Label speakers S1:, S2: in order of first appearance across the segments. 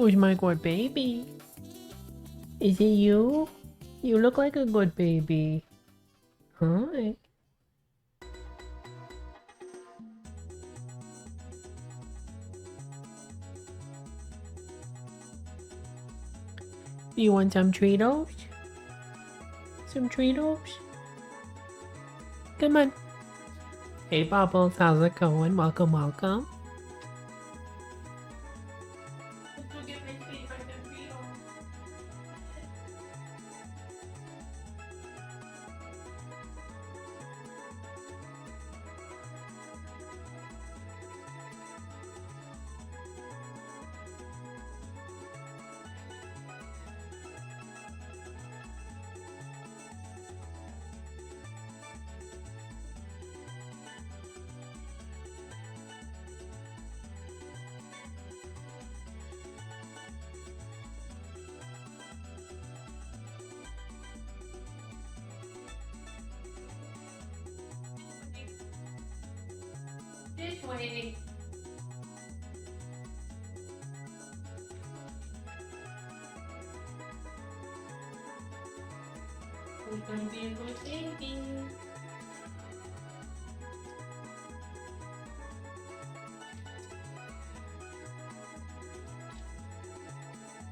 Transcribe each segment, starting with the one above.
S1: Who's my good baby? Is it you? You look like a good baby. Hi. You want some Cheetos? Some Cheetos? Come on. Hey Bubbles, how's it going? Welcome, welcome. This way. We're gonna be a good baby.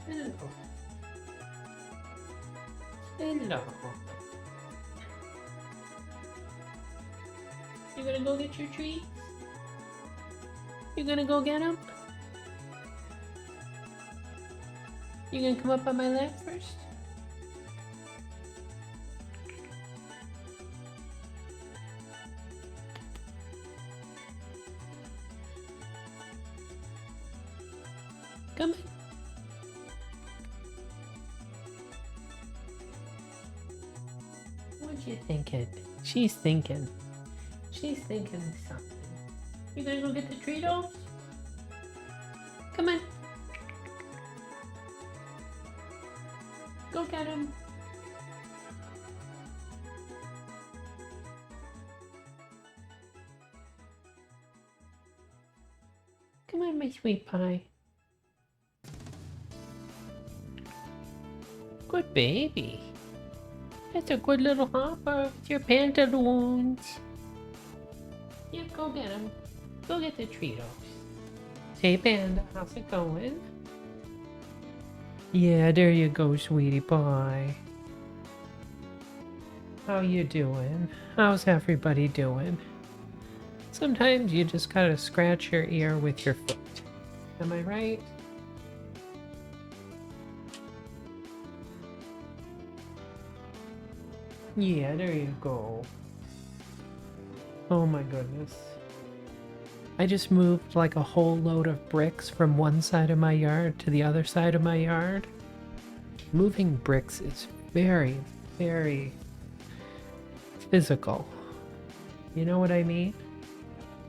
S1: Hello. Hello. You gonna go get your treats? You gonna go get them? You gonna come up on my lap first? Come on. What you thinking? She's thinking. She's thinking something. You gonna go get the Cheetos? Come on. Go get them. Come on, my sweet pie. Good baby. That's a good little hopper with your pantaloons. Yeah, go get them. Go get the Cheetos. Hey, Panda, how's it going? Yeah, there you go, sweetie pie. How you doing? How's everybody doing? Sometimes you just gotta scratch your ear with your foot. Am I right? Yeah, there you go. Oh my goodness. I just moved like a whole load of bricks from one side of my yard to the other side of my yard. Moving bricks is very, very physical. You know what I mean?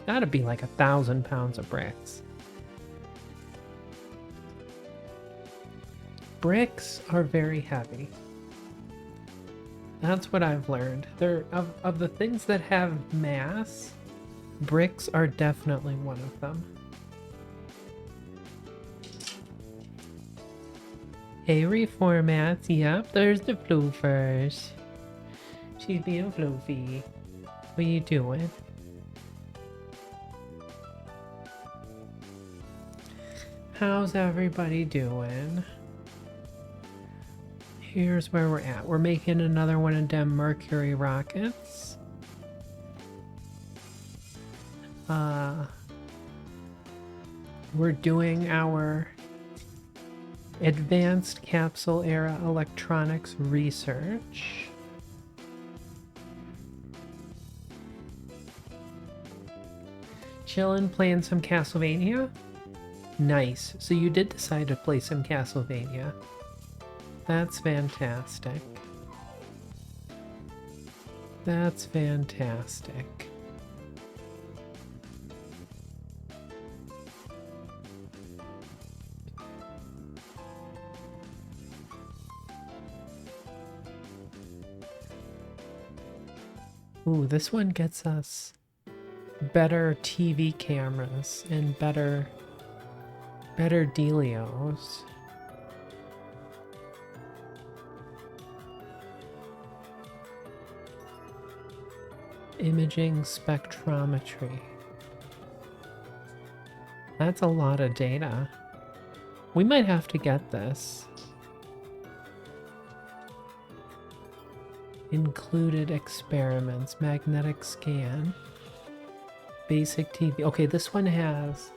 S1: Gotta be like 1,000 pounds of bricks. Bricks are very heavy. That's what I've learned. They're of the things that have mass, bricks are definitely one of them. Hey, reformats. Yep, there's the floofers. She's being floofy. What are you doing? How's everybody doing? Here's where we're at. We're making another one of them Mercury rockets. We're doing our advanced capsule era electronics research. Chillin', playing some Castlevania? Nice. So you did decide to play some Castlevania. That's fantastic. That's fantastic. Ooh, this one gets us better TV cameras and better better dealios. Imaging spectrometry. That's a lot of data. We might have to get this. Included experiments, magnetic scan, basic TV. Okay, this one has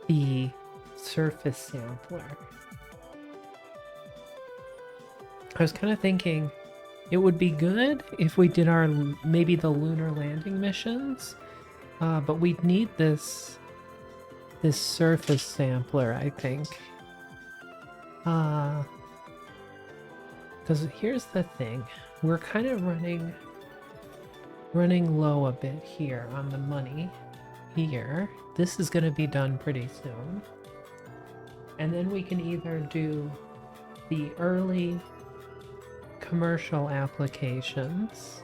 S1: the surface sampler. I was kind of thinking it would be good if we did our maybe the lunar landing missions, but we'd need this surface sampler, I think. Because here's the thing, we're kind of running low a bit here on the money here. This is going to be done pretty soon. And then we can either do the early commercial applications,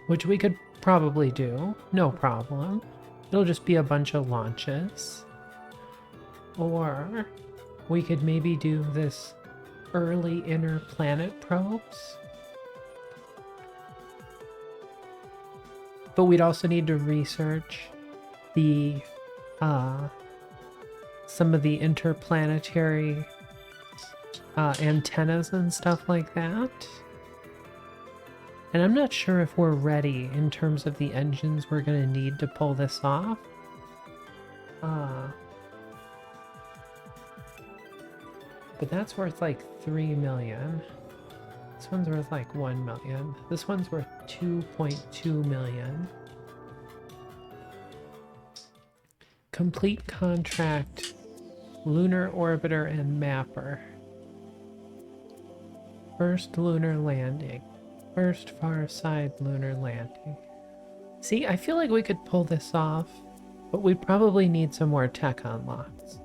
S1: which we could probably do, no problem. It'll just be a bunch of launches. Or we could maybe do this early inner planet probes. But we'd also need to research the some of the interplanetary antennas and stuff like that. And I'm not sure if we're ready in terms of the engines we're going to need to pull this off. But that's worth like 3 million. This one's worth like 1 million. This one's worth 2.2 million. Complete contract, lunar orbiter and mapper. First lunar landing. First far side lunar landing. See, I feel like we could pull this off, but we probably need some more tech unlocks.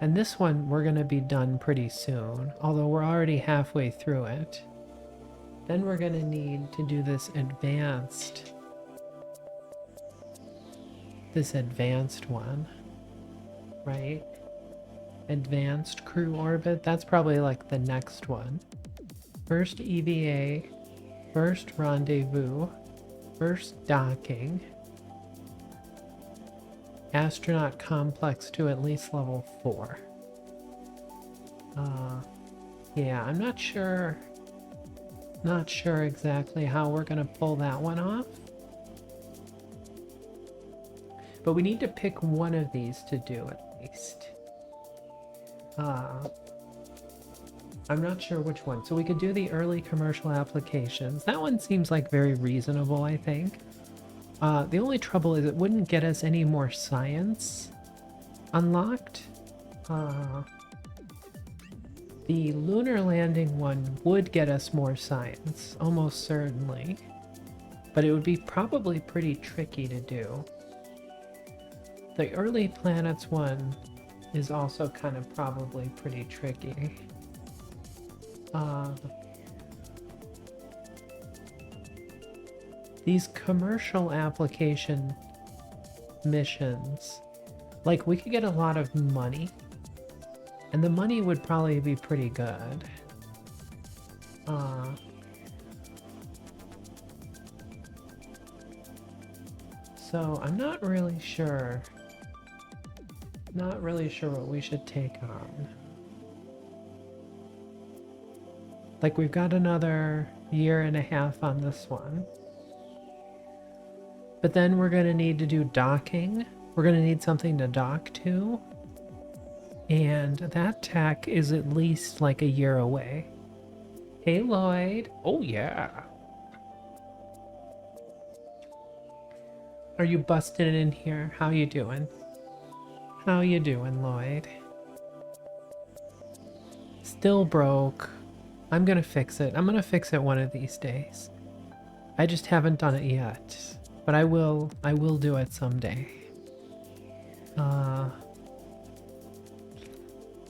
S1: And this one we're going to be done pretty soon, although we're already halfway through it. Then we're going to need to do this advanced one, right? Advanced crew orbit, that's probably like the next one. First EVA, first rendezvous, first docking, astronaut complex to at least level 4. Yeah, I'm not sure exactly how we're gonna pull that one off. But we need to pick one of these to do at least. I'm not sure which one. So we could do the early commercial applications. That one seems like very reasonable, I think. The only trouble is it wouldn't get us any more science unlocked. The lunar landing one would get us more science, almost certainly. But it would be probably pretty tricky to do. The early planets one is also kind of probably pretty tricky. These commercial application missions, like we could get a lot of money, and the money would probably be pretty good. So I'm not really sure what we should take on. Like we've got another 1.5 years on this one. But then we're going to need to do docking. We're going to need something to dock to. And that tech is at least like 1 year away. Hey, Lloyd. Oh, yeah. Are you busting in here? How you doing? How you doing, Lloyd? Still broke. I'm going to fix it. I'm going to fix it one of these days. I just haven't done it yet. But I will do it someday.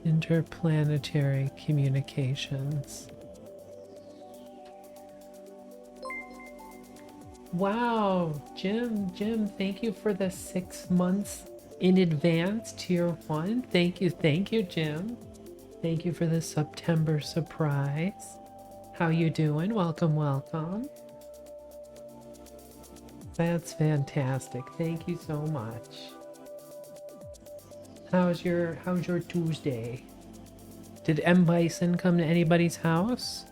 S1: Interplanetary communications. Wow, Jim, thank you for the 6 months in advance, tier 1. Thank you, Jim. Thank you for the September surprise. How you doing? Welcome. That's fantastic. Thank you so much. How's your Tuesday? Did M Bison come to anybody's house?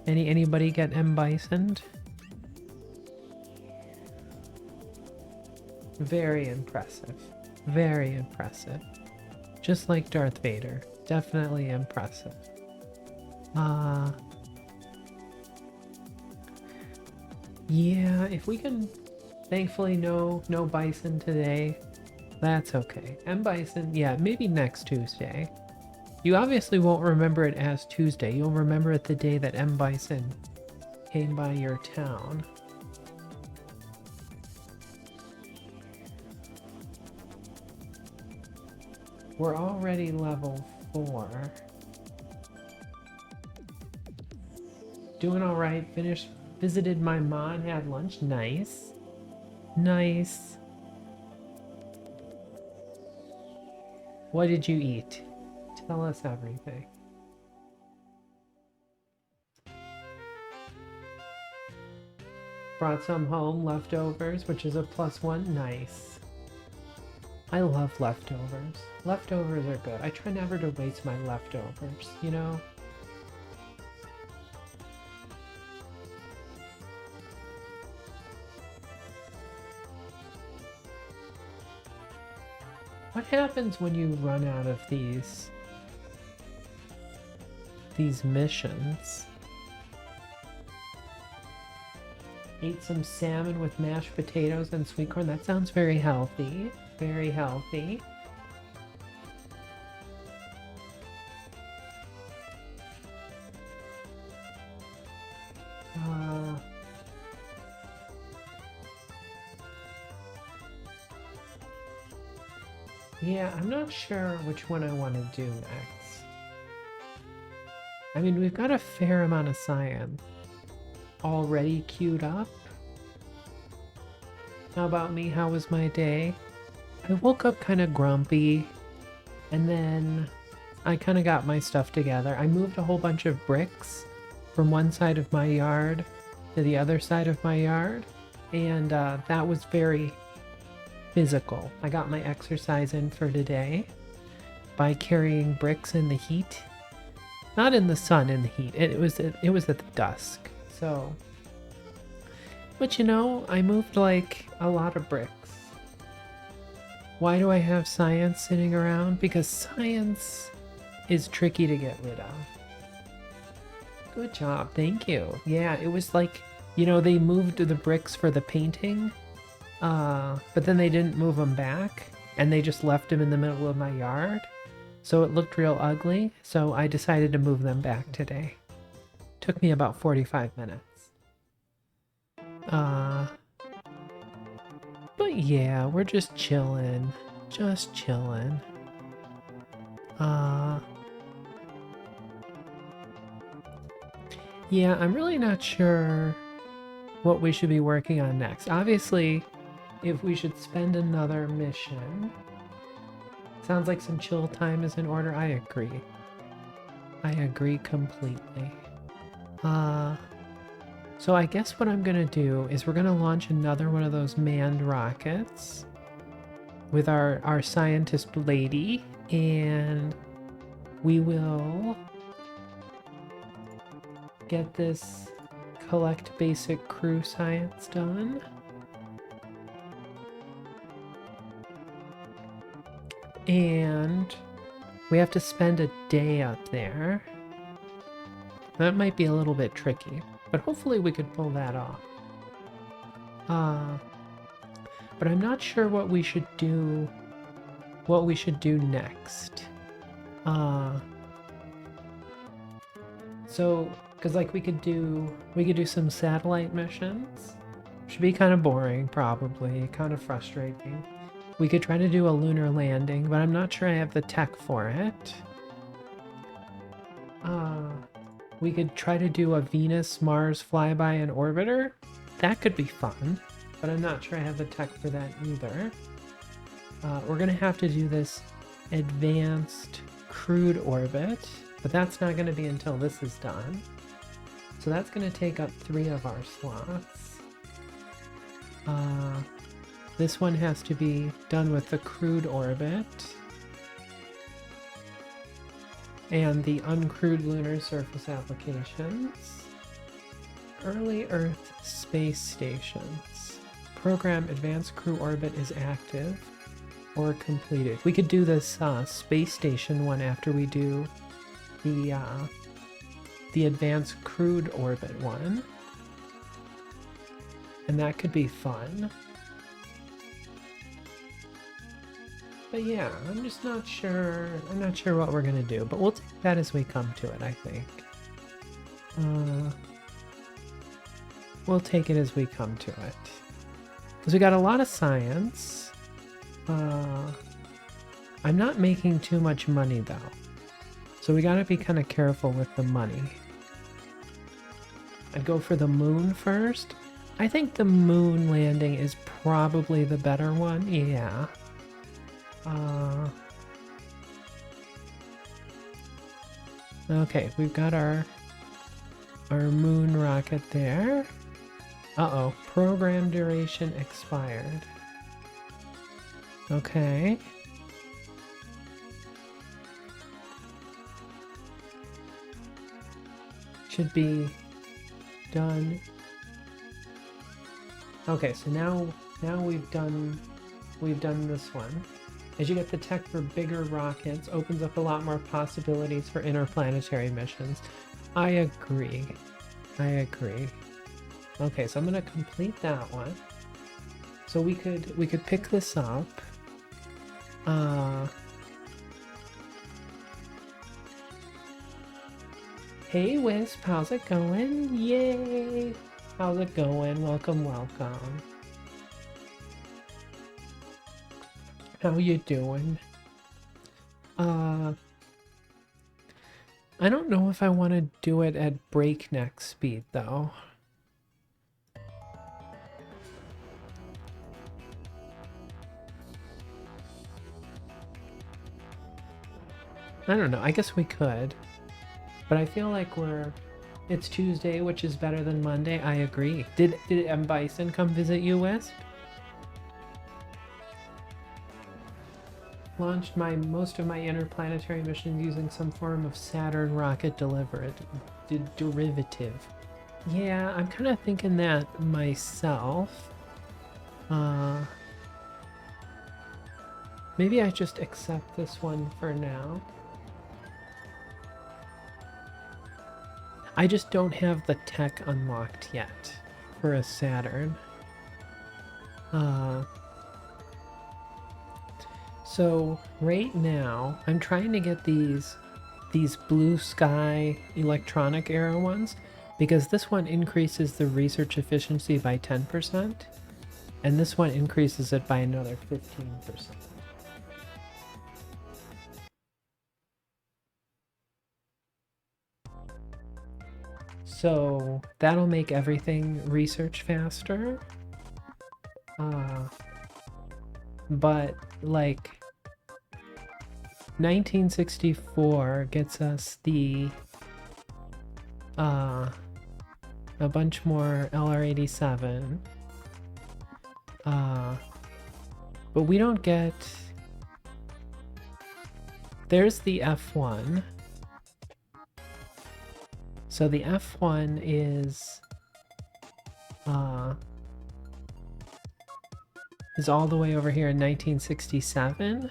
S1: Anybody get M Bisoned? Very impressive. Very impressive. Just like Darth Vader. Definitely impressive. Yeah, if we can... Thankfully, no Bison today. That's okay. M Bison, yeah, maybe next Tuesday. You obviously won't remember it as Tuesday. You'll remember it the day that M Bison came by your town. We're already level 4. Doing alright. Visited my mom, had lunch. Nice. Nice. What did you eat? Tell us everything. Brought some home, leftovers, which is a +1. Nice. I love leftovers. Leftovers are good. I try never to waste my leftovers, you know? What happens when you run out of these missions? Ate some salmon with mashed potatoes and sweet corn. That sounds very healthy. Very healthy. Yeah, I'm not sure which one I want to do next. I mean, we've got a fair amount of science already queued up. How about me? How was my day? I woke up kind of grumpy, and then I kind of got my stuff together. I moved a whole bunch of bricks from one side of my yard to the other side of my yard, and that was very physical. I got my exercise in for today by carrying bricks in the heat. Not in the sun, in the heat. It was at the dusk. So, but you know, I moved like a lot of bricks. Why do I have science sitting around? Because science is tricky to get rid of. Good job, thank you. Yeah, it was like, you know, they moved the bricks for the painting, but then they didn't move them back, and they just left them in the middle of my yard. So it looked real ugly, so I decided to move them back today. Took me about 45 minutes. But yeah, we're just chilling. Just chilling. Yeah, I'm really not sure what we should be working on next. Obviously, if we should spend another mission. Sounds like some chill time is in order. I agree. I agree completely. So I guess what I'm gonna do is we're gonna launch another one of those manned rockets with our scientist lady, and we will get this collect basic crew science done. And we have to spend a day up there. That might be a little bit tricky, but hopefully we could pull that off. But I'm not sure what we should do. What we should do next. So, because like we could do some satellite missions. Should be kind of boring, probably, kind of frustrating. We could try to do a lunar landing, but I'm not sure I have the tech for it. We could try to do a Venus-Mars flyby and orbiter. that could be fun, but I'm not sure I have the tech for that either. We're gonna have to do this advanced crewed orbit, but that's not gonna be until this is done. So that's gonna take up 3 of our slots. This one has to be done with the crewed orbit and the uncrewed lunar surface applications. Early Earth space stations. Program advanced crew orbit is active or completed. We could do this space station one after we do the advanced crewed orbit one. And that could be fun. But yeah, I'm just not sure. I'm not sure what we're gonna do, but we'll take that as we come to it, I think. We'll take it as we come to it. Because we got a lot of science. I'm not making too much money though. So we gotta be kind of careful with the money. I'd go for the moon first. I think the moon landing is probably the better one, yeah. Okay, we've got our moon rocket there. Uh-oh, program duration expired. Okay. Should be done. Okay, so now we've done this one. As you get the tech for bigger rockets, opens up a lot more possibilities for interplanetary missions. I agree. I agree. Okay, so I'm gonna complete that one. So we could pick this up. Hey Wisp, how's it going? Yay! How's it going? Welcome, welcome. How you doing? I don't know if I want to do it at breakneck speed though. I don't know, I guess we could. But I feel like it's Tuesday, which is better than Monday. I agree. Did M. Bison come visit you, Wisp? Launched most of my interplanetary missions using some form of Saturn rocket derivative. Yeah, I'm kind of thinking that myself. Maybe I just accept this one for now. I just don't have the tech unlocked yet for a Saturn. So right now, I'm trying to get these blue sky electronic arrow ones because this one increases the research efficiency by 10% and this one increases it by another 15%. So that'll make everything research faster. But like 1964 gets us the a bunch more LR87. But we don't get. There's the F1. So the F1 is all the way over here in 1967.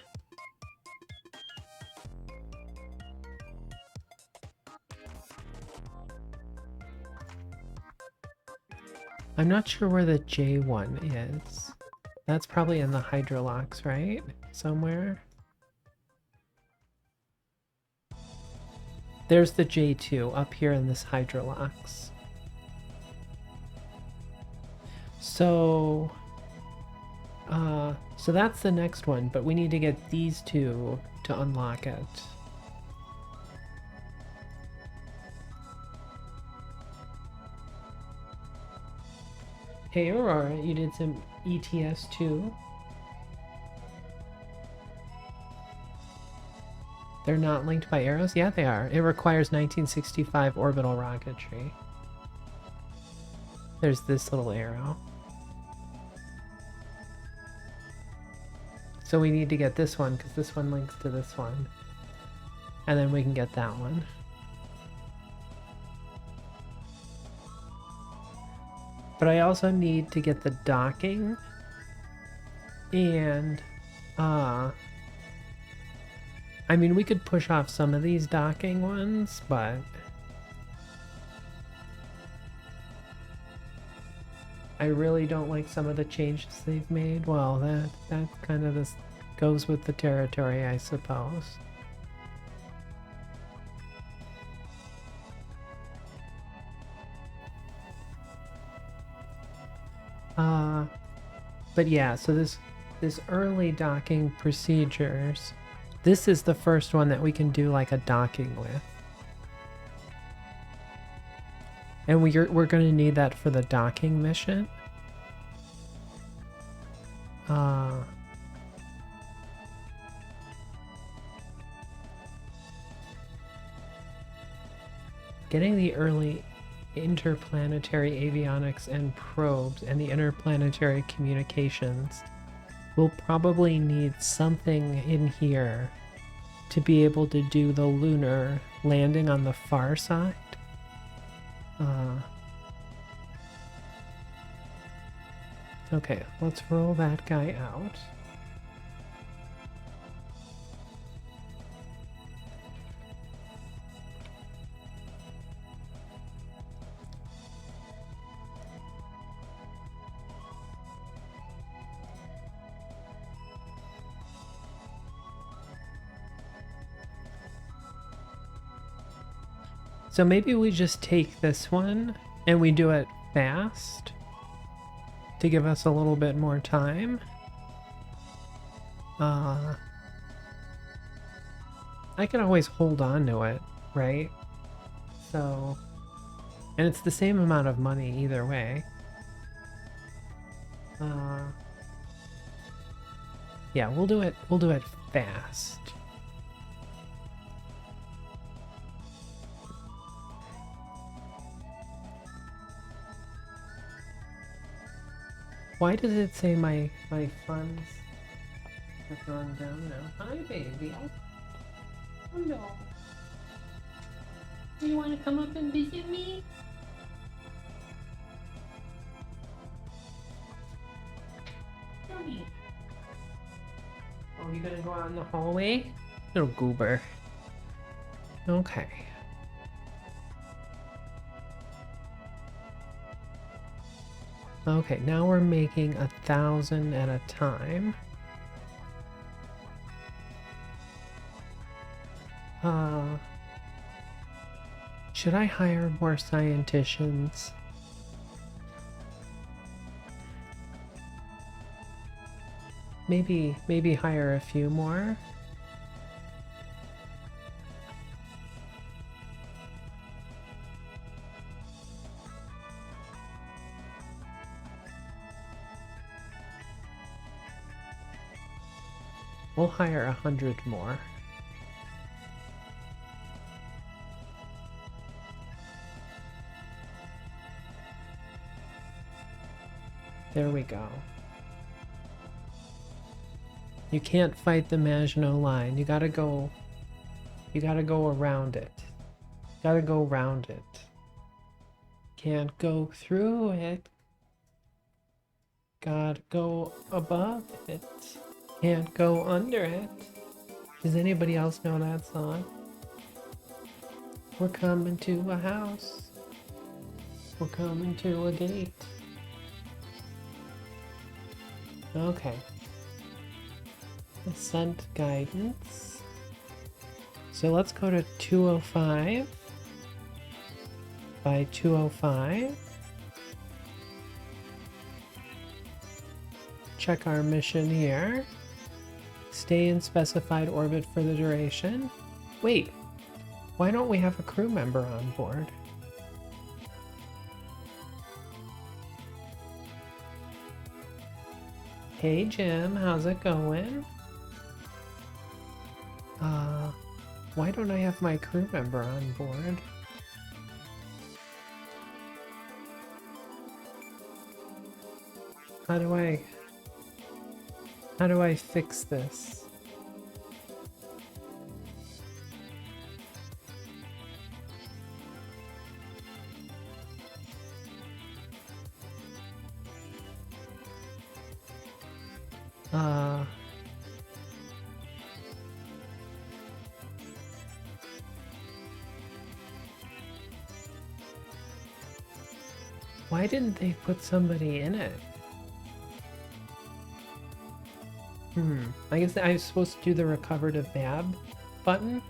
S1: I'm not sure where the J1 is. That's probably in the hydrolocks, right? Somewhere. There's the J2 up here in this hydrolocks. So that's the next one, but we need to get these two to unlock it. Hey Aurora, you did some ETS too? They're not linked by arrows? Yeah, they are. It requires 1965 orbital rocketry. There's this little arrow. So we need to get this one because this one links to this one. And then we can get that one. But I also need to get the docking and I mean, we could push off some of these docking ones, but I really don't like some of the changes they've made. Well, that kind of this goes with the territory, I suppose. But yeah, so this early docking procedures, this is the first one that we can do like a docking with. And we're going to need that for the docking mission. Getting the early interplanetary avionics and probes and the interplanetary communications, we'll probably need something in here to be able to do the lunar landing on the far side. Okay, let's roll that guy out. So maybe we just take this one and we do it fast to give us a little bit more time. I can always hold on to it, right? So, and it's the same amount of money either way. Yeah, we'll do it fast. Why does it say my funds have gone down now? Hi, baby. Hello. You want to come up and visit me? Come here. Oh, you gonna go out in the hallway? Little goober. Okay. Okay, now we're making 1,000 at a time. Should I hire more scienticians? Maybe hire a few more. We'll hire 100 more. There we go. You can't fight the Maginot Line. You gotta go around it. Gotta go around it. Can't go through it. Gotta go above it. Can't go under it. Does anybody else know that song? We're coming to a house. We're coming to a gate. Okay. Ascent guidance. So let's go to 205 by 205. Check our mission here. Stay in specified orbit for the duration. Wait, why don't we have a crew member on board? Hey Jim, how's it going? Why don't I have my crew member on board? How do I fix this? Why didn't they put somebody in it? I guess I was supposed to do the recover to Bab button.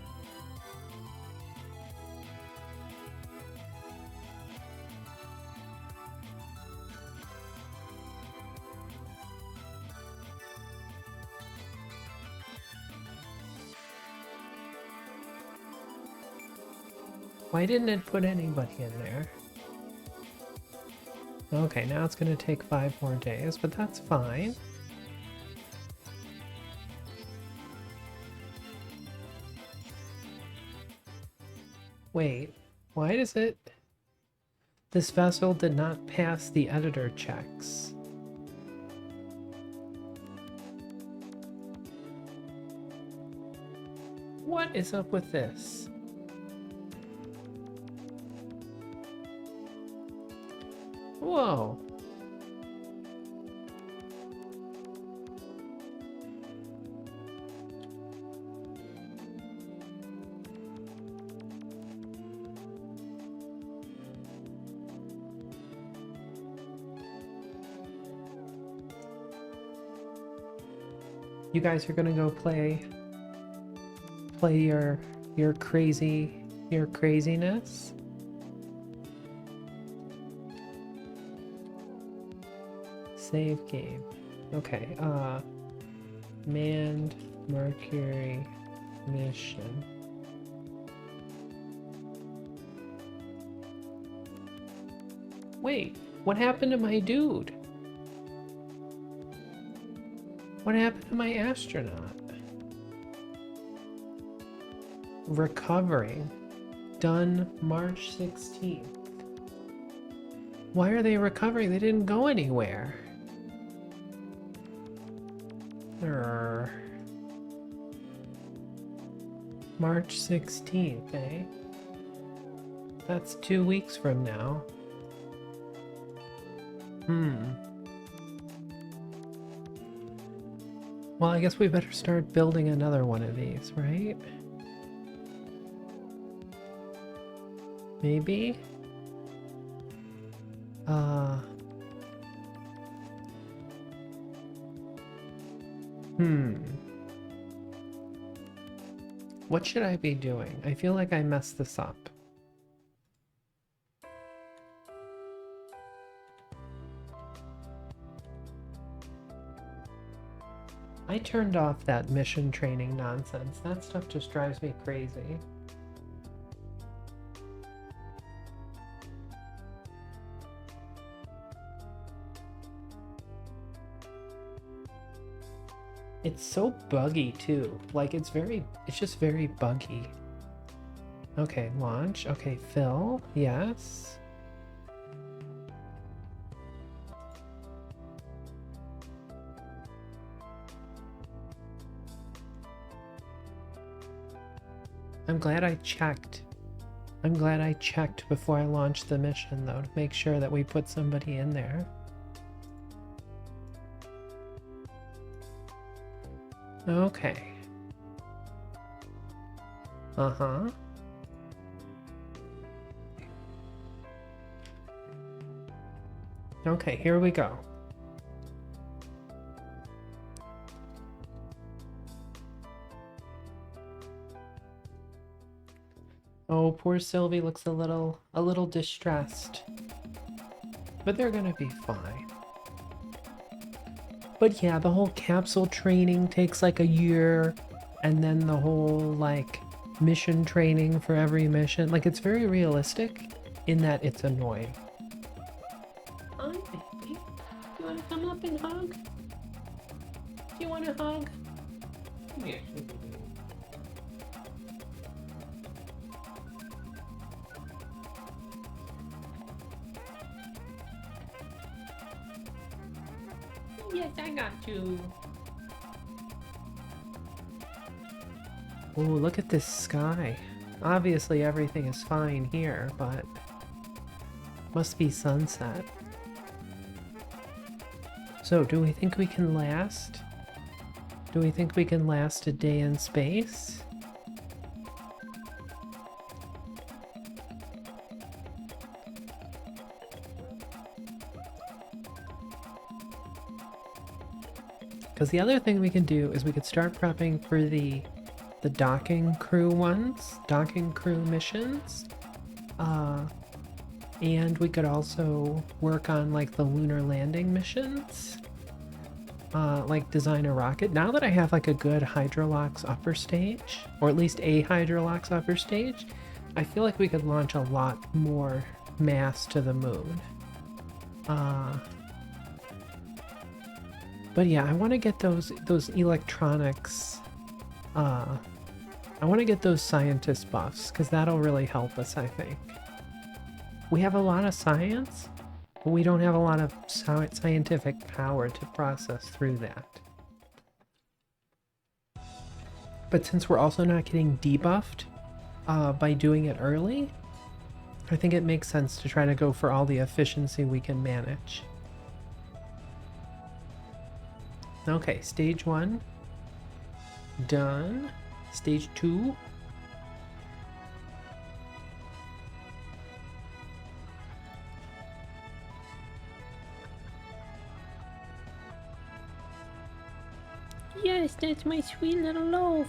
S1: Why didn't it put anybody in there? Okay, now it's gonna take 5 more days, but that's fine. Wait, why does it... This vessel did not pass the editor checks. What is up with this? Whoa. You guys are gonna go play your craziness? Save game. Okay, manned Mercury mission. Wait, what happened to my dude? What happened to my astronaut? Recovering. Done March 16th. Why are they recovering? They didn't go anywhere. March 16th, eh? That's 2 weeks from now. Well, I guess we better start building another one of these, right? Maybe? What should I be doing? I feel like I messed this up. I turned off that mission training nonsense. That stuff just drives me crazy. It's so buggy too. Like it's just very buggy. Okay, launch. Okay, fill. Yes. I'm glad I checked. I'm glad I checked before I launched the mission though, to make sure that we put somebody in there. Okay. Uh-huh. Okay, here we go. Oh, poor Sylvie looks a little distressed. But they're gonna be fine. But yeah, the whole capsule training takes like a year, and then the whole like mission training for every mission. Like it's very realistic in that it's annoying. Hi, baby. You wanna come up and hug? you want a hug? Come here. Yes, I got you. Oh, look at this sky. Obviously everything is fine here, but must be sunset. So, do we think we can last? Do we think we can last a day in space? Because the other thing we can do is we could start prepping for the docking crew ones, docking crew missions. And we could also work on like the lunar landing missions. Like design a rocket. Now that I have like a good Hydrolox upper stage, or at least a Hydrolox upper stage, I feel like we could launch a lot more mass to the moon. But yeah, I want to get those electronics. I want to get those scientist buffs, because that'll really help us, I think. We have a lot of science, but we don't have a lot of scientific power to process through that. But since we're also not getting debuffed by doing it early, I think it makes sense to try to go for all the efficiency we can manage. Okay, stage 1 done. Stage 2. Yes, that's my sweet little loaf.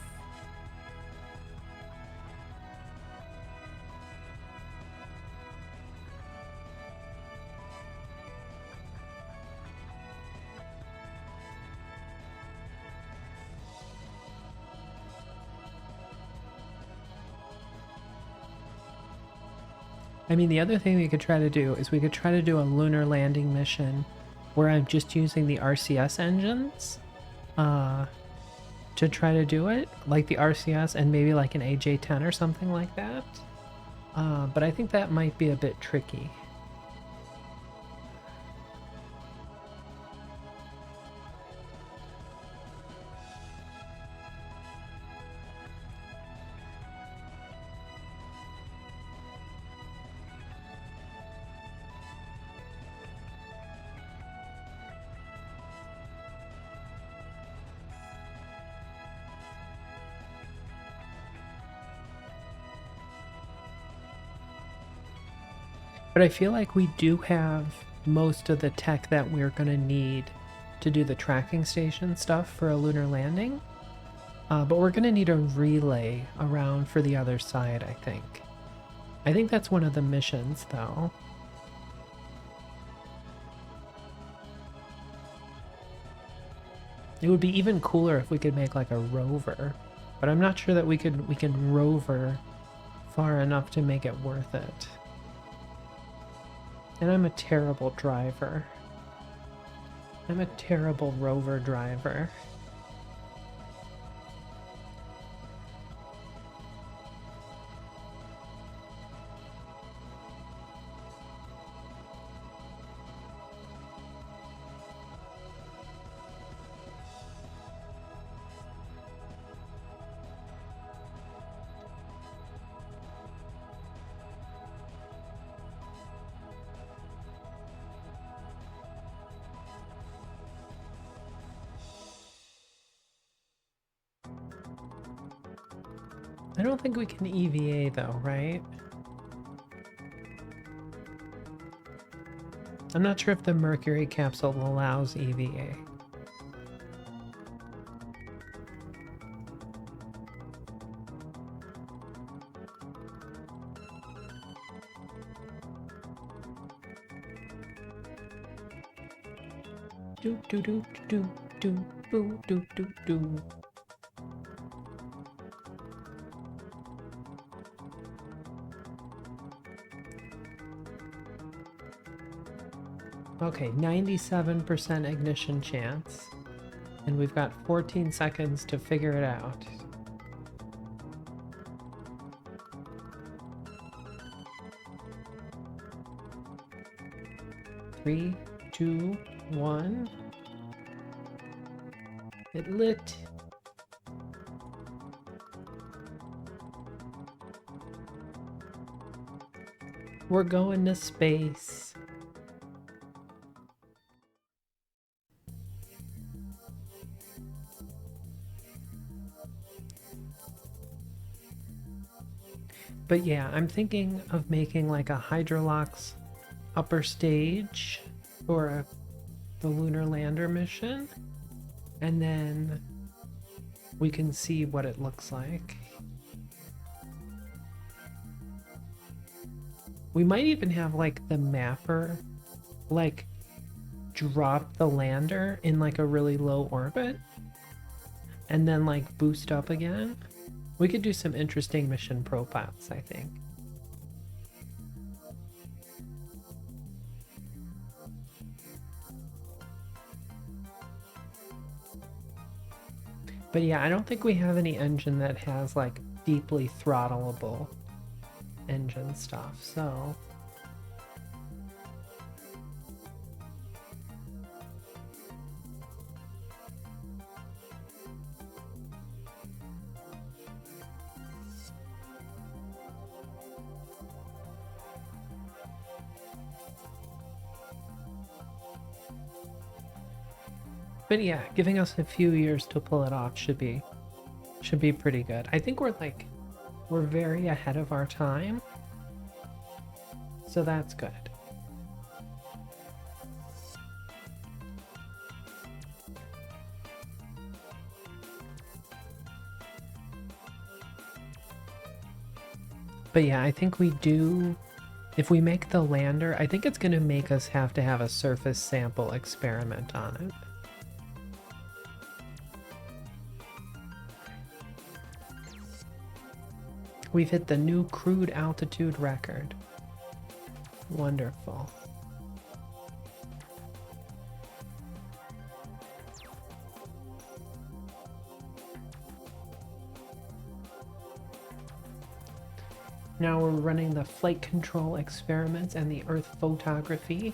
S1: I mean, the other thing we could try to do is we could try to do a lunar landing mission where I'm just using the RCS engines to try to do it, like the RCS and maybe like an AJ-10 or something like that. But I think that might be a bit tricky. But I feel like we do have most of the tech that we're going to need to do the tracking station stuff for a lunar landing. But we're going to need a relay around for the other side, I think. I think that's one of the missions, though. It would be even cooler if we could make like a rover. But I'm not sure that we can rover far enough to make it worth it. And I'm a terrible driver. I'm a terrible rover driver. I don't think we can EVA though, right? I'm not sure if the Mercury capsule allows EVA. Do do do do do do do do do. Okay, 97% ignition chance. And we've got 14 seconds to figure it out. Three, two, one. It lit. We're going to space. But yeah, I'm thinking of making like a Hydrolox upper stage for the lunar lander mission, and then we can see what it looks like. We might even have like the mapper like drop the lander in like a really low orbit and then like boost up again. We could do some interesting mission profiles, I think. But yeah, I don't think we have any engine that has like deeply throttleable engine stuff, so but yeah, giving us a few years to pull it off should be pretty good. I think we're very ahead of our time, so that's good. But yeah, I think we do, if we make the lander, I think it's going to make us have to have a surface sample experiment on it. We've hit the new crude altitude record. Wonderful. Now we're running the flight control experiments and the Earth photography.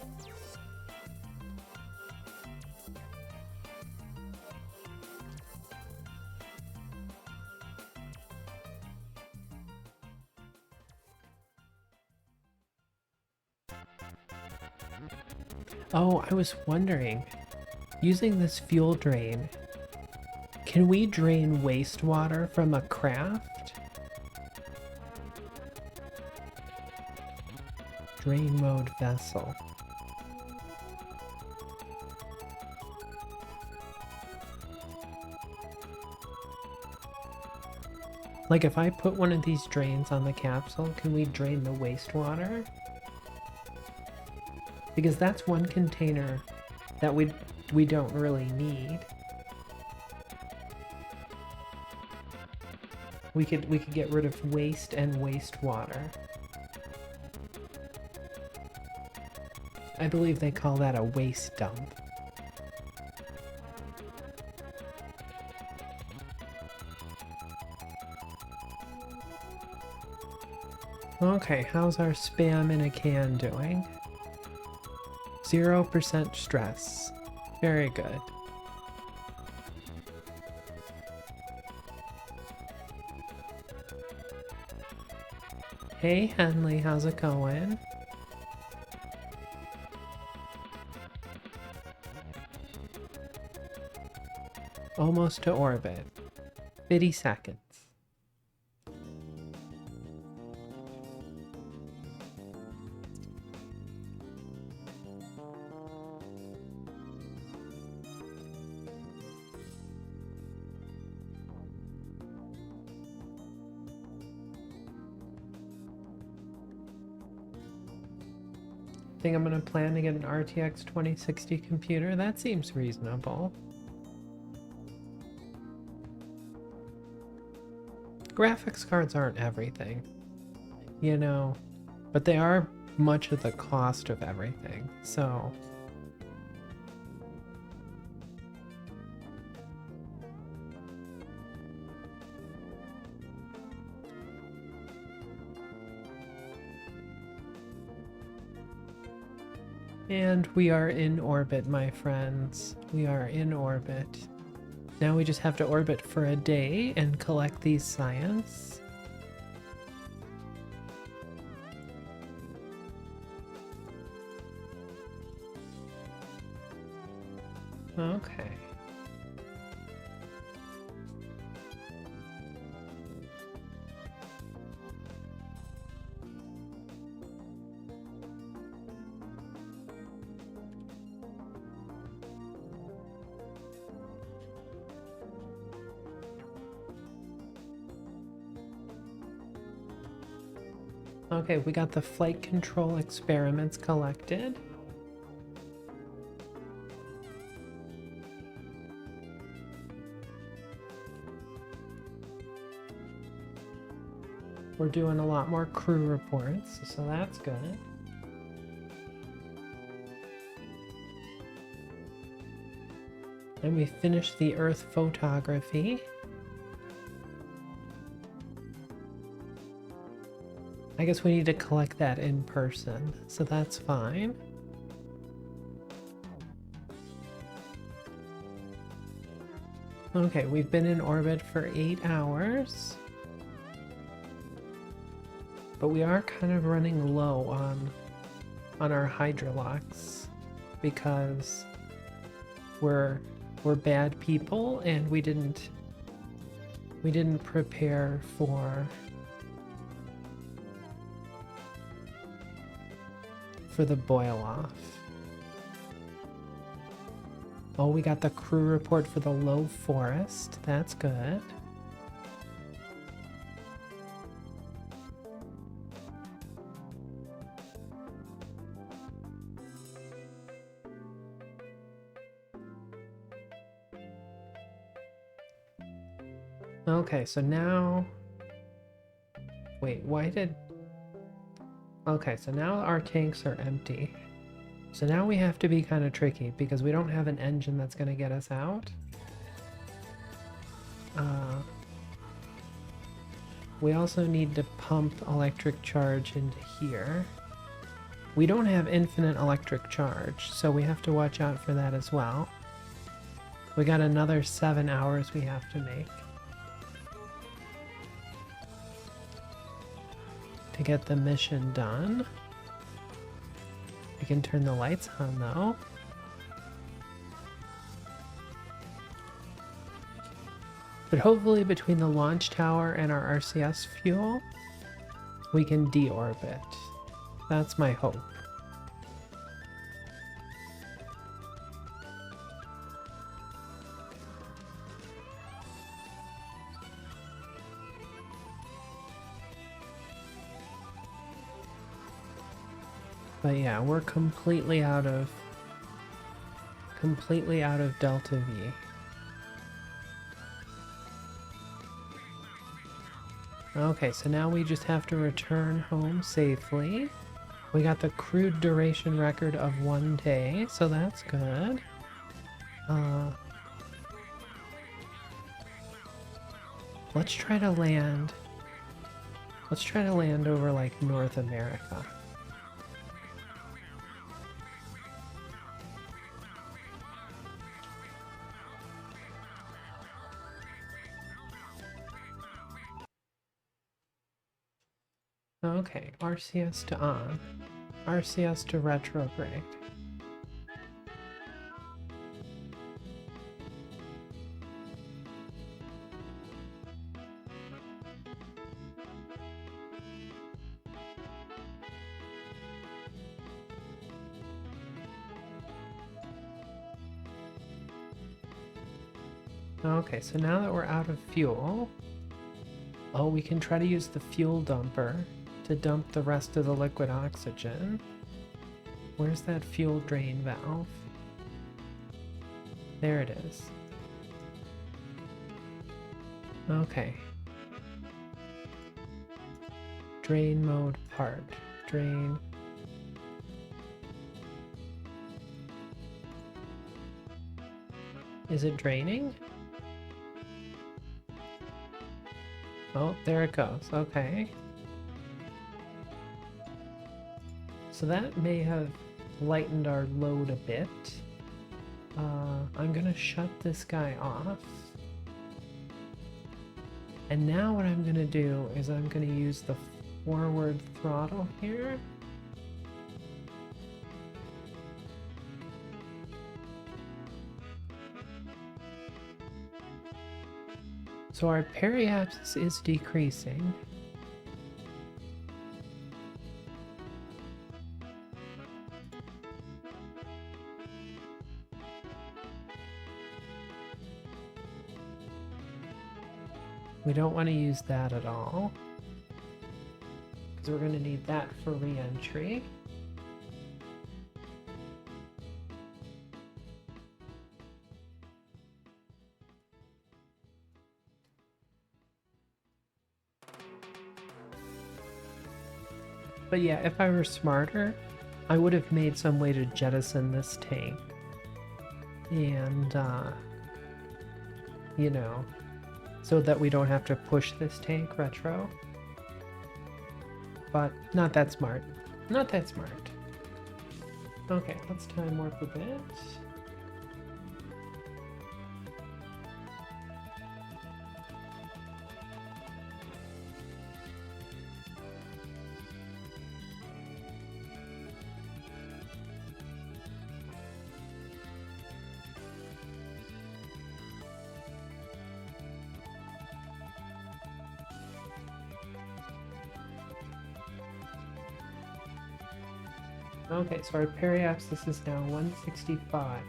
S1: Oh, I was wondering, using this fuel drain, can we drain wastewater from a craft? Drain mode vessel. Like if I put one of these drains on the capsule, can we drain the wastewater? Because that's one container that we don't really need. We could get rid of waste and wastewater. I believe they call that a waste dump. Okay, how's our spam in a can doing? 0% stress. Very good. Hey Henley, how's it going? Almost to orbit. 50 seconds. I think I'm going to plan to get an RTX 2060 computer. That seems reasonable. Graphics cards aren't everything, you know, but they are much of the cost of everything, so. And we are in orbit, my friends. We are in orbit. Now we just have to orbit for a day and collect these science. Okay. Okay, we got the flight control experiments collected. We're doing a lot more crew reports, so that's good. And we finished the Earth photography. I guess we need to collect that in person, so that's fine. Okay, we've been in orbit for 8 hours. But we are kind of running low on our Hydrolux because we're bad people and we didn't prepare for the boil off. Oh, we got the crew report for the low forest. That's good. Okay, so now... Wait, why did... Okay, so now our tanks are empty. So now we have to be kind of tricky because we don't have an engine that's going to get us out. We also need to pump electric charge into here. We don't have infinite electric charge, so we have to watch out for that as well. We got another 7 hours we have to make to get the mission done. We can turn the lights on though. But hopefully between the launch tower and our RCS fuel, we can deorbit. That's my hope. But yeah, we're completely out of Delta V. Okay, so now we just have to return home safely. We got the crude duration record of 1 day, so that's good. Let's try to land. Let's try to land over like North America. Okay, RCS to on. RCS to retrograde. Okay, so now that we're out of fuel, oh, we can try to use the fuel dumper to dump the rest of the liquid oxygen. Where's that fuel drain valve? There it is. Okay. Drain mode part. Drain. Is it draining? Oh, there it goes. Okay. So that may have lightened our load a bit. I'm gonna shut this guy off. And now what I'm gonna do is I'm gonna use the forward throttle here. So our periapsis is decreasing. We don't want to use that at all, because we're going to need that for re-entry. But yeah, if I were smarter, I would have made some way to jettison this tank. And, you know, so that we don't have to push this tank retro. But not that smart. Not that smart. Okay, let's time warp a bit. Okay, so our periapsis is now 165.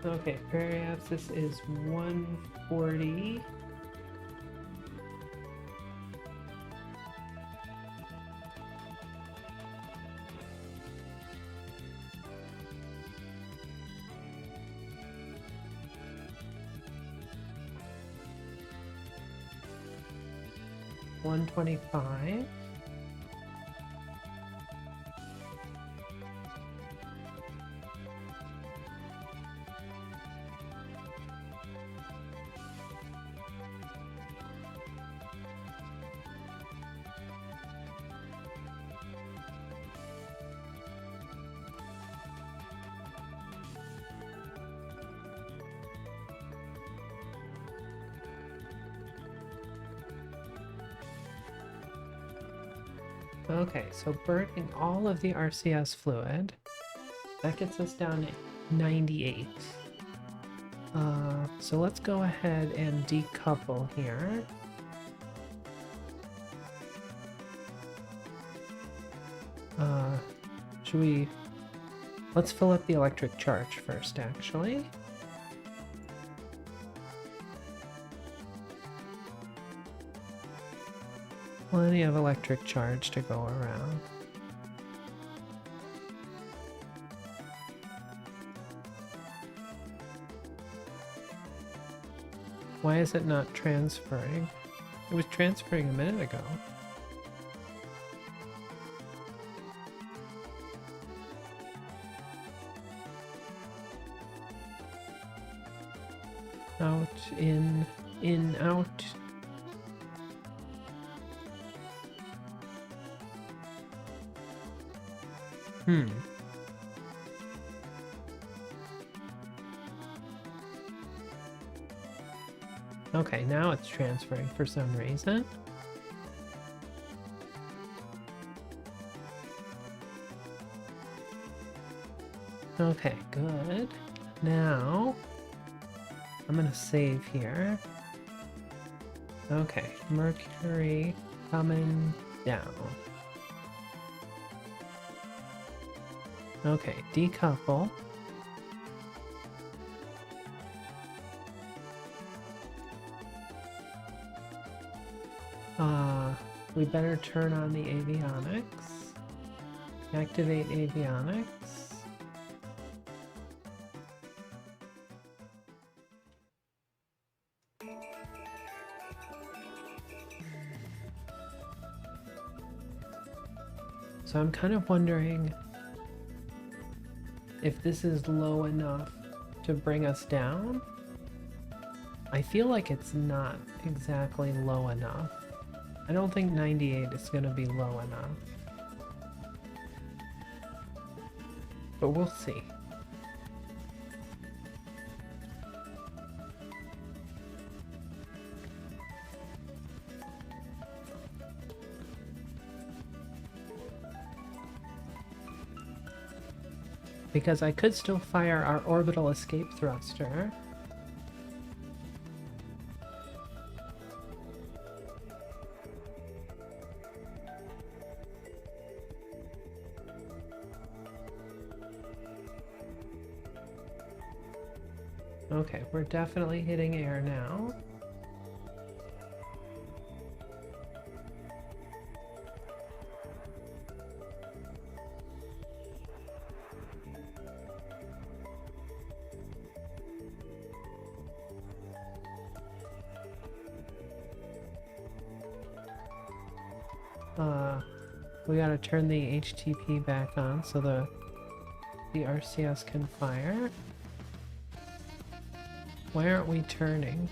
S1: Okay, periapsis is 140. $125. Okay, so burning all of the RCS fluid, that gets us down to 98. So let's go ahead and decouple here. Should we... Let's fill up the electric charge first, actually. Plenty of electric charge to go around. Why is it not transferring? It was transferring a minute ago. Out, in, out. Okay, now it's transferring for some reason. Okay, good. Now, I'm gonna save here. Okay, mercury coming down. Okay, decouple. We better turn on the avionics. Activate avionics. So I'm kind of wondering if this is low enough to bring us down. I feel like it's not exactly low enough. I don't think 98 is going to be low enough. But we'll see. Because I could still fire our orbital escape thruster. Okay, we're definitely hitting air now. We gotta turn the HTP back on so the RCS can fire. Why aren't we turning?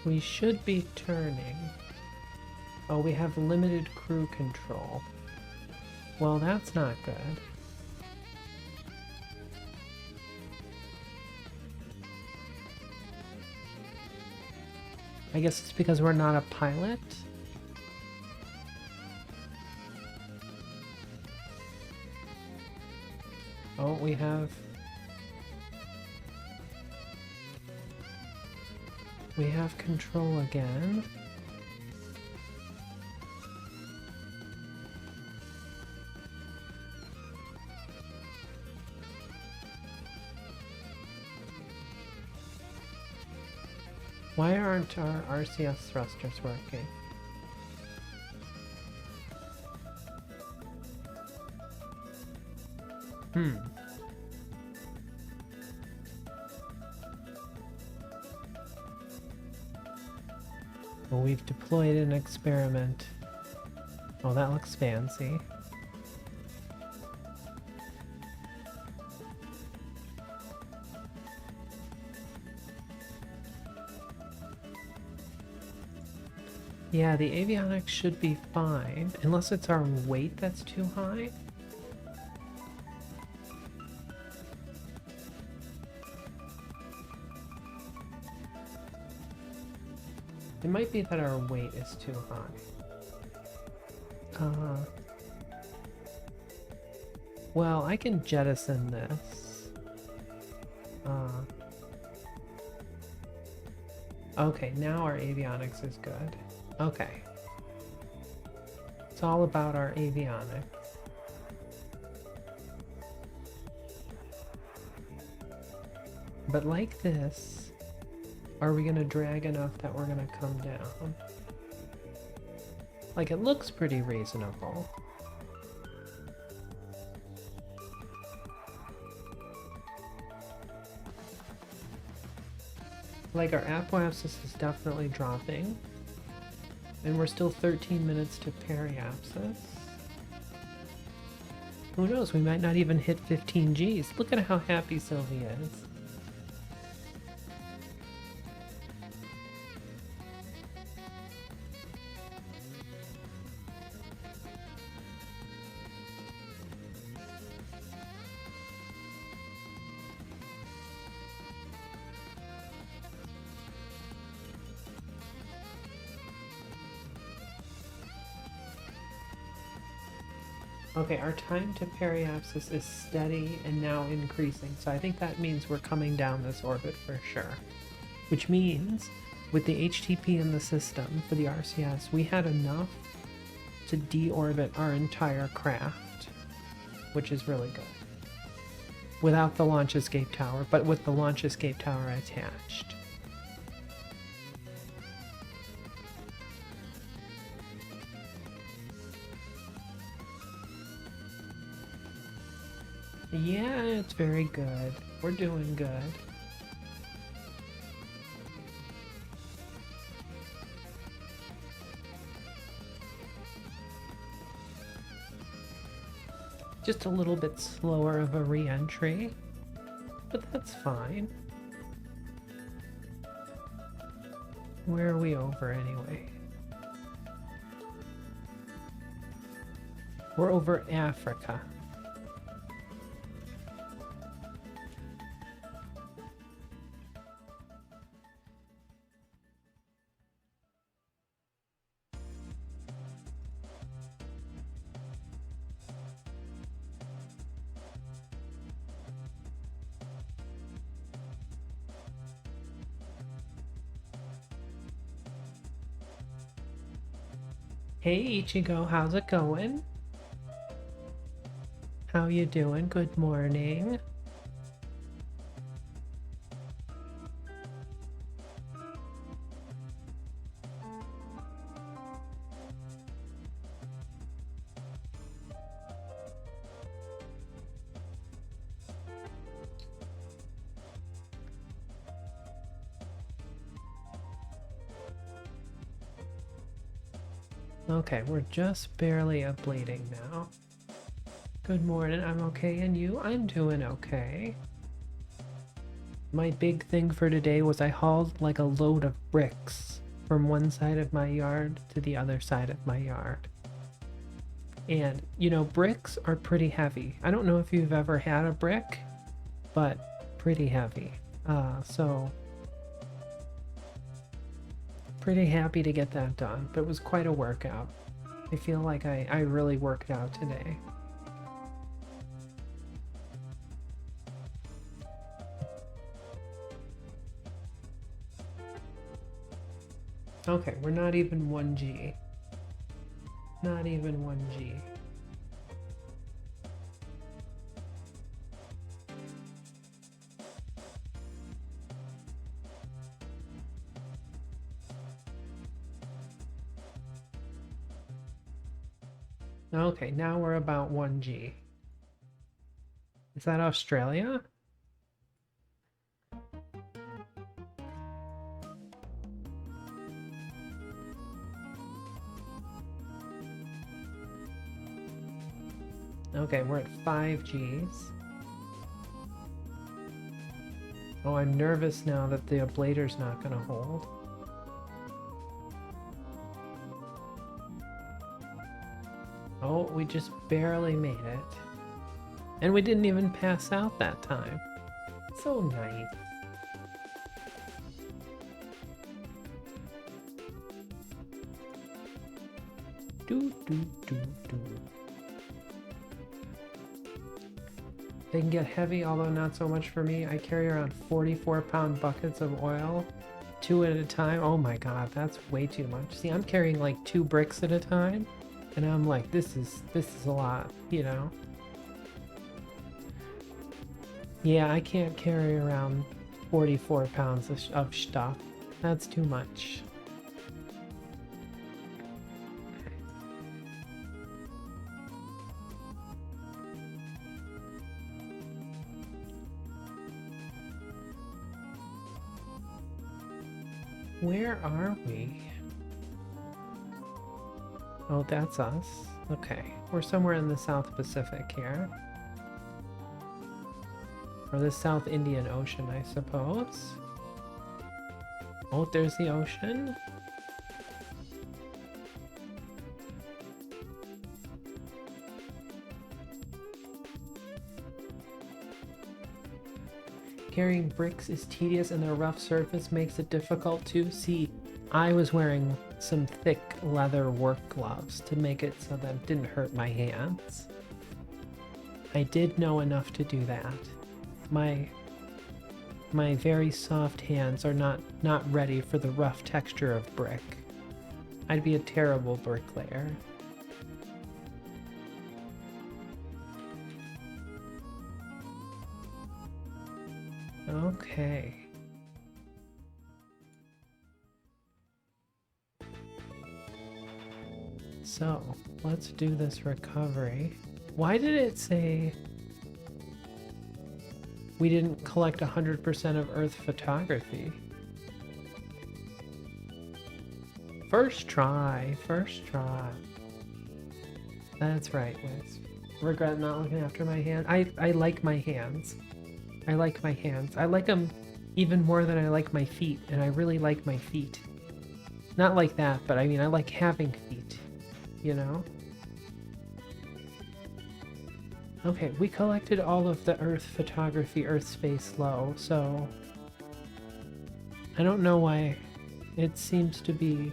S1: We should be turning. Oh, we have limited crew control. Well, that's not good. I guess it's because we're not a pilot. Oh, we have control again. Why aren't our RCS thrusters working? Well, we've deployed an experiment. Oh, that looks fancy. Yeah, the avionics should be fine, unless it's our weight that's too high. It might be that our weight is too high. Well, I can jettison this. Okay, now our avionics is good. Okay. It's all about our avionics. But like this, are we gonna drag enough that we're gonna come down? Like, it looks pretty reasonable. Like, our apoapsis is definitely dropping. And we're still 13 minutes to periapsis. Who knows, we might not even hit 15 Gs. Look at how happy Sylvie is. Okay, our time to periapsis is steady and now increasing, so I think that means we're coming down this orbit for sure. Which means, with the HTP in the system for the RCS, we had enough to deorbit our entire craft, which is really good. Without the launch escape tower, but with the launch escape tower attached. Yeah, it's very good. We're doing good. Just a little bit slower of a re-entry, but that's fine. Where are we over anyway? We're over Africa. Hey Ichigo, how's it going? How you doing? Good morning. Okay, we're just barely bleeding now. Good morning, I'm okay, and you? I'm doing okay. My big thing for today was I hauled like a load of bricks from one side of my yard to the other side of my yard. And, you know, bricks are pretty heavy. I don't know if you've ever had a brick, but pretty heavy. So pretty happy to get that done, but it was quite a workout. I feel like I really worked out today. Okay, we're not even 1G. Not even 1G. Okay, now we're about 1G. Is that Australia? Okay, we're at 5Gs. Oh, I'm nervous now that the ablator's not gonna hold. Oh, we just barely made it. And we didn't even pass out that time. So nice. Do, do, do, do. They can get heavy, although not so much for me. I carry around 44-pound buckets of oil, 2 at a time. Oh my god, that's way too much. See, I'm carrying like 2 bricks at a time, and I'm like, this is a lot, you know? Yeah, I can't carry around 44 pounds of stuff. That's too much. Where are we? Oh, that's us. Okay, we're somewhere in the South Pacific here. Or the South Indian Ocean, I suppose. Oh, there's the ocean. Carrying bricks is tedious and the rough surface makes it difficult to see. I was wearing some thick leather work gloves to make it so that it didn't hurt my hands. I did know enough to do that. My very soft hands are not ready for the rough texture of brick. I'd be a terrible bricklayer. Okay. So, let's do this recovery. Why did it say we didn't collect 100% of Earth photography? First try, first try. That's right, Liz. Regret not looking after my hand. I like my hands. I like my hands. I like them even more than I like my feet, and I really like my feet. Not like that, but I mean, I like having feet, you know? Okay, we collected all of the Earth photography, Earth space low, so I don't know why it seems to be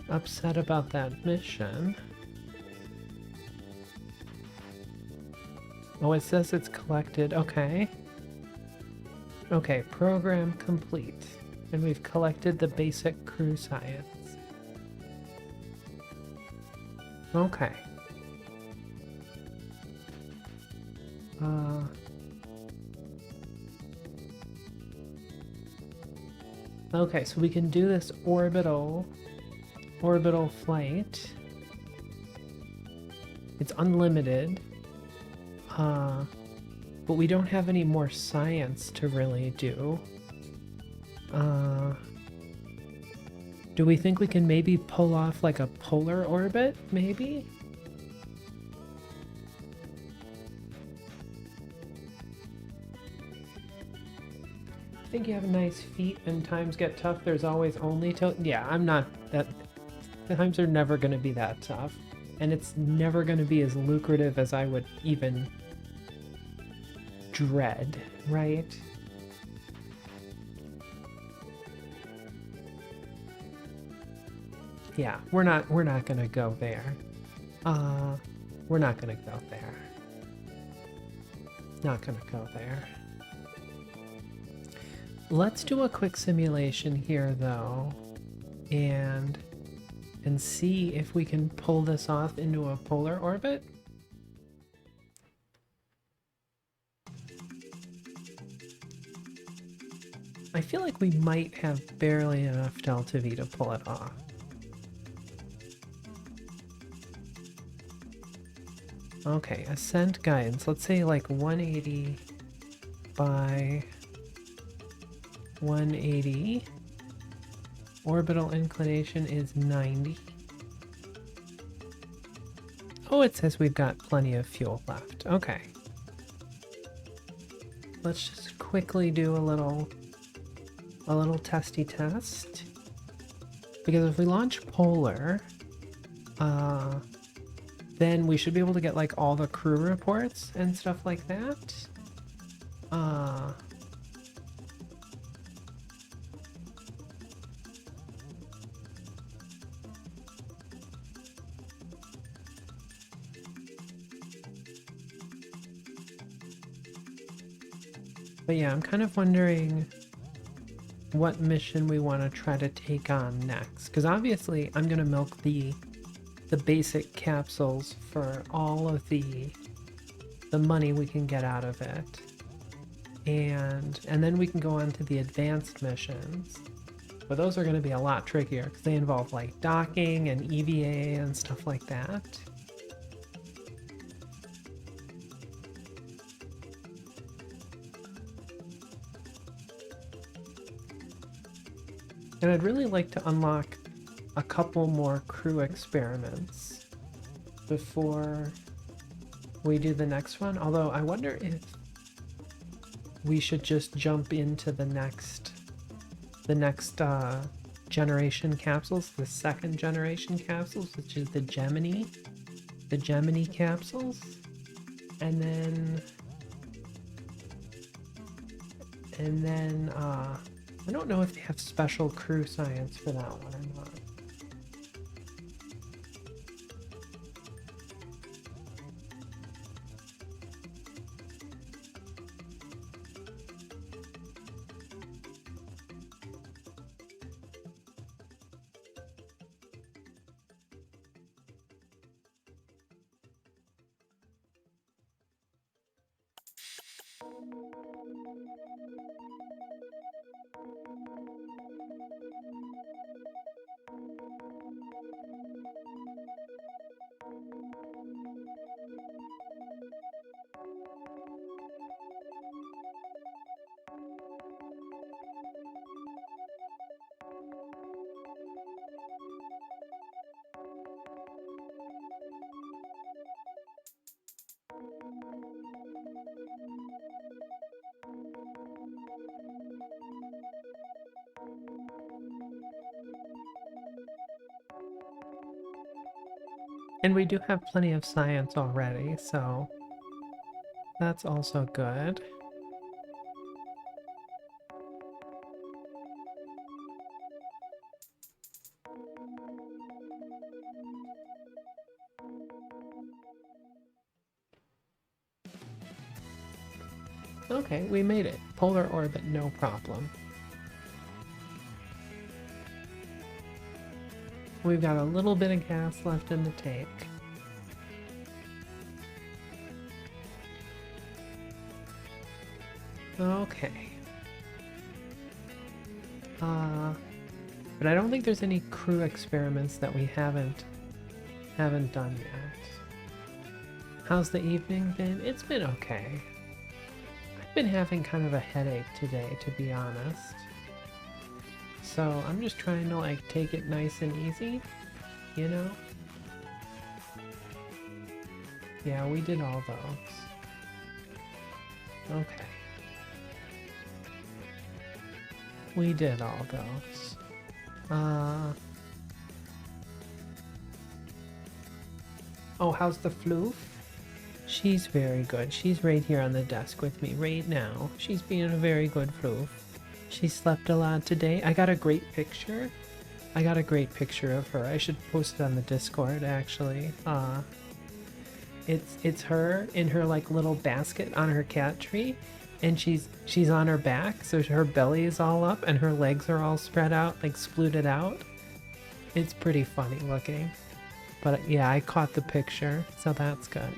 S1: upset about that mission. Oh, it says it's collected. Okay. Okay, program complete. And we've collected the basic crew science. Okay. Okay, so we can do this orbital flight. It's unlimited. But we don't have any more science to really do. Do we think we can maybe pull off like a polar orbit, maybe? I think you have nice feet and times get tough. There's always only yeah, I'm not that. Times are never going to be that tough. And it's never going to be as lucrative as I would even dread, right? Yeah, we're not gonna go there. We're not gonna go there. Not gonna go there. Let's do a quick simulation here though, and see if we can pull this off into a polar orbit. I feel like we might have barely enough delta V to pull it off. Okay, ascent guidance. Let's say like 180 by 180. Orbital inclination is 90. Oh, it says we've got plenty of fuel left. Okay. Let's just quickly do a little testy test. Because if we launch polar, then we should be able to get like all the crew reports and stuff like that. But yeah, I'm kind of wondering what mission we want to try to take on next. Because obviously I'm going to milk the basic capsules for all of the money we can get out of it. And then we can go on to the advanced missions. But those are going to be a lot trickier because they involve like docking and EVA and stuff like that. And I'd really like to unlock a couple more crew experiments before we do the next one. Although I wonder if we should just jump into the next generation capsules, the second generation capsules, which is the Gemini capsules, and then I don't know if they have special crew science for that one or not. And we do have plenty of science already, so that's also good. Okay, we made it. Polar orbit, no problem. We've got a little bit of gas left in the tank. Okay. But I don't think there's any crew experiments that we haven't done yet. How's the evening been? It's been okay. I've been having kind of a headache today, to be honest. So I'm just trying to like take it nice and easy, you know? Yeah, we did all those. Okay. We did all those. Oh, how's the flu? She's very good. She's right here on the desk with me right now. She's being a very good flu. She slept a lot today. I got a great picture. I got a great picture of her. I should post it on the Discord, actually. It's her in her like little basket on her cat tree, and she's on her back, so her belly is all up and her legs are all spread out, like spluted out. It's pretty funny looking. But yeah, I caught the picture, so that's good.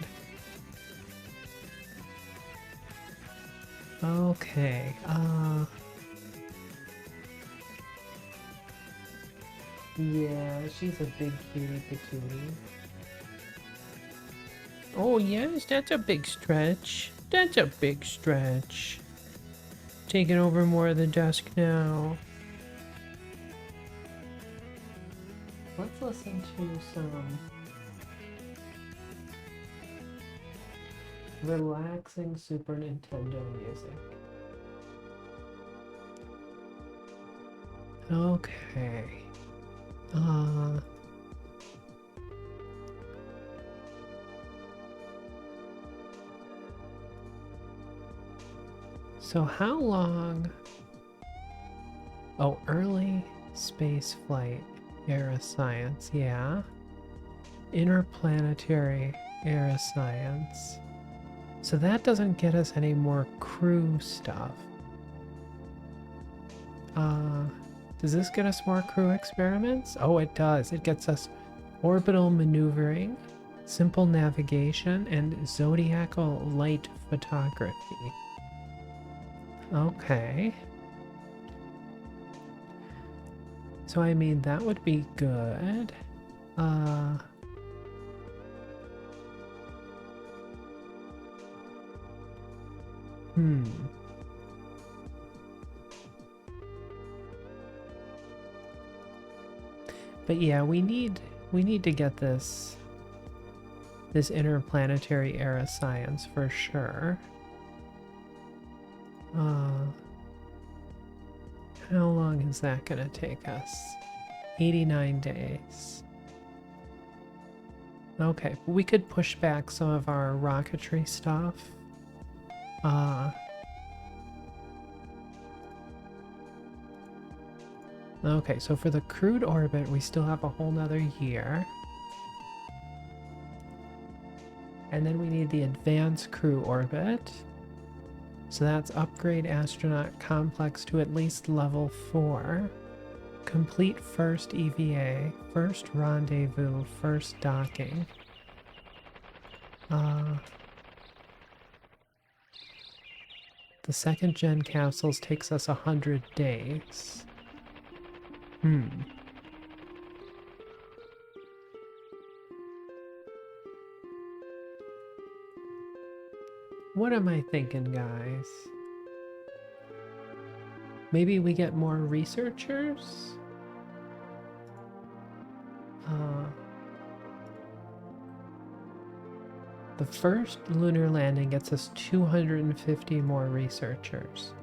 S1: Okay, yeah, she's a big cutie patootie. Oh yes, that's a big stretch. That's a big stretch. Taking over more of the desk now. Let's listen to some relaxing Super Nintendo music. Okay. So how long? Oh, early space flight era science, yeah. Interplanetary era science. So that doesn't get us any more crew stuff. Does this get us more crew experiments? Oh, it does. It gets us orbital maneuvering, simple navigation, and zodiacal light photography. Okay. So I mean, that would be good. But yeah, we need to get this interplanetary era science for sure. How long is that gonna take us? 89 days. Okay, we could push back some of our rocketry stuff. Okay, so for the crewed orbit, we still have a whole nother year. And then we need the advanced crew orbit. So that's upgrade astronaut complex to at least level 4. Complete first EVA, first rendezvous, first docking. The second gen capsules takes us 100 days. What am I thinking, guys? Maybe we get more researchers? The first lunar landing gets us 250 more researchers.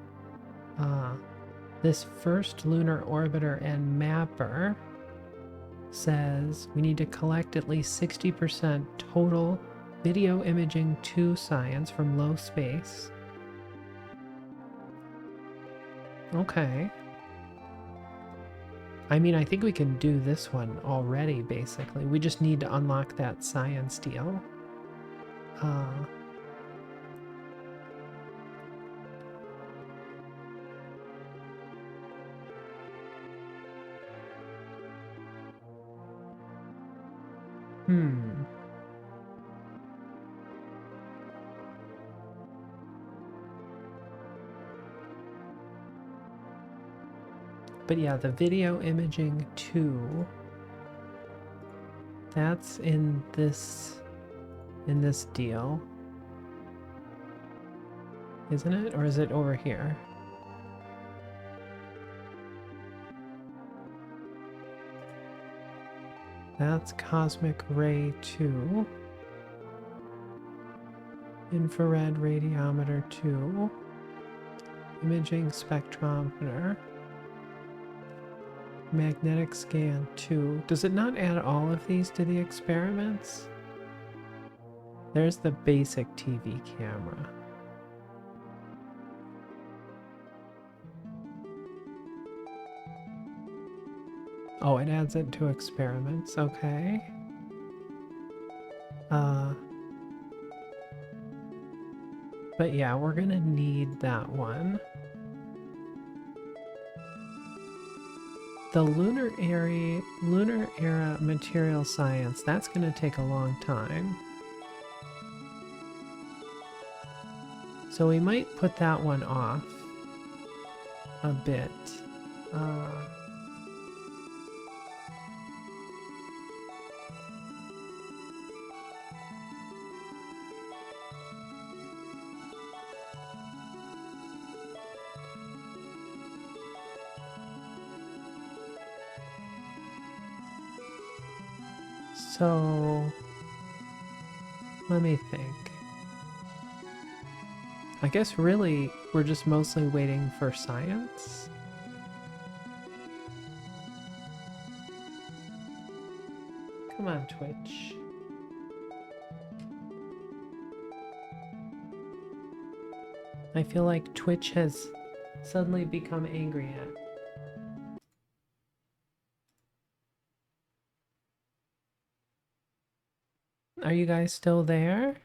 S1: This first lunar orbiter and mapper says we need to collect at least 60% total video imaging 2 science from low space. Okay. I mean, I think we can do this one already, basically. We just need to unlock that science deal. But yeah, the video imaging 2, that's in this deal. Isn't it? Or is it over here? That's cosmic ray 2. Infrared radiometer 2. Imaging spectrometer. Magnetic scan 2. Does it not add all of these to the experiments? There's the basic TV camera. Oh, it adds it to experiments. Okay. But yeah, we're gonna need that one. The lunar era material science, that's gonna take a long time. So we might put that one off a bit. So let me think. I guess really we're just mostly waiting for science. Come on, Twitch. I feel like Twitch has suddenly become angry at. Are you guys still there?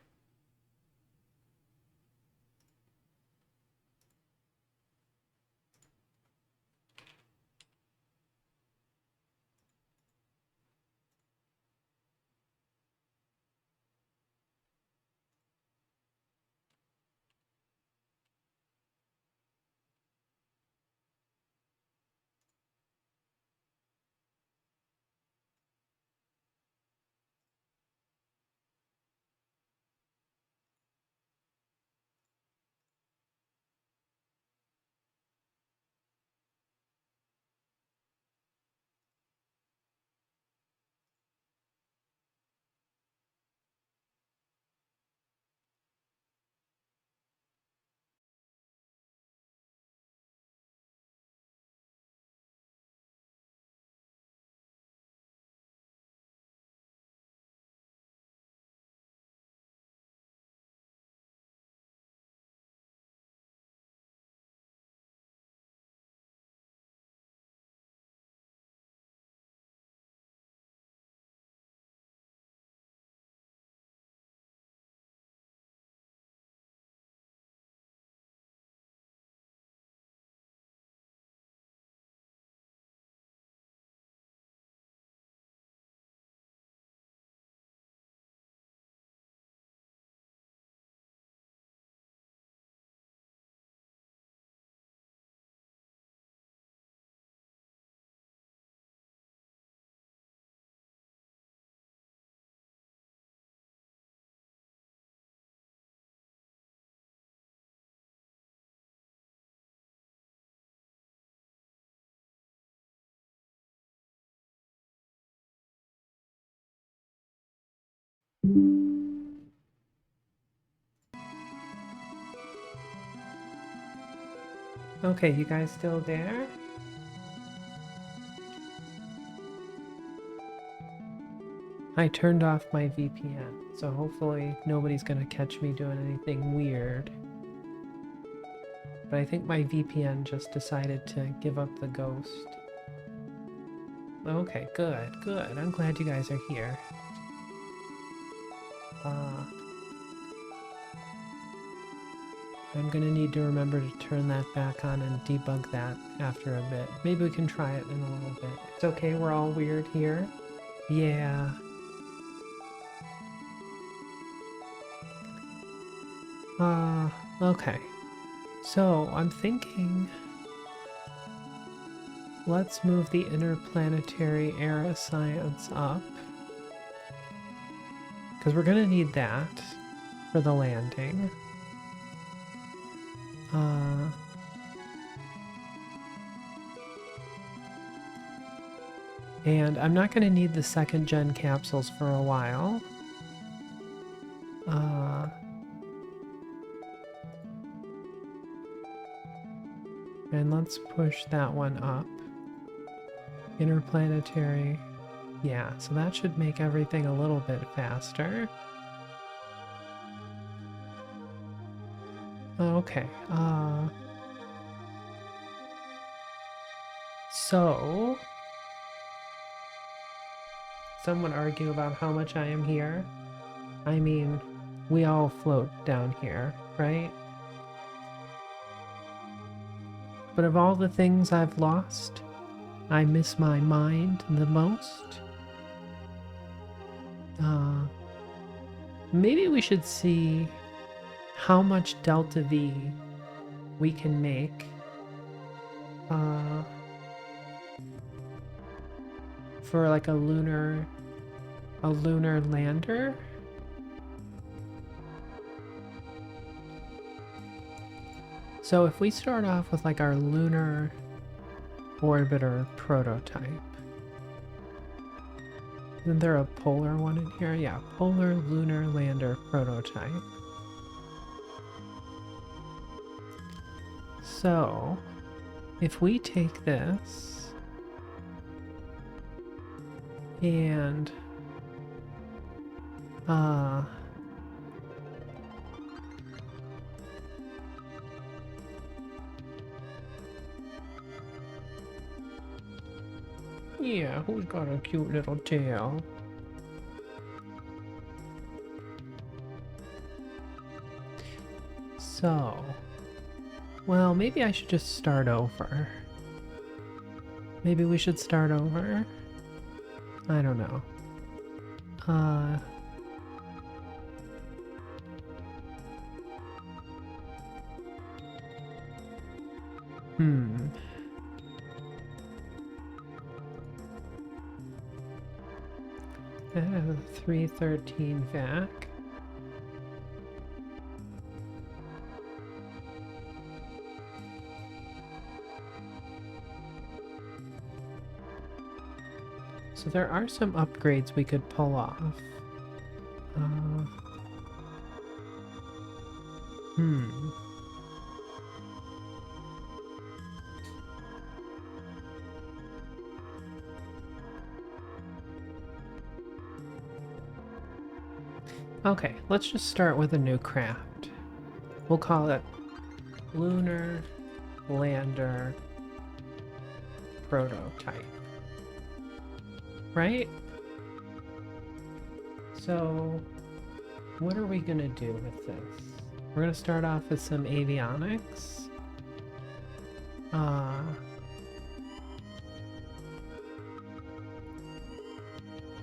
S1: Okay, you guys still there? I turned off my VPN, so hopefully nobody's gonna catch me doing anything weird. But I think my VPN just decided to give up the ghost. Okay, good, good. I'm glad you guys are here. I'm gonna need to remember to turn that back on and debug that after a bit. Maybe we can try it in a little bit. It's okay, we're all weird here. Yeah. Okay. So, I'm thinking... Let's move the interplanetary era science up. Because we're gonna need that for the landing. And I'm not gonna need the second gen capsules for a while. And let's push that one up. Interplanetary. Yeah, so that should make everything a little bit faster. Okay, so... Someone argue about how much I am here. I mean, we all float down here, right? But of all the things I've lost, I miss my mind the most. Maybe we should see how much delta V we can make for like a lunar lander. So if we start off with like our lunar orbiter prototype. Isn't there a polar one in here? Yeah, polar lunar lander prototype. So, if we take this and yeah, who's got a cute little tail? So, well, maybe I should just start over. Maybe we should start over. I don't know. I have a 313 vac. So there are some upgrades we could pull off. Okay, let's just start with a new craft. We'll call it Lunar Lander Prototype. Right? So, what are we gonna do with this? We're gonna start off with some avionics.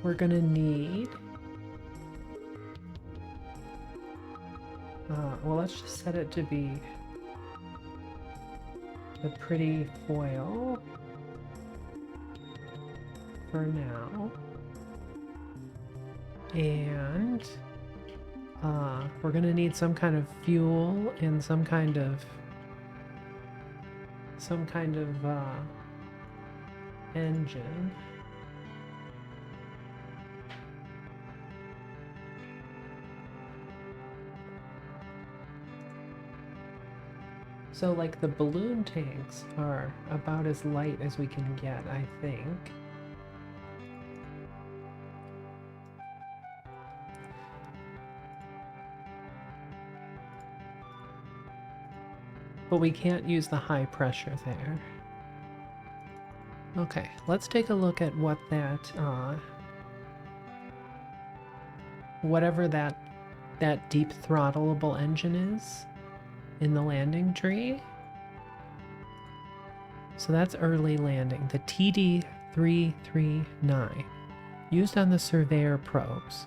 S1: We're gonna need... well, let's just set it to be the pretty foil for now. And we're gonna need some kind of fuel and some kind of engine. So like the balloon tanks are about as light as we can get, I think. But we can't use the high pressure there. Okay, let's take a look at what that, whatever that deep throttleable engine is in the landing tree. So that's early landing, the TD339, used on the Surveyor probes.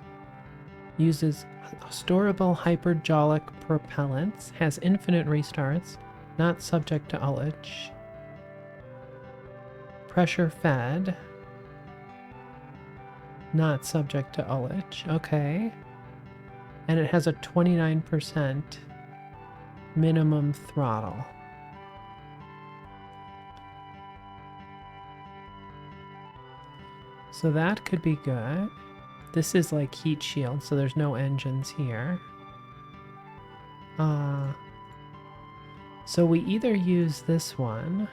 S1: Uses storable hyperjolic propellants, has infinite restarts, not subject to ullage. Pressure fed, not subject to ullage, okay. And it has a 29% minimum throttle. So that could be good. This is like heat shield, so there's no engines here. So we either use this one,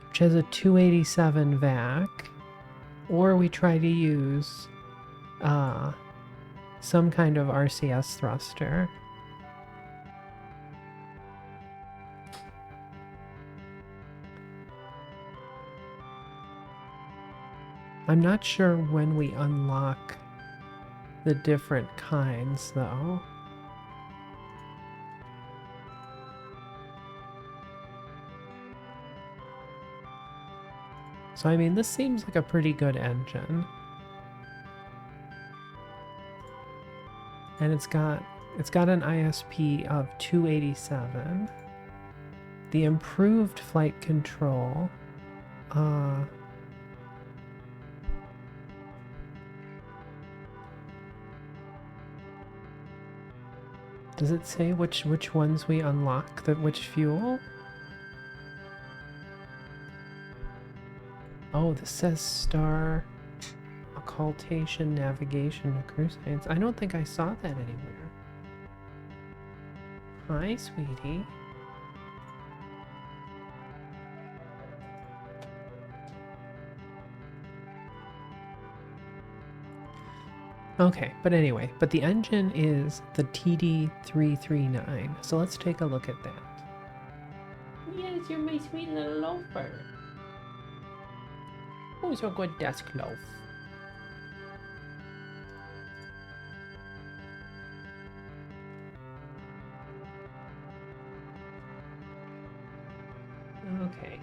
S1: which has a 287 vac, or we try to use some kind of RCS thruster. I'm not sure when we unlock the different kinds, though. So, I mean, this seems like a pretty good engine. And it's got an ISP of 287. The improved flight control, does it say which ones we unlock, which fuel? Oh, this says star occultation, navigation, cruise science. I don't think I saw that anywhere. Hi, sweetie. Okay, but anyway, but the engine is the TD339, so let's take a look at that. Yes, you're my sweet little loafer. Who's a good desk loaf? Okay.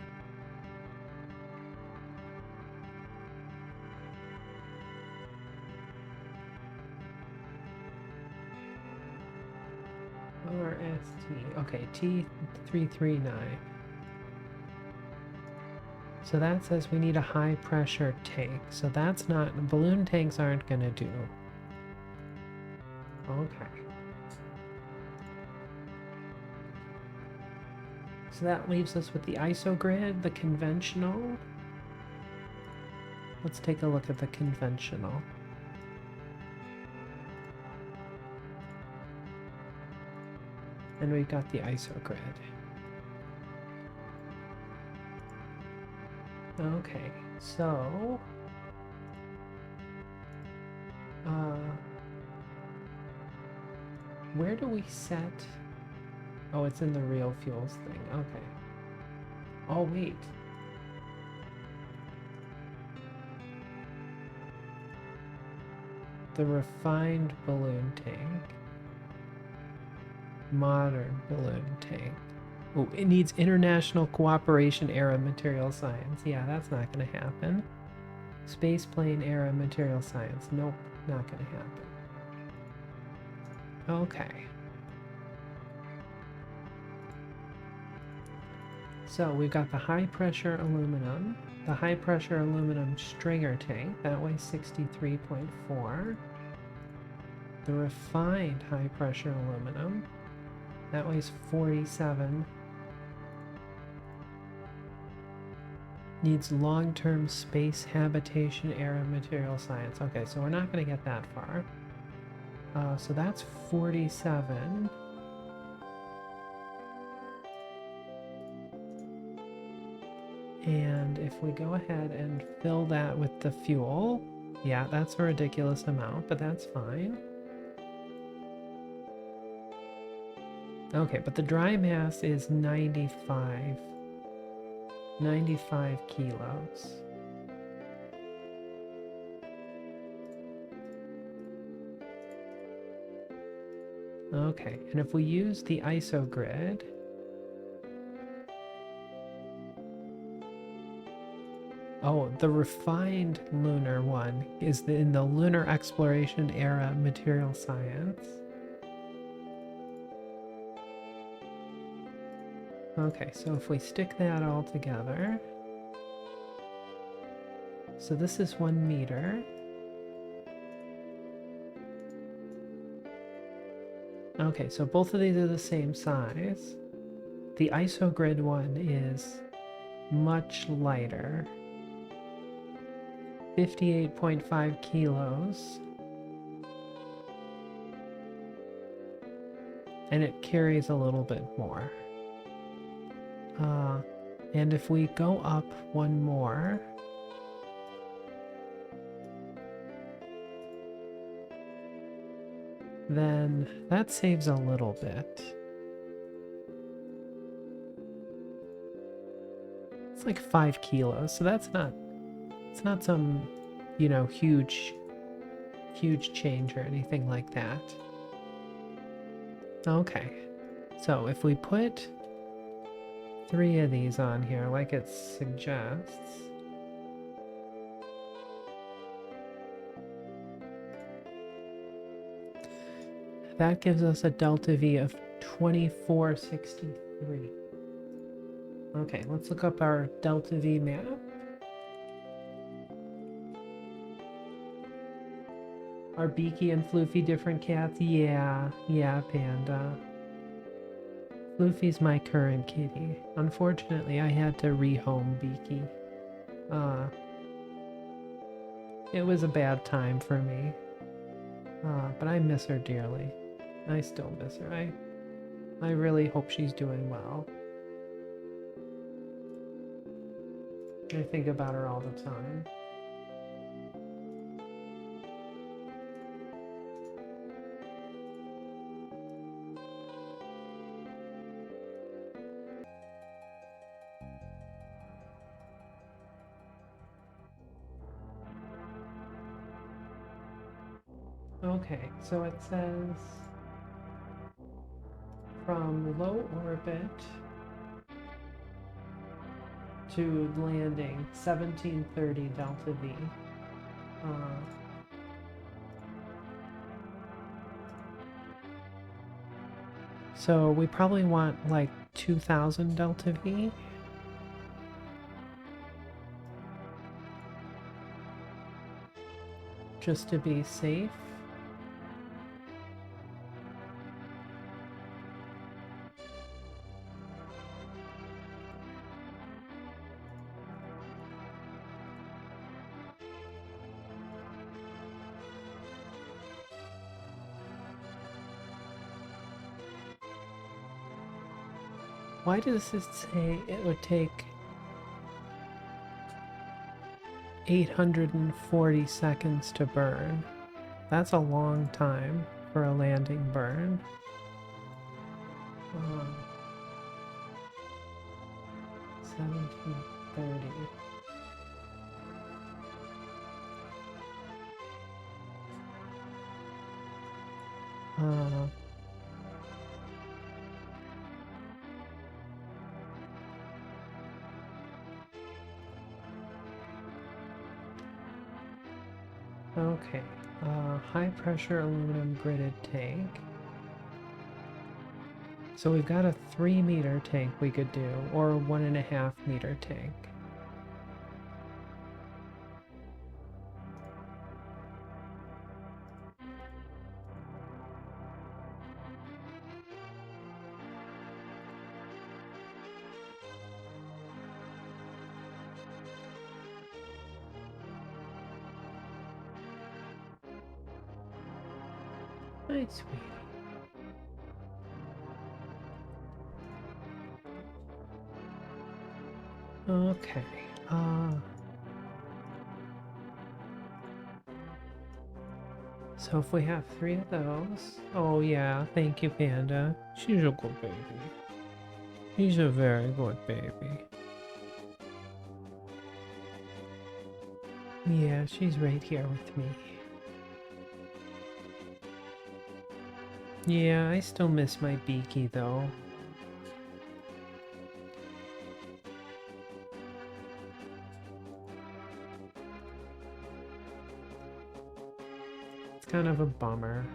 S1: RST. Okay, T339. So that says we need a high pressure tank. So that's not, balloon tanks aren't gonna do. Okay. So that leaves us with the ISO grid, the conventional. Let's take a look at the conventional. And we've got the ISO grid. Okay, so where do we set? Oh, it's in the real fuels thing. Okay. Oh, wait. The refined balloon tank. Modern balloon tank. Oh, it needs international cooperation era material science. Yeah, that's not going to happen. Spaceplane era material science. Nope, not going to happen. Okay. So we've got the high pressure aluminum, the high pressure aluminum stringer tank, that weighs 63.4. The refined high pressure aluminum, that weighs 47. Needs long-term space habitation era material science. Okay, so we're not going to get that far. So that's 47. And if we go ahead and fill that with the fuel, yeah, that's a ridiculous amount, but that's fine. Okay, but the dry mass is 95 kilos. Okay, and if we use the ISO grid, oh, the refined lunar one is in the lunar exploration era material science. Okay, so if we stick that all together, so this is 1 meter. Okay, so both of these are the same size. The ISOGrid one is much lighter. 58.5 kilos. And it carries a little bit more. And if we go up one more, then that saves a little bit. It's like 5 kilos, so that's not, it's not some, you know, huge change or anything like that. Okay, so if we put 3 of these on here like it suggests, that gives us a delta V of 2463. Okay, let's look up our delta V map. Are Beaky and Floofy different cats? Yeah, Panda. Floofy's my current kitty. Unfortunately, I had to rehome Beaky. It was a bad time for me. But I miss her dearly. I still miss her. I really hope she's doing well. I think about her all the time. Okay, so it says from low orbit to landing 1730 delta V. So we probably want like 2000 delta V. Just to be safe. Why does it say it would take 840 seconds to burn? That's a long time for a landing burn. 1730. Okay, high pressure aluminum gridded tank. So we've got a 3 meter tank we could do, or a 1.5 meter tank. Hi, sweetie. Okay. So if we have 3 of those... Oh yeah, thank you, Panda. She's a good baby. She's a very good baby. Yeah, she's right here with me. Yeah, I still miss my Beaky though. It's kind of a bummer.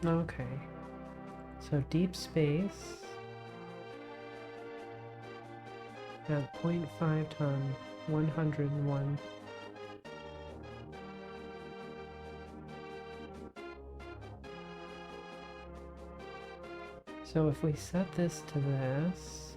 S1: Okay. So deep space at 0.5 ton, 101. So if we set this to this,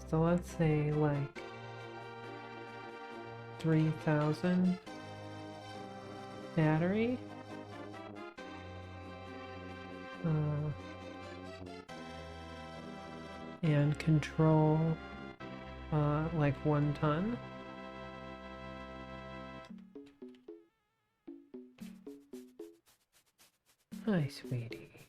S1: so let's say like 3,000 battery. And control like 1 ton. Hi, sweetie.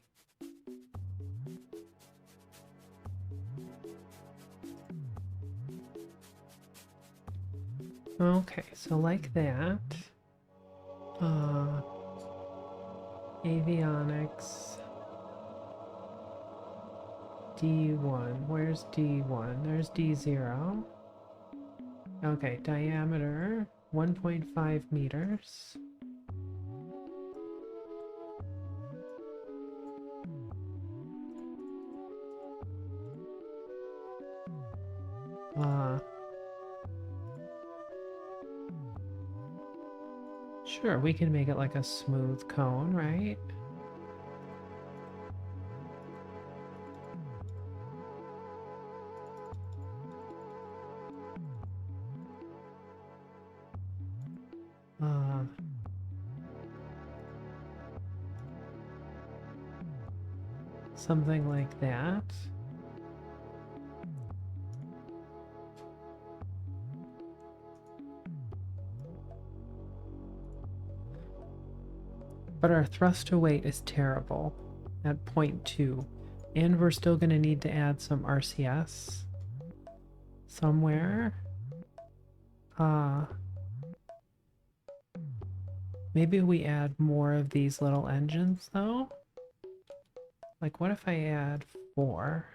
S1: Okay, so like that. Avionics. D1. Where's D1? There's D0. Okay, diameter 1.5 meters. Sure, we can make it like a smooth cone, right? Something like that. But our thrust to weight is terrible at 0.2. And we're still going to need to add some RCS somewhere. Maybe we add more of these little engines though. Like what if I add 4?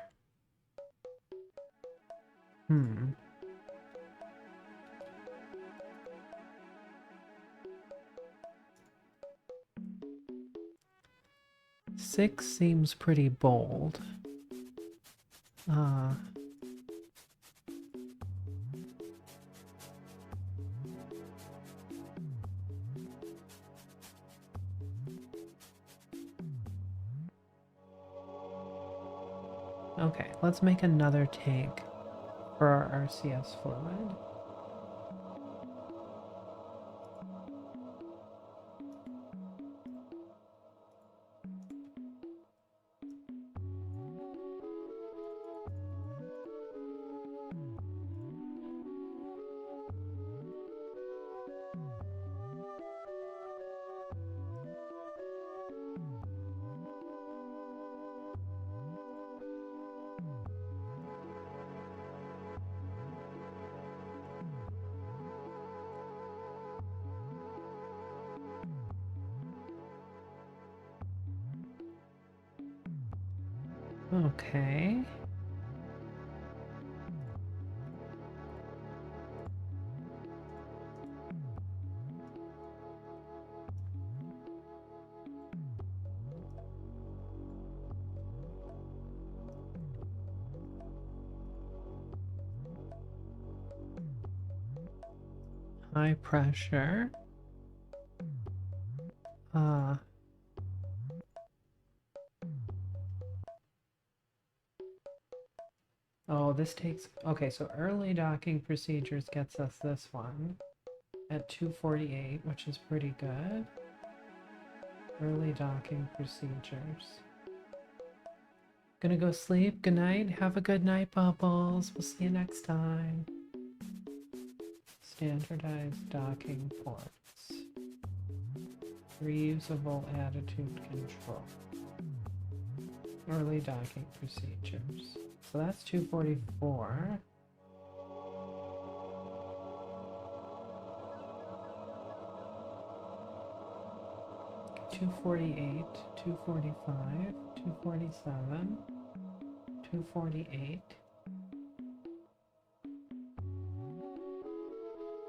S1: 6 seems pretty bold. Okay, let's make another tank for our RCS fluid. Okay. High pressure. Oh, this takes... Okay, so early docking procedures gets us this one at 2:48, which is pretty good. Early docking procedures. Gonna go sleep. Good night. Have a good night, Bubbles. We'll see you next time. Standardized docking ports. Reusable attitude control. Early docking procedures. So that's 2:44. $2.48, $2.45, $2.47, $2.48.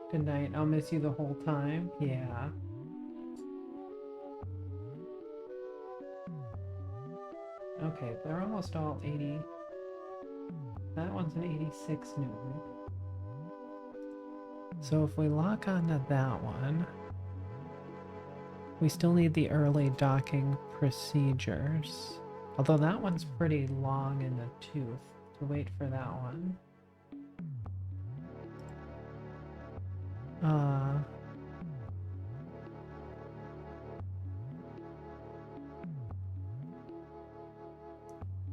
S1: Good night. I'll miss you the whole time. Yeah. Okay, they're almost all 80. That one's an 86 Newton. So if we lock onto that one, we still need the early docking procedures. Although that one's pretty long in the tooth to wait for that one.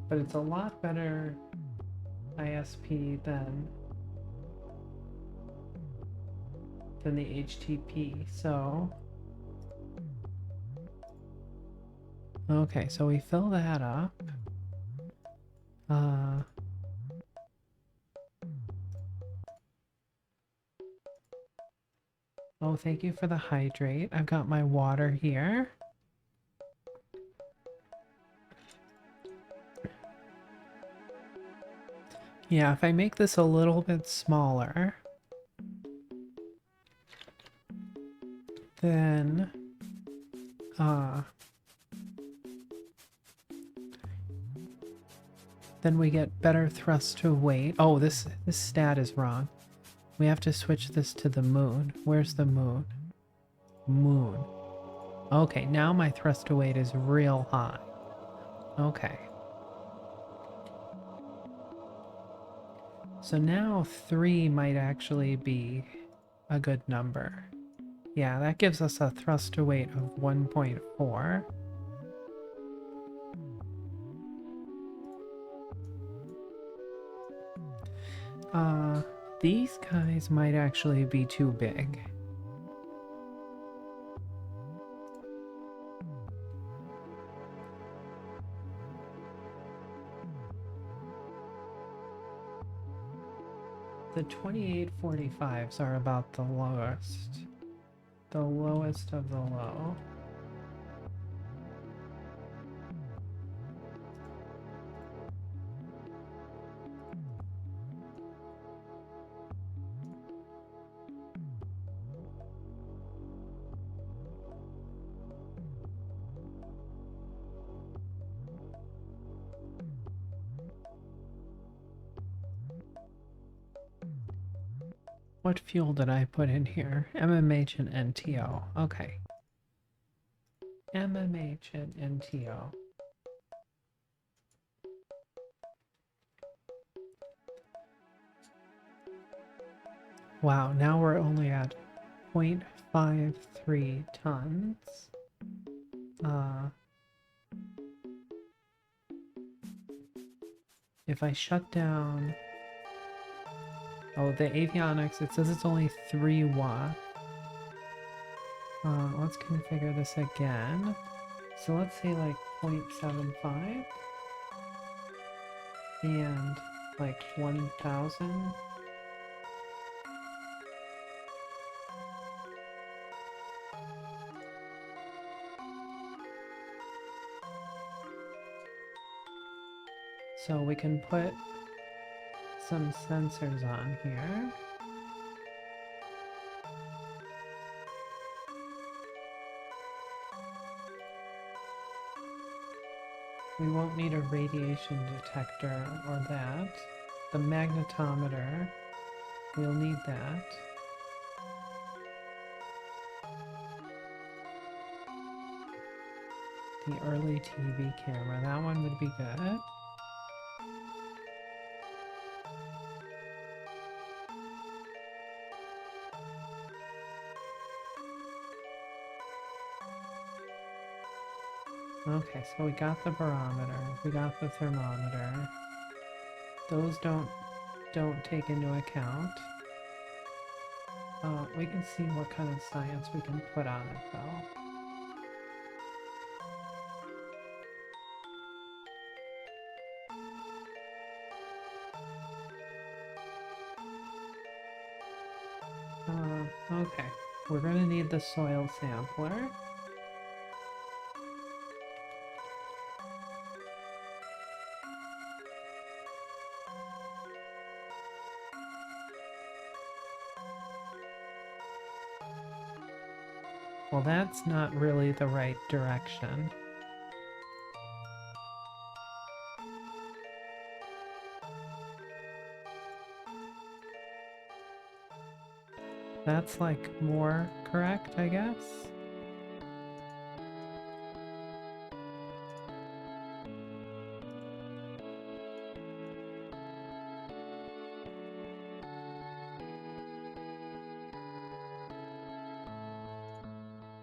S1: But it's a lot better ISP than the HTP, so... Okay, so we fill that up. Oh, thank you for the hydrate. I've got my water here. Yeah, if I make this a little bit smaller, then we get better thrust to weight. Oh, this stat is wrong. We have to switch this to the moon. Where's the moon? Moon. Okay, now my thrust to weight is real high. Okay. So now 3 might actually be a good number. Yeah, that gives us a thrust to weight of 1.4. These guys might actually be too big. The 2845s are about the lowest. The lowest of the low. What fuel did I put in here? MMH and NTO. Okay. MMH and NTO. Wow, now we're only at 0.53 tons. If I shut down... Oh, the avionics, it says it's only 3 watts. Let's configure this again. So let's say like 0.75 and like 1000. So we can put some sensors on here. We won't need a radiation detector or that. The magnetometer, we'll need that. The early TV camera, that one would be good. Okay, so we got the barometer, we got the thermometer. Those don't take into account. We can see what kind of science we can put on it though. Okay, we're gonna need the soil sampler. Well, that's not really the right direction. That's like more correct, I guess?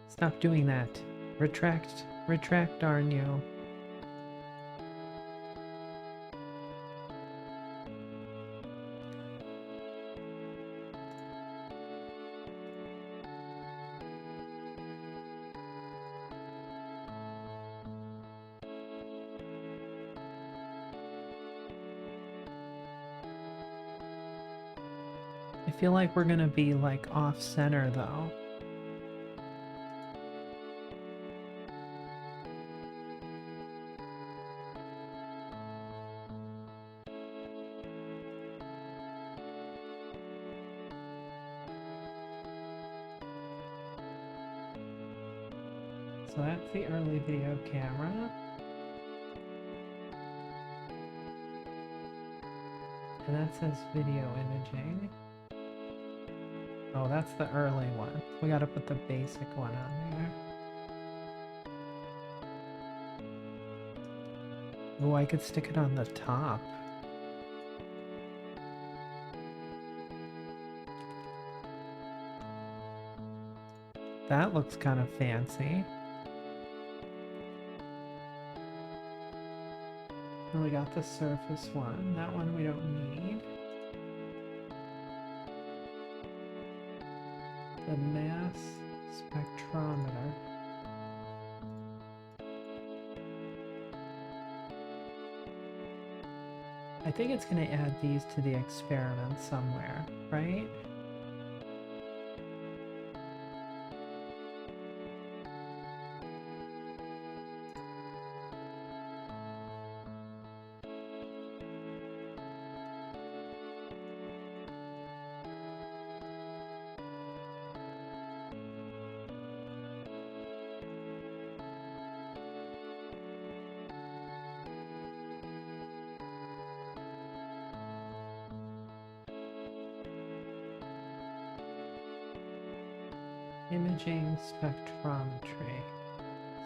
S1: Stop doing that. Retract, darn you. I feel like we're gonna be like off center though. So that's the early video camera. And that says video imaging. Oh, that's the early one. We gotta put the basic one on there. Oh, I could stick it on the top. That looks kind of fancy. And we got the surface one. That one we don't need. The mass spectrometer. I think it's going to add these to the experiment somewhere, right? Imaging spectrometry.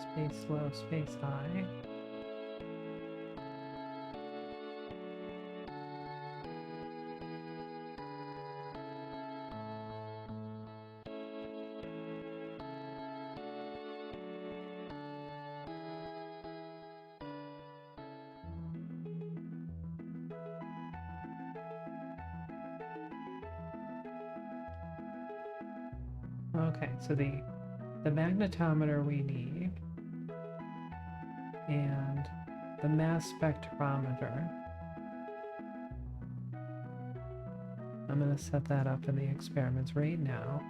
S1: Space low, space high. Okay, so the magnetometer we need, and the mass spectrometer. I'm going to set that up in the experiments right now.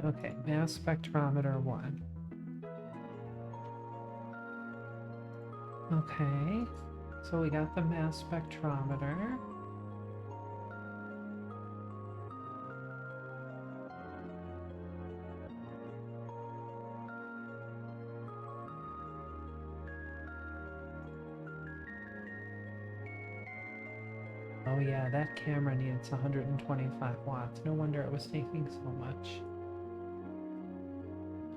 S1: Okay, mass spectrometer 1. Okay, so we got the mass spectrometer. Oh yeah, that camera needs 125 watts. No wonder it was taking so much.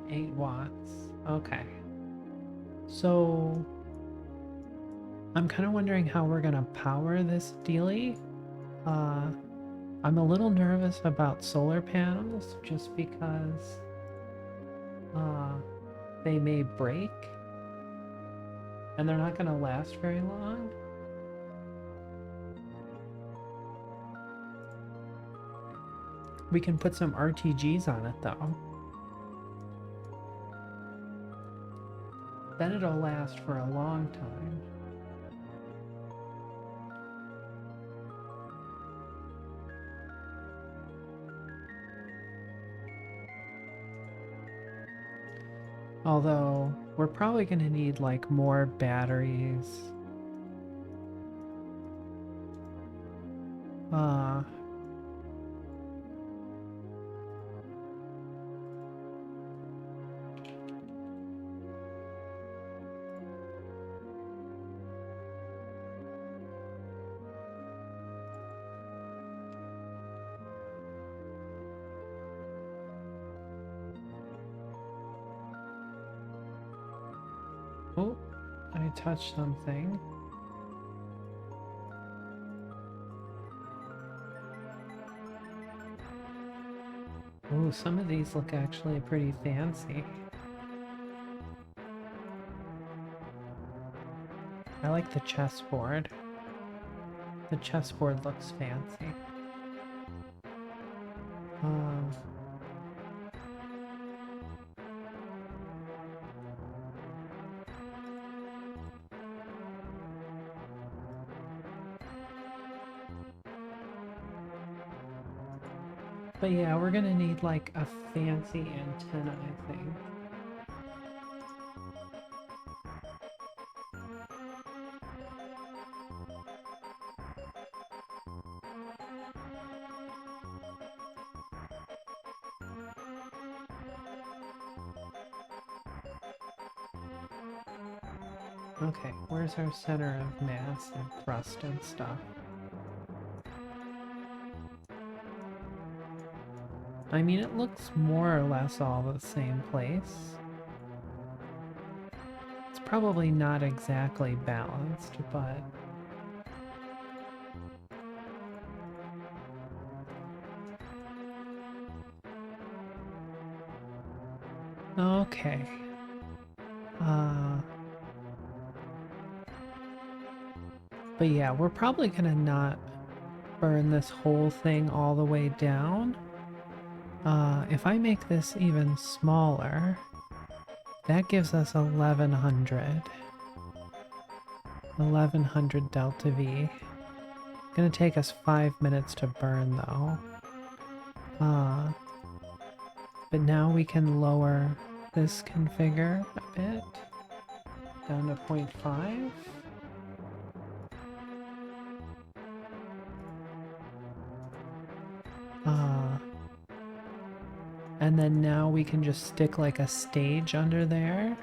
S1: 8 watts. Okay. So I'm kind of wondering how we're gonna power this dealie. I'm a little nervous about solar panels just because they may break and they're not gonna last very long. We can put some RTGs on it though. Then it'll last for a long time. Although, we're probably gonna need like more batteries. Oh, I touched something. Oh, some of these look actually pretty fancy. I like the chessboard. The chessboard looks fancy. But yeah, we're gonna need like a fancy antenna, I think. Okay, where's our center of mass and thrust and stuff? I mean, it looks more or less all the same place. It's probably not exactly balanced, but... Okay. But yeah, we're probably gonna not burn this whole thing all the way down. If I make this even smaller, that gives us 1100. 1100 delta V. Gonna take us 5 minutes to burn though. But now we can lower this configure a bit. Down to 0.5. And then now we can just stick like a stage under there.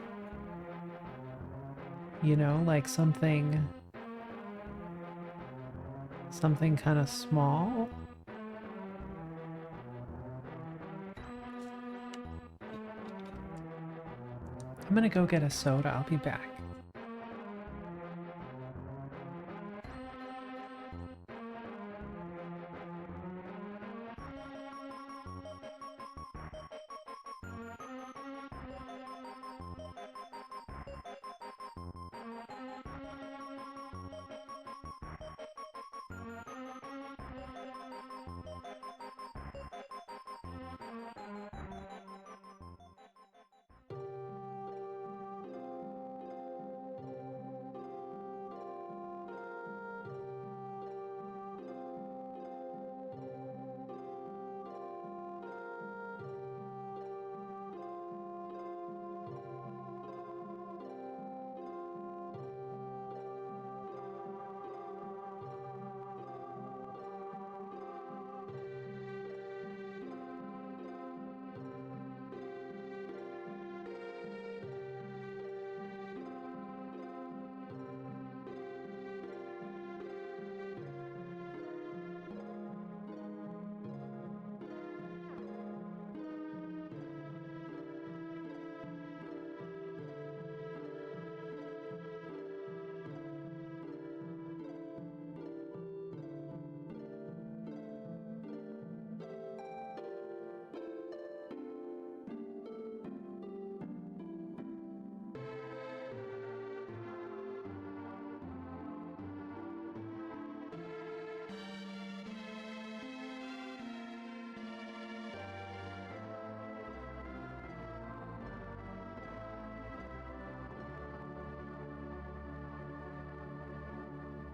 S1: You know, like something kind of small. I'm gonna go get a soda. I'll be back.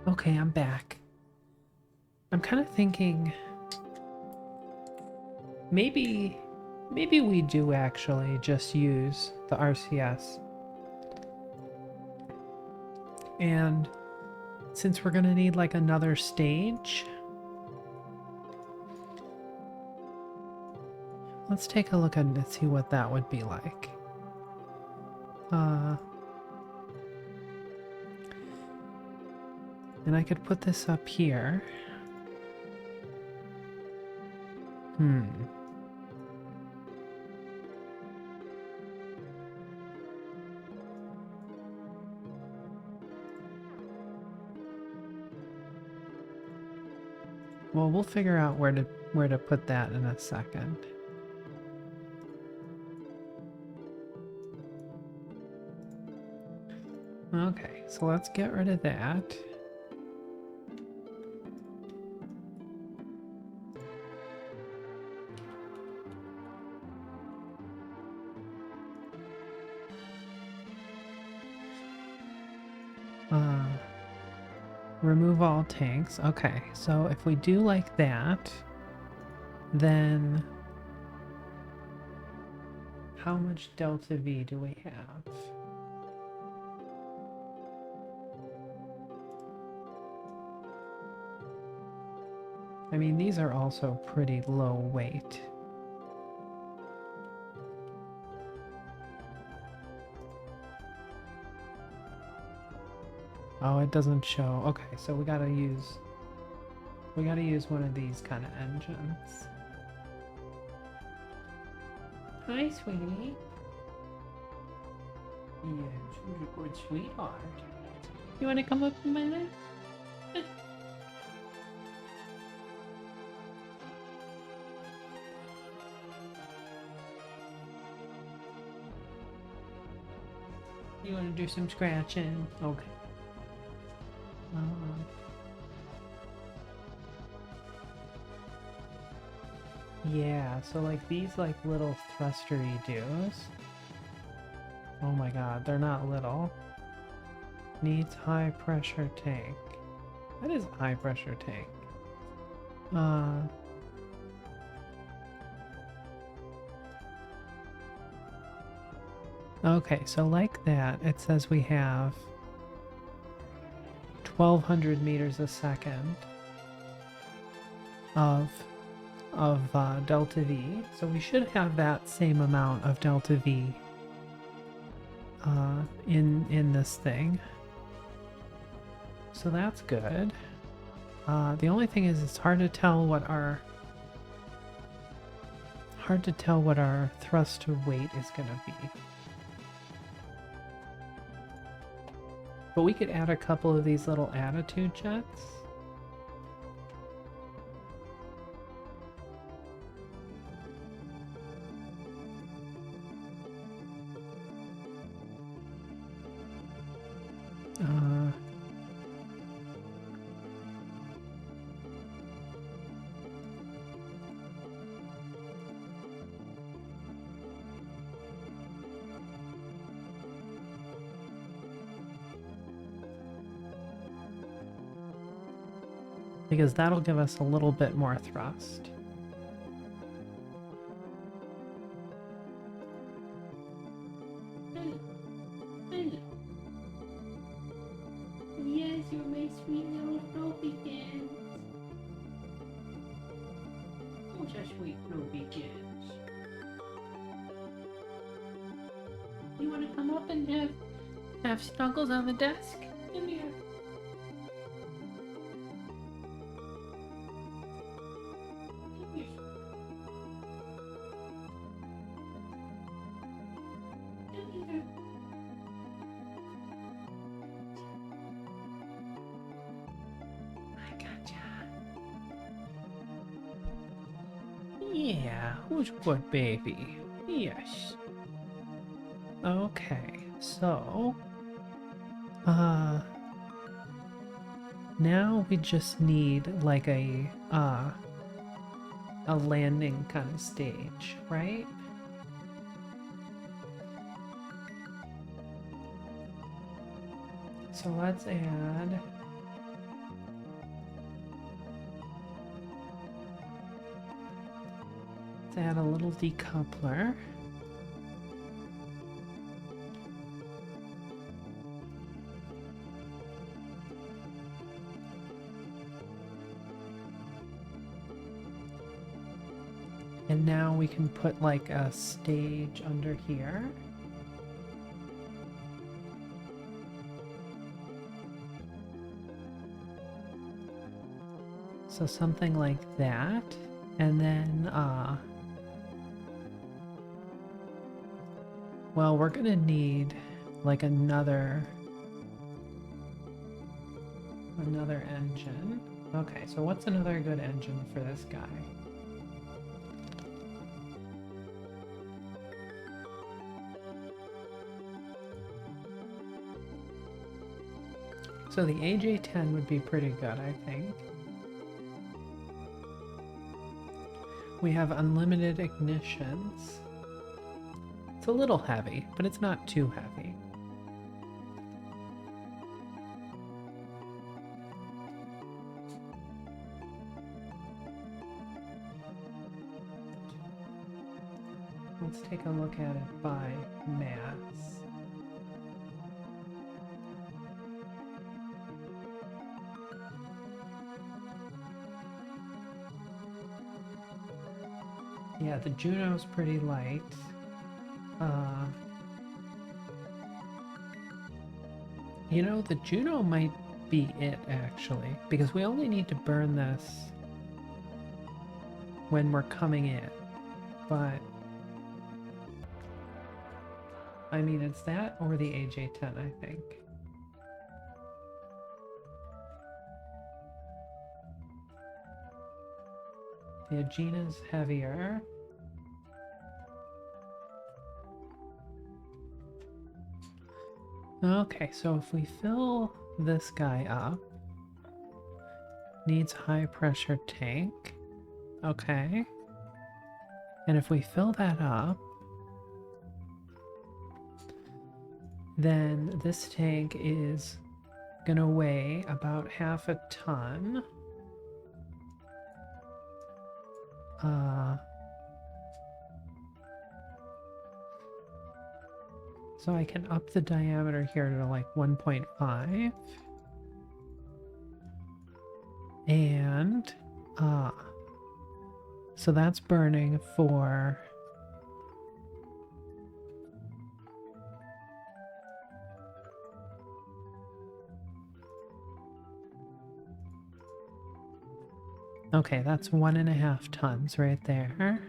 S1: Okay, I'm back. I'm kind of thinking maybe we do actually just use the RCS. And since we're gonna need like another stage, let's take a look at it and see what that would be like. And I could put this up here. Well, we'll figure out where to put that in a second. Okay, so let's get rid of that. Remove all tanks. Okay, so if we do like that, then how much delta V do we have? I mean, these are also pretty low weight. Oh, it doesn't show. Okay, so we gotta use one of these kind of engines. Hi, sweetie. Yeah, she's a good sweetheart. You want to come up to my lap? You want to do some scratching? Okay. Yeah, so like these like little thrustery duos. Oh my god, they're not little. Needs high pressure tank. That is a high pressure tank. Okay, so like that, it says we have 1200 meters a second of delta V. So we should have that same amount of delta V in this thing. So that's good. The only thing is it's hard to tell what our thrust to weight is gonna be. But we could add a couple of these little attitude jets. Because that'll give us a little bit more thrust. Yes, you're my sweet little Floppy kids. Who's a sweet Floppy kids? You want to come up and have snuggles on the desk? Come here. Yeah, who's good baby? Yes. Okay, so now we just need like a landing kind of stage, right? So let's add add a little decoupler. And now we can put like a stage under here. So something like that. And then, well, we're gonna need like another engine. Okay, so what's another good engine for this guy? So the AJ-10 would be pretty good, I think. We have unlimited ignitions. It's a little heavy, but it's not too heavy. Let's take a look at it by mass. Yeah, the Juno's pretty light. You know, the Juno might be it, actually, because we only need to burn this when we're coming in, but I mean, it's that or the AJ-10, I think. The Agina's heavier. Okay, so if we fill this guy up, needs high pressure tank. Okay. And if we fill that up, then this tank is gonna weigh about half a ton. So I can up the diameter here to like 1.5. And, so that's burning for... Okay, that's 1.5 tons right there.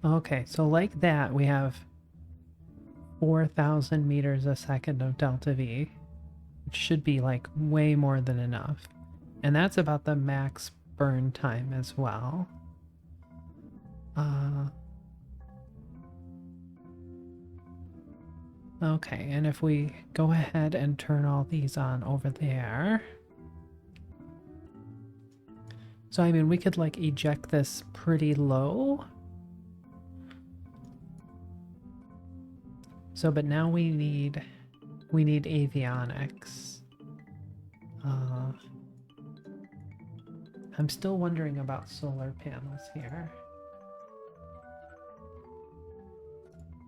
S1: Okay, so like that, we have 4,000 meters a second of delta V, which should be like way more than enough. And that's about the max burn time as well. Okay, and if we go ahead and turn all these on over there. So I mean, we could like eject this pretty low. So, but now we need avionics. I'm still wondering about solar panels here.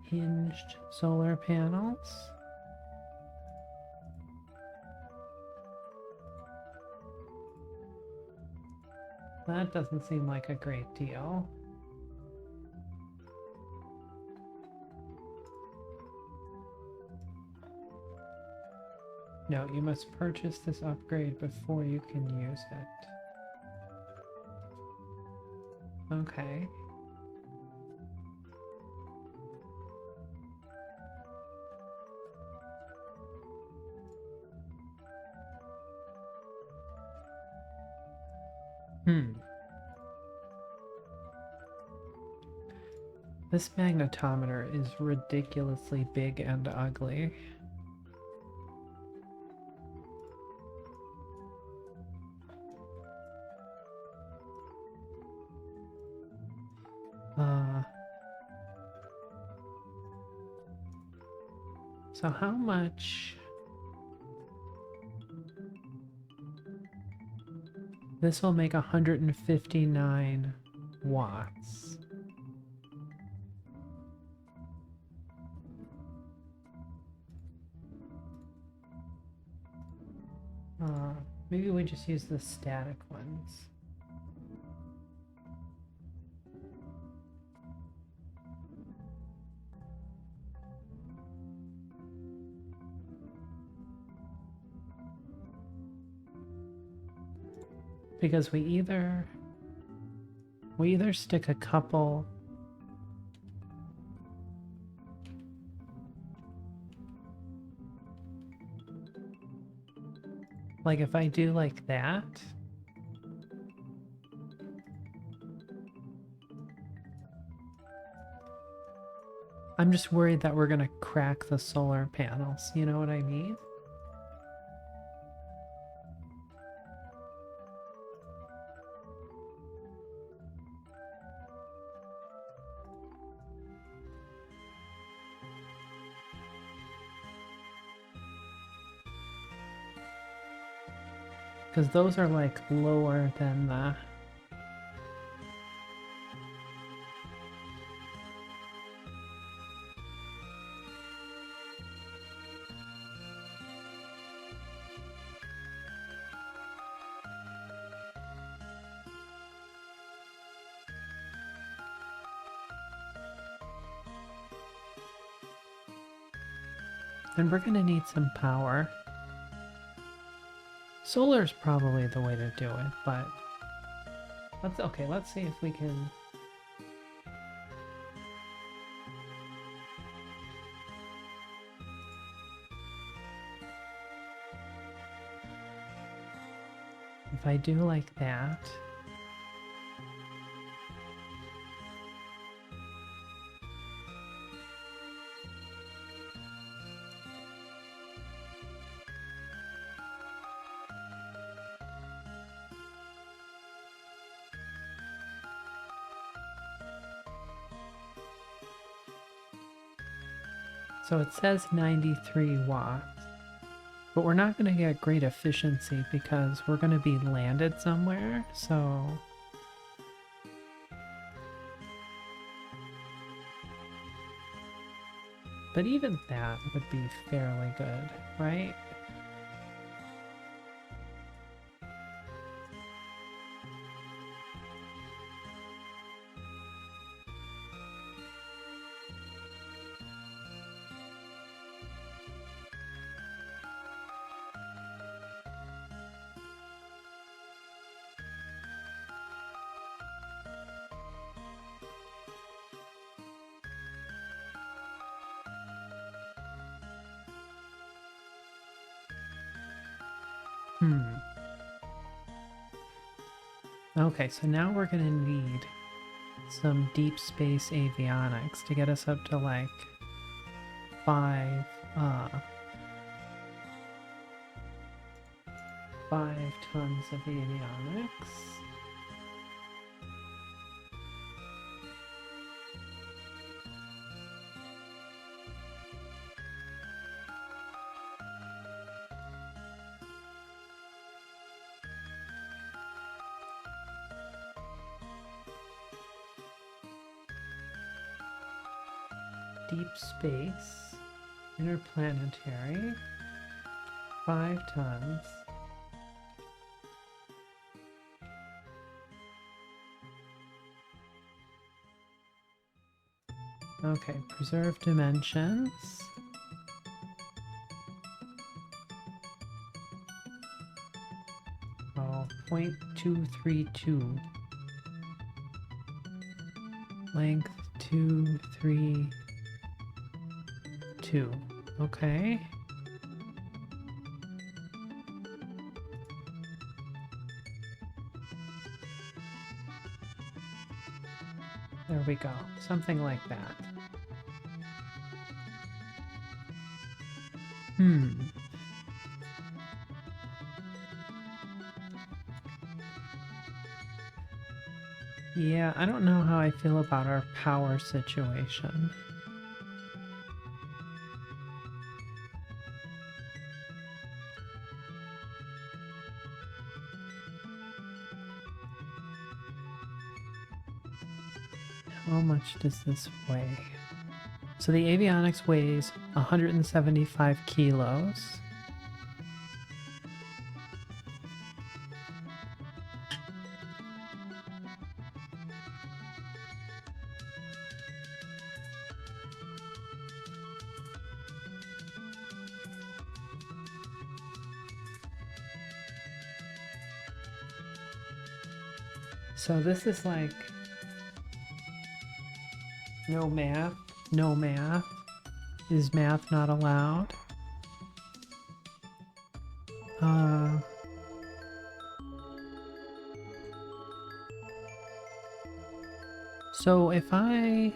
S1: Hinged solar panels. That doesn't seem like a great deal. No, you must purchase this upgrade before you can use it. Okay. This magnetometer is ridiculously big and ugly. So how much... This will make 159 watts. Maybe we just use the static ones. Because we either stick a couple like if I do like that, I'm just worried that we're gonna crack the solar panels, you know what I mean? Because those are like lower than the... And we're gonna need some power. Solar's probably the way to do it, but let's see if we can. If I do like that. So it says 93 watts, but we're not going to get great efficiency because we're going to be landed somewhere, so... But even that would be fairly good, right? Okay, so now we're gonna need some deep space avionics to get us up to like 5 tons of avionics. Deep space, interplanetary, 5 tons. Okay, preserve dimensions. Oh, 0.232. Length 232. Okay. There we go. Something like that. Yeah, I don't know how I feel about our power situation. How much does this weigh? So the avionics weighs 175 kilos. So this is like no math, no math. Is math not allowed? So if I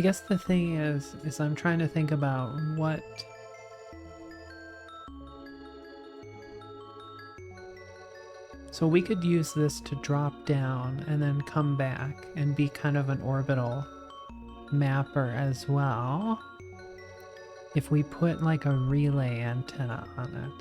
S1: guess the thing is I'm trying to think about what so we could use this to drop down and then come back and be kind of an orbital mapper as well. If we put like a relay antenna on it.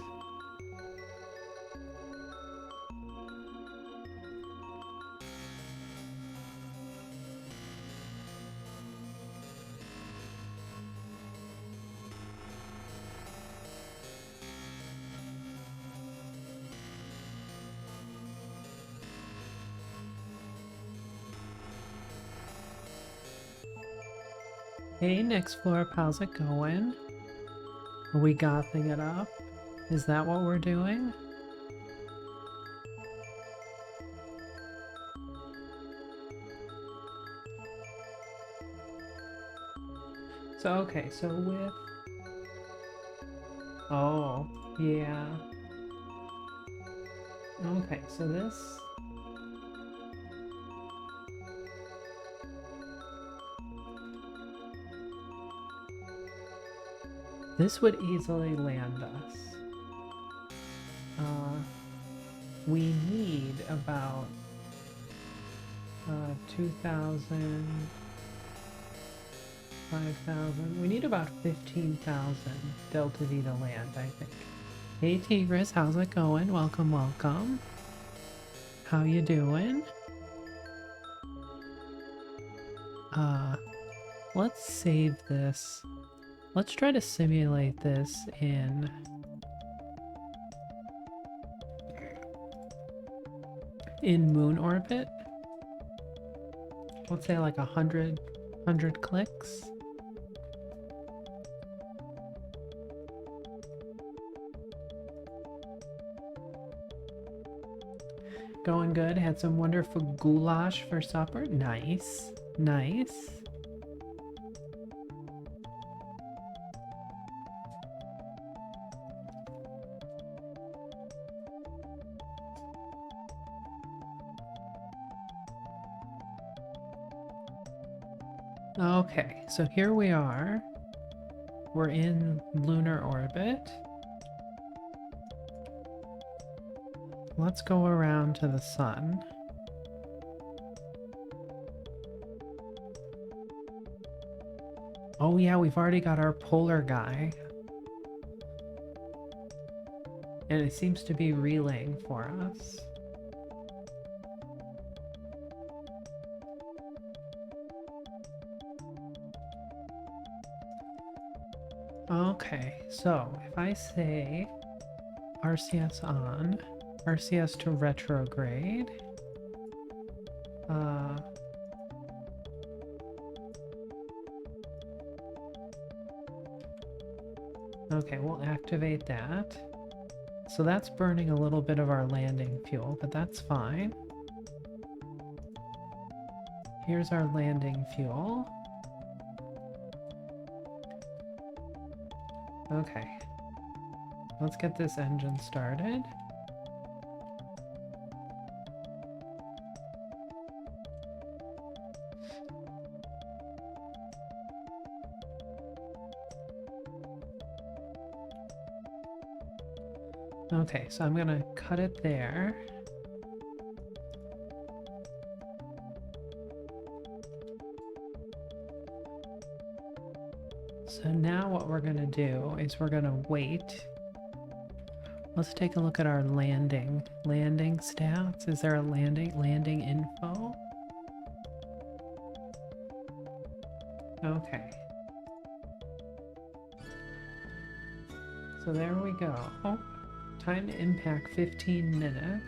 S1: Hey, Nextflorp, how's it going? Are we gothing it up? Is that what we're doing? So, okay, so with... Oh, yeah. Okay, so this... This would easily land us. We need about 2,000, 5,000. We need about 15,000 Delta V to land, I think. Hey Tigris, how's it going? Welcome, welcome. How you doing? Let's save this. Let's try to simulate this in moon orbit. Let's say like 100 clicks. Going good. Had some wonderful goulash for supper. Nice. Nice. Okay, so here we are. We're in lunar orbit. Let's go around to the sun. Oh yeah, we've already got our polar guy. And it seems to be relaying for us. Okay, so if I say RCS on, RCS to retrograde, okay, we'll activate that. So that's burning a little bit of our landing fuel, but that's fine. Here's our landing fuel. Okay, let's get this engine started. Okay, so I'm gonna cut it there. So now what we're gonna do is we're gonna wait. Let's take a look at our landing. Landing stats. Is there a landing info? Okay. So there we go. Oh, time to impact 15 minutes.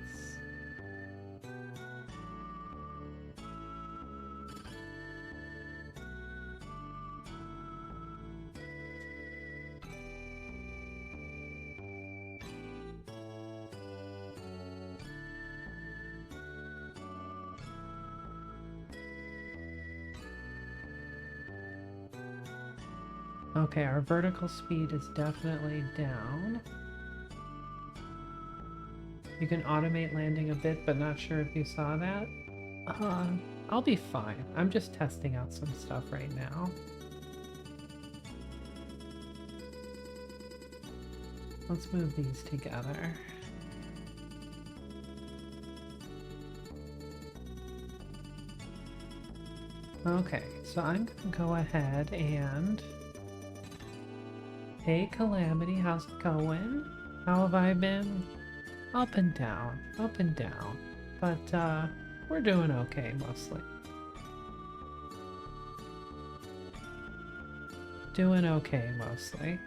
S1: Okay, our vertical speed is definitely down. You can automate landing a bit, but not sure if you saw that. I'll be fine. I'm just testing out some stuff right now. Let's move these together. Okay, so I'm gonna go ahead and... Hey Calamity, how's it going? How have I been? Up and down, up and down. But, we're doing okay, mostly. Doing okay, mostly.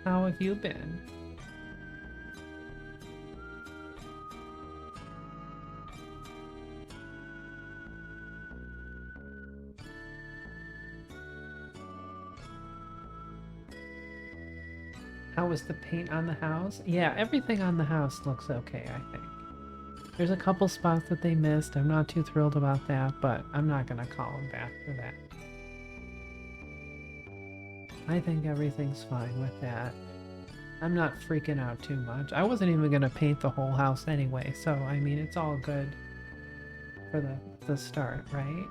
S1: How have you been? How was the paint on the house? Yeah, everything on the house looks okay, I think. There's a couple spots that they missed. I'm not too thrilled about that, but I'm not gonna call them back for that. I think everything's fine with that. I'm not freaking out too much. I wasn't even gonna paint the whole house anyway, so I mean, it's all good for the start, right?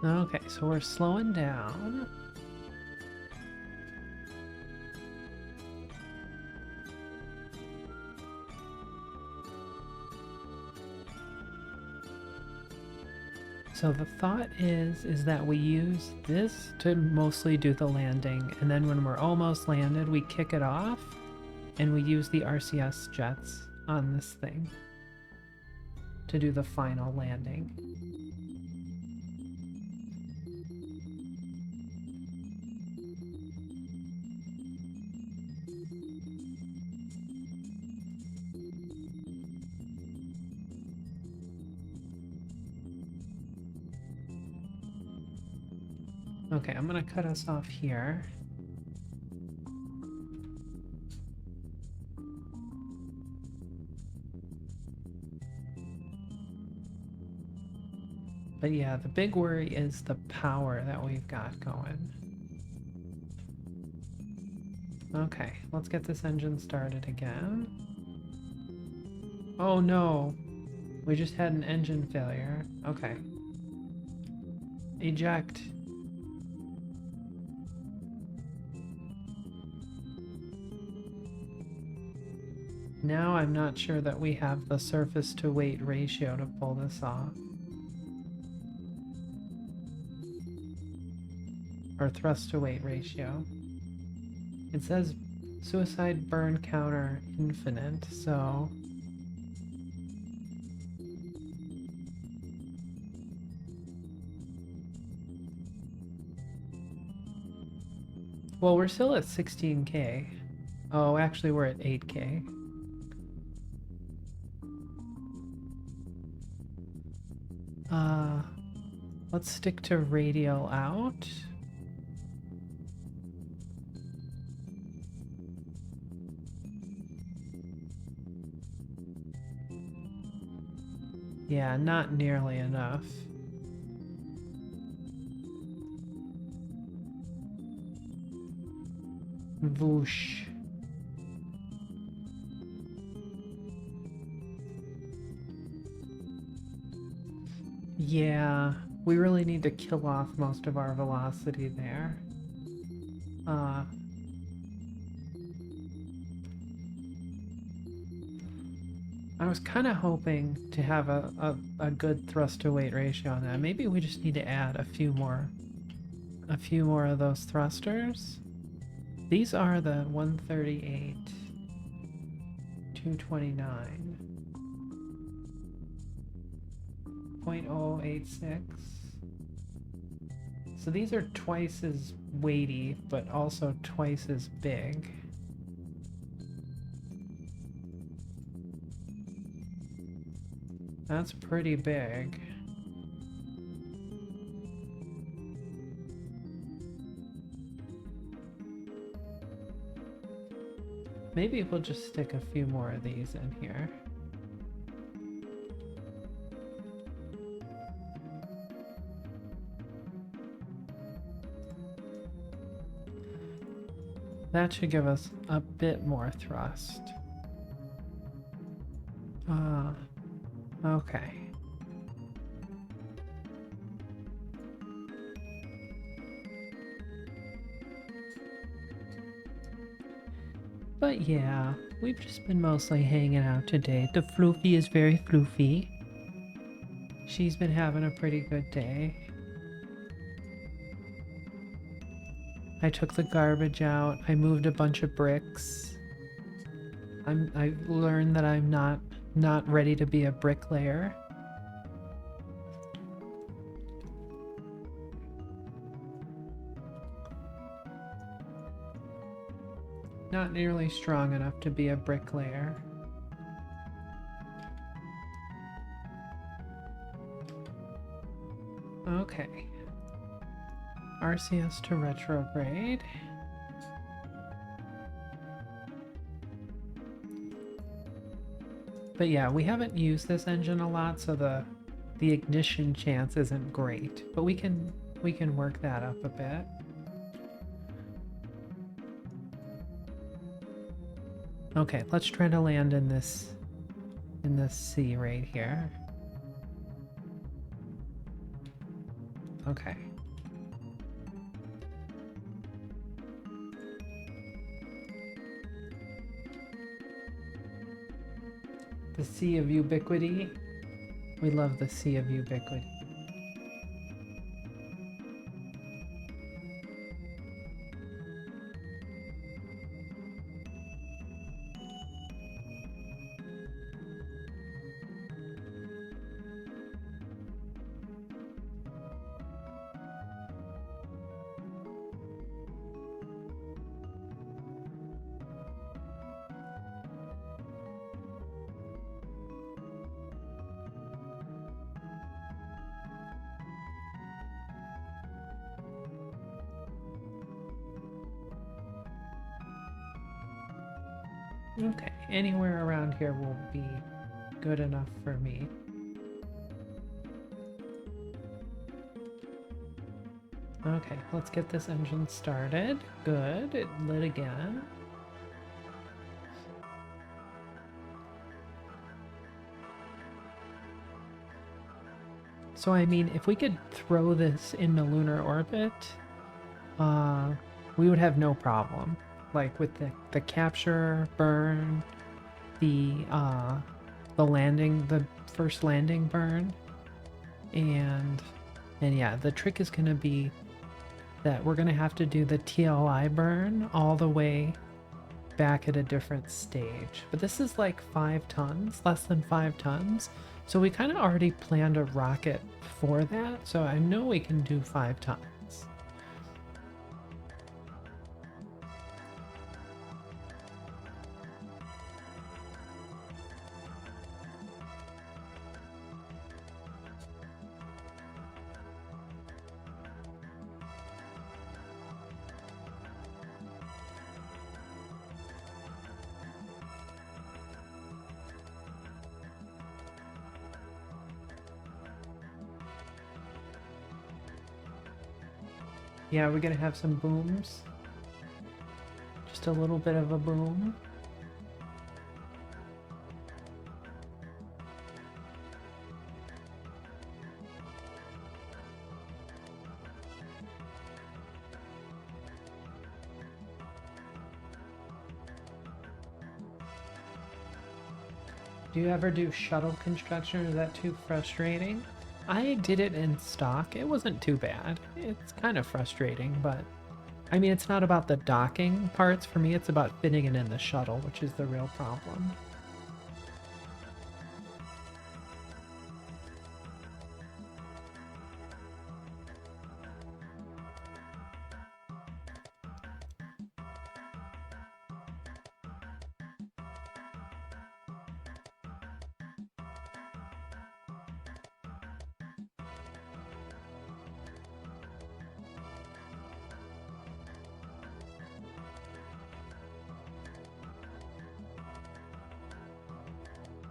S1: Okay, so we're slowing down. So the thought is that we use this to mostly do the landing, and then when we're almost landed, we kick it off, and we use the RCS jets on this thing to do the final landing. Okay, I'm gonna cut us off here. But yeah, the big worry is the power that we've got going. Okay, let's get this engine started again. Oh no, we just had an engine failure. Okay. Eject. Now I'm not sure that we have the surface to weight ratio to pull this off. Or thrust to weight ratio. It says suicide burn counter infinite, so... Well, we're still at 16K. Oh, actually we're at 8K. Let's stick to radial out. Yeah, not nearly enough. Whoosh. Yeah, we really need to kill off most of our velocity there. I was kind of hoping to have a good thrust to weight ratio on that. Maybe we just need to add a few more of those thrusters. These are the 138, 229, 0.086. So these are twice as weighty, but also twice as big. That's pretty big. Maybe we'll just stick a few more of these in here. That should give us a bit more thrust. Okay. But yeah, we've just been mostly hanging out today. The Floofy is very floofy. She's been having a pretty good day. I took the garbage out. I moved a bunch of bricks. I've learned that I'm not ready to be a bricklayer. Not nearly strong enough to be a bricklayer. Okay. RCS to retrograde. But yeah, we haven't used this engine a lot, so the ignition chance isn't great. But we can work that up a bit. Okay, let's try to land in this sea right here. Okay. The Sea of Ubiquity. We love the Sea of Ubiquity. Okay, anywhere around here will be good enough for me. Okay, let's get this engine started. Good, it lit again. So I mean, if we could throw this into lunar orbit, we would have no problem. Like with the capture, burn, the landing, the first landing burn, and yeah, the trick is gonna be that we're gonna have to do the TLI burn all the way back at a different stage. But this is like 5 tons, less than 5 tons. So we kind of already planned a rocket for that. So I know we can do 5 tons. Yeah, we're gonna have some booms. Just a little bit of a boom. Do you ever do shuttle construction, or is that too frustrating? I did it in stock. It wasn't too bad. It's kind of frustrating, but I mean, it's not about the docking parts. For me, it's about fitting it in the shuttle, which is the real problem.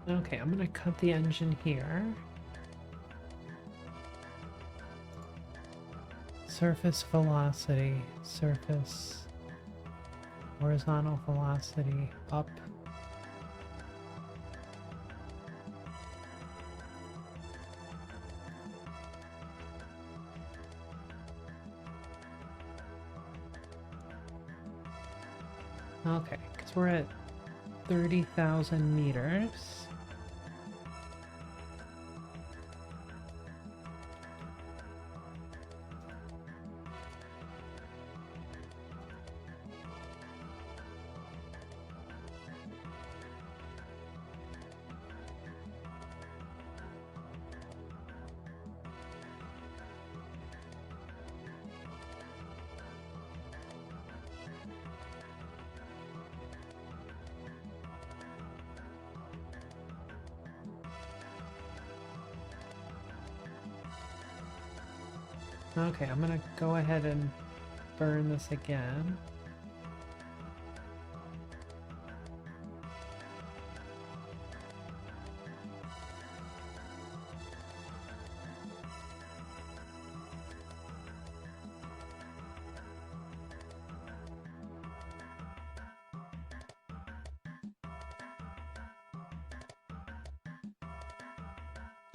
S1: Okay, I'm gonna cut the engine here. Surface velocity, surface, horizontal velocity, up. Okay, because we're at 30,000 meters. Okay, I'm gonna go ahead and burn this again.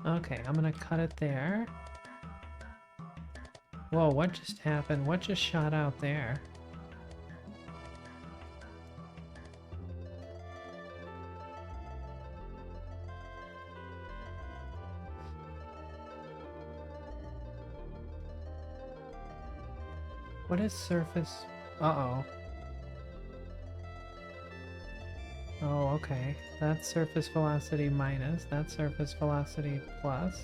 S1: Okay, I'm gonna cut it there. Whoa, what just happened? What just shot out there? What is surface? Uh-oh. Oh, okay. That's surface velocity minus. That's surface velocity plus.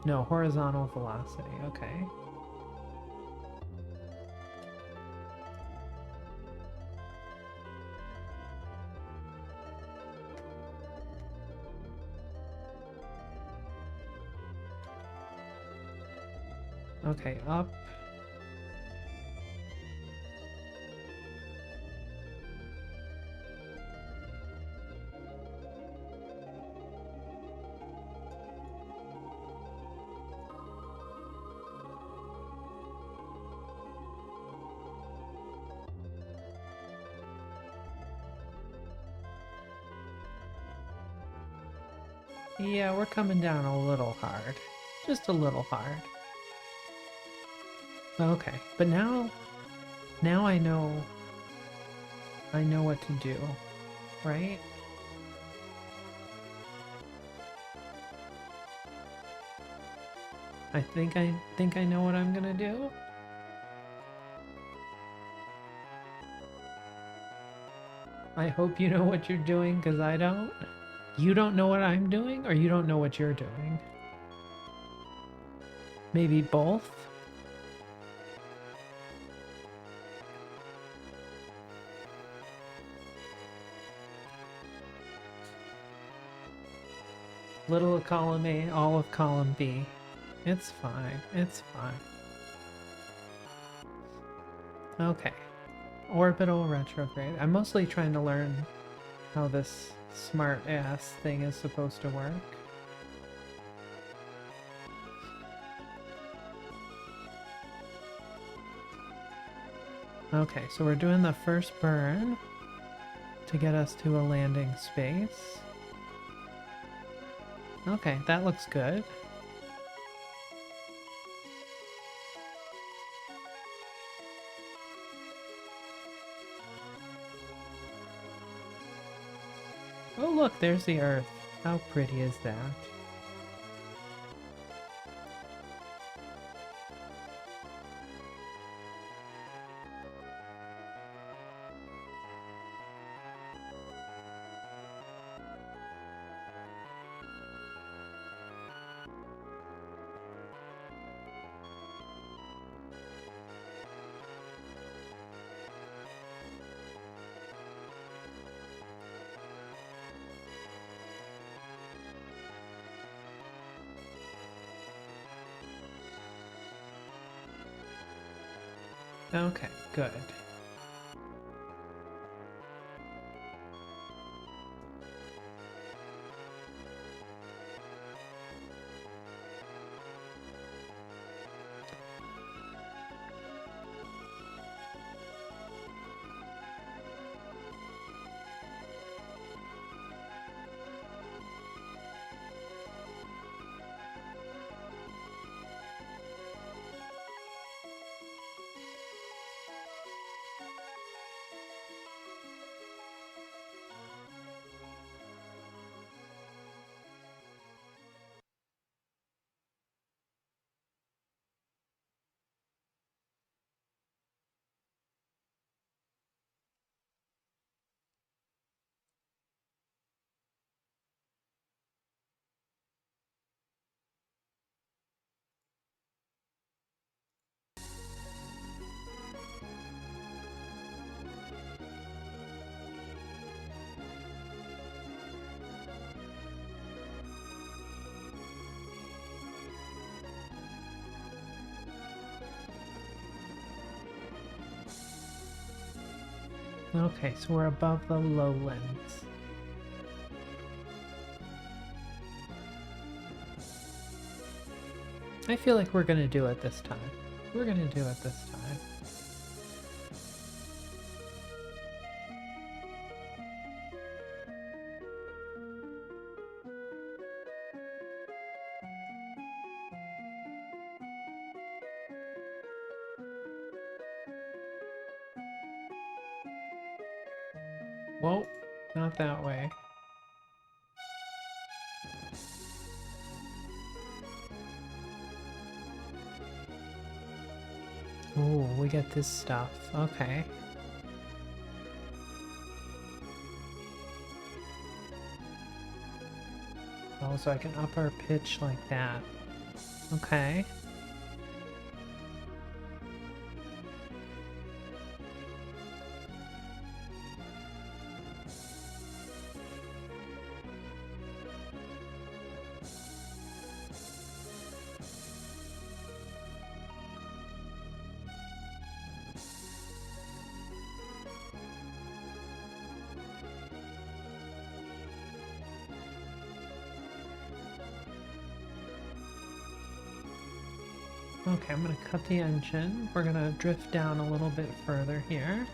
S1: No, horizontal velocity. Okay. Okay, up. Yeah, we're coming down a little hard. Just a little hard. Okay, but now I know what to do, right? I think I know what I'm gonna do. I hope you know what you're doing, because I don't. You don't know what I'm doing, or you don't know what you're doing? Maybe both? Little of column A, all of column B. It's fine. It's fine. Okay. Orbital retrograde. I'm mostly trying to learn how this smart ass thing is supposed to work. Okay, so we're doing the first burn to get us to a landing space. Okay, that looks good. Oh look, there's the Earth. How pretty is that? Okay, good. Okay, so we're above the lowlands. I feel like we're gonna do it this time. We're gonna do it this time. Whoa, not that way. Ooh, we get this stuff. Okay. Oh, so I can up our pitch like that. Okay. Okay, I'm gonna cut the engine. We're gonna drift down a little bit further here.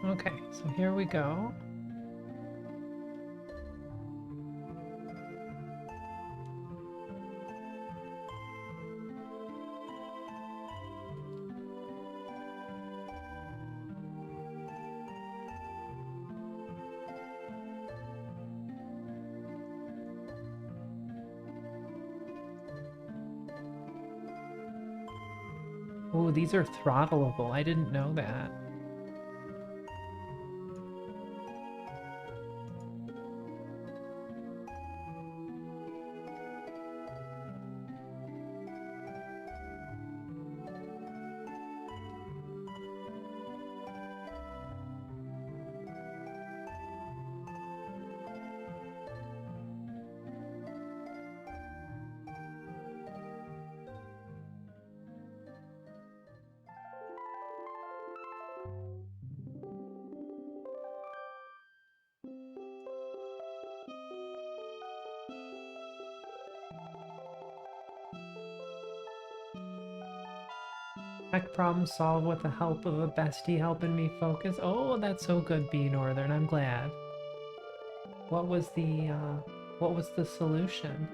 S1: Okay, so here we go. Ooh, these are throttleable. I didn't know that. Tech problem solved with the help of a bestie helping me focus. Oh, that's so good, B Northern. I'm glad. What was the solution?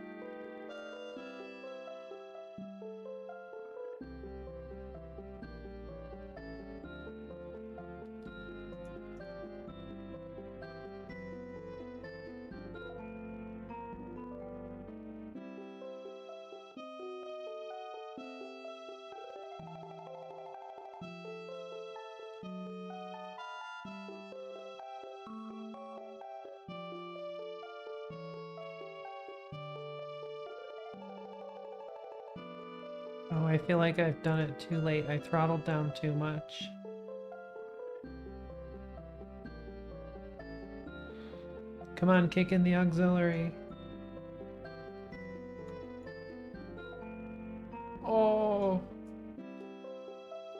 S1: Oh, I feel like I've done it too late. I throttled down too much. Come on, kick in the auxiliary. Oh.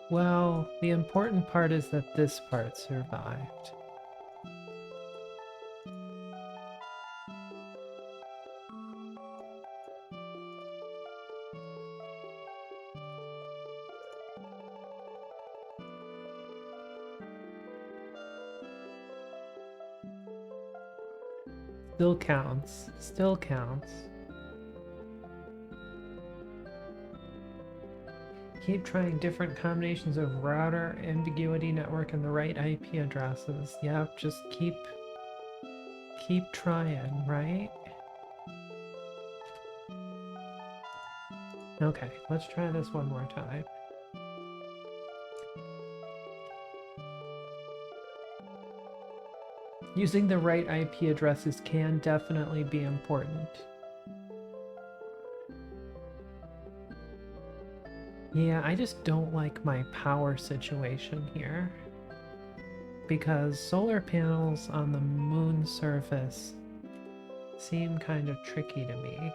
S1: Well, the important part is that this part survived. Still counts. Still counts. Keep trying different combinations of router, ambiguity network, and the right IP addresses. Yep, just keep trying, right? Okay, let's try this one more time. Using the right IP addresses can definitely be important. Yeah, I just don't like my power situation here. Because solar panels on the moon surface seem kind of tricky to me.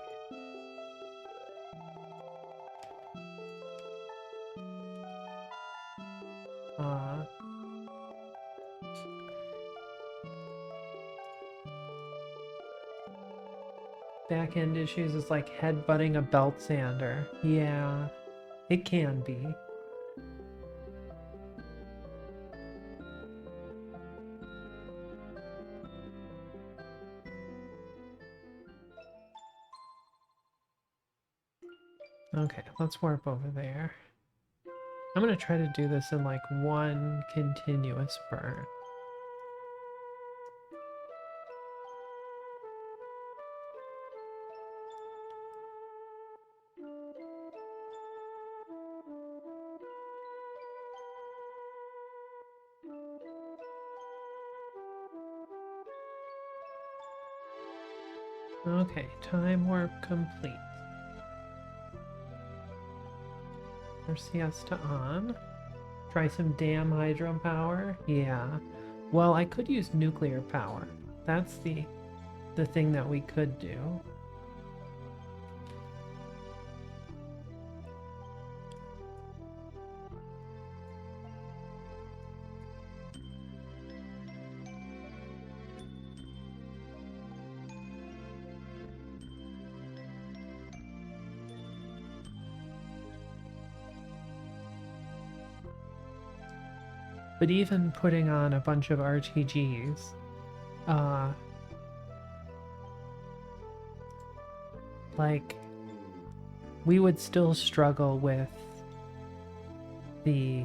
S1: Back-end issues is like headbutting a belt sander. Yeah, it can be. Okay, let's warp over there. I'm gonna try to do this in like one continuous burn. Okay, time warp complete. Siesta on. Try some damn hydropower? Yeah. Well, I could use nuclear power. That's the thing that we could do. But even putting on a bunch of RTGs, like, we would still struggle with the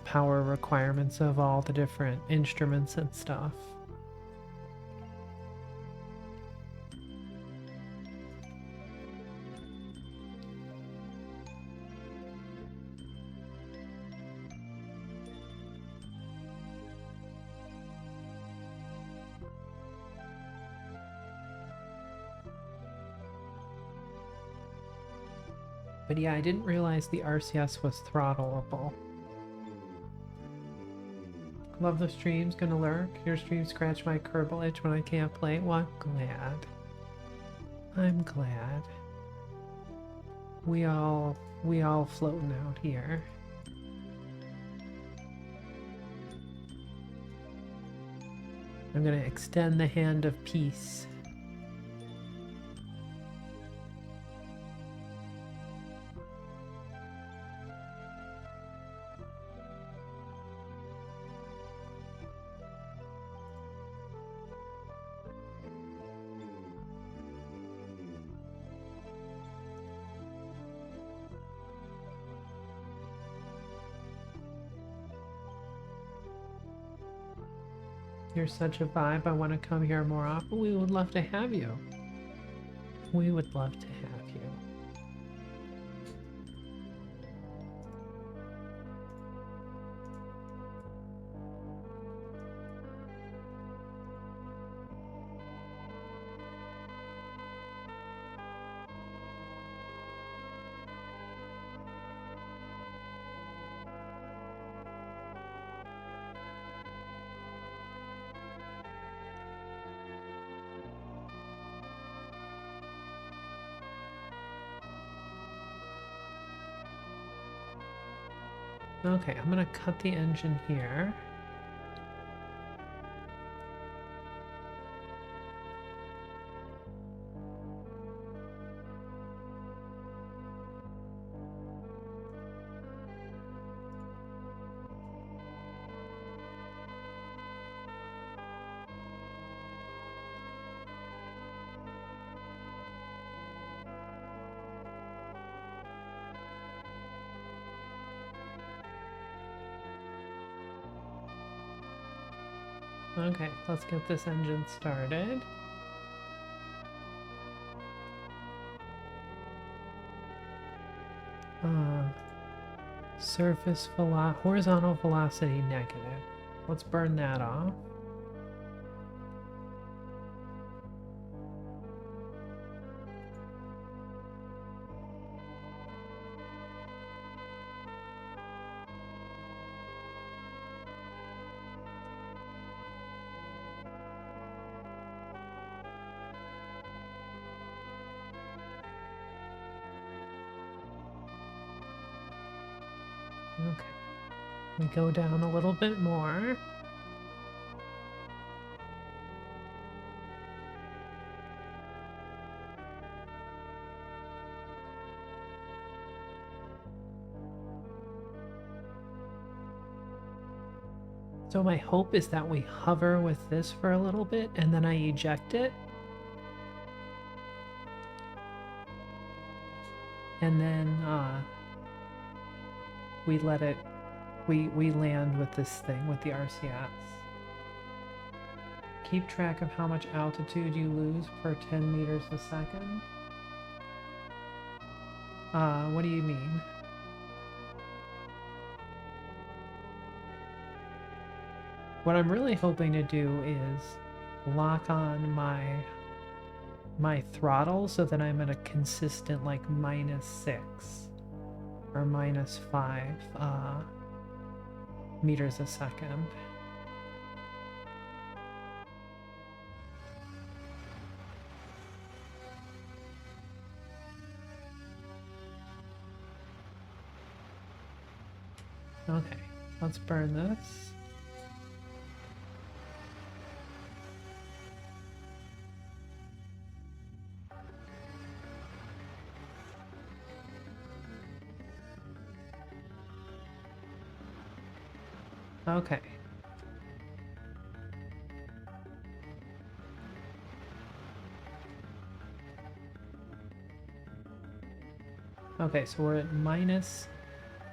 S1: power requirements of all the different instruments and stuff. But yeah, I didn't realize the RCS was throttleable. Love the streams, gonna lurk. Your streams scratch my Kerbal itch when I can't play. Well, I'm glad. I'm glad. We all floating out here. I'm gonna extend the hand of peace. You're such a vibe. I want to come here more often. We would love to have you. We would love to have you. Okay, I'm gonna cut the engine here. Okay, let's get this engine started. Horizontal velocity negative. Let's burn that off. Okay, we go down a little bit more. So my hope is that we hover with this for a little bit and then I eject it. And then we let it, we land with this thing, with the RCS. Keep track of how much altitude you lose per 10 meters a second. What do you mean? What I'm really hoping to do is lock on my throttle so that I'm at a consistent like -6 or -5 meters a second. Okay, let's burn this. Okay. Okay, so we're at minus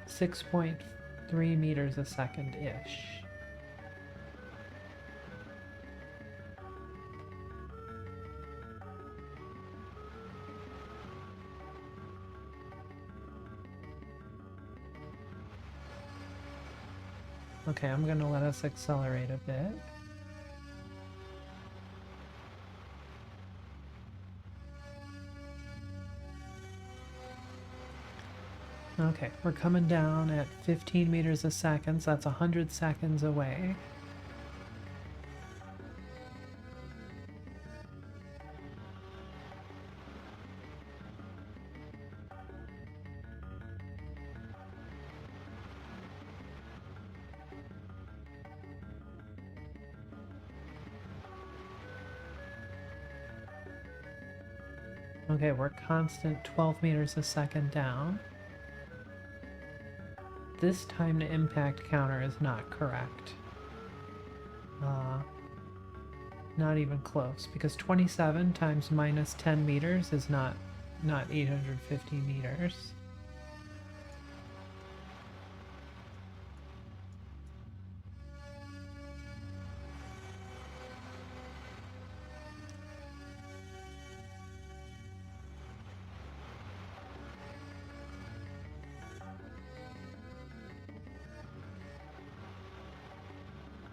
S1: 6.3 meters a second-ish. Okay, I'm gonna let us accelerate a bit. Okay, we're coming down at 15 meters a second, so that's 100 seconds away. Okay, we're constant 12 meters a second down. This time to impact counter is not correct. Not even close, because 27 times minus 10 meters is not 850 meters.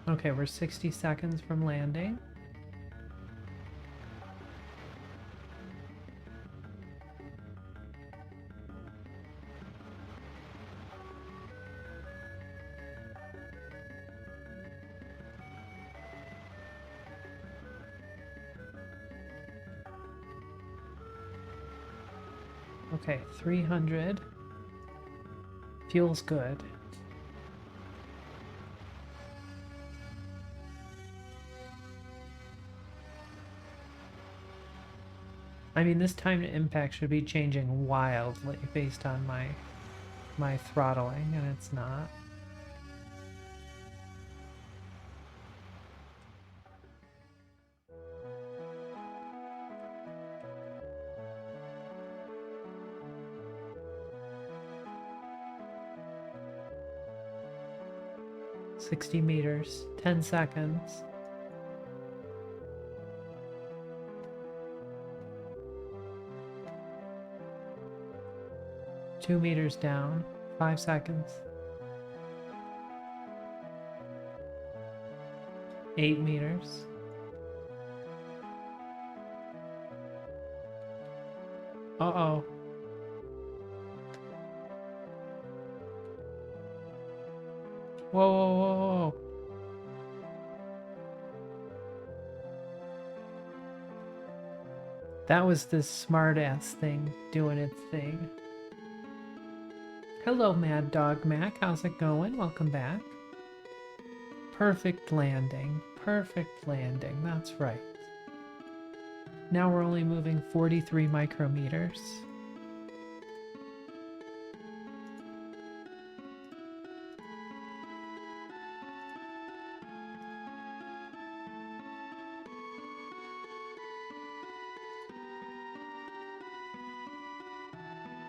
S1: Okay, we're 60 seconds from landing. Okay, 300. Fuel's good. I mean, this time to impact should be changing wildly based on my throttling, and it's not. "60 meters, 10 seconds. "2 meters down, 5 seconds. 8 meters. Uh-oh. Whoa, whoa, whoa, whoa. That was this smart-ass thing doing its thing. Hello, Mad Dog Mac. How's it going? Welcome back. Perfect landing. Perfect landing. That's right. Now we're only moving 43 micrometers.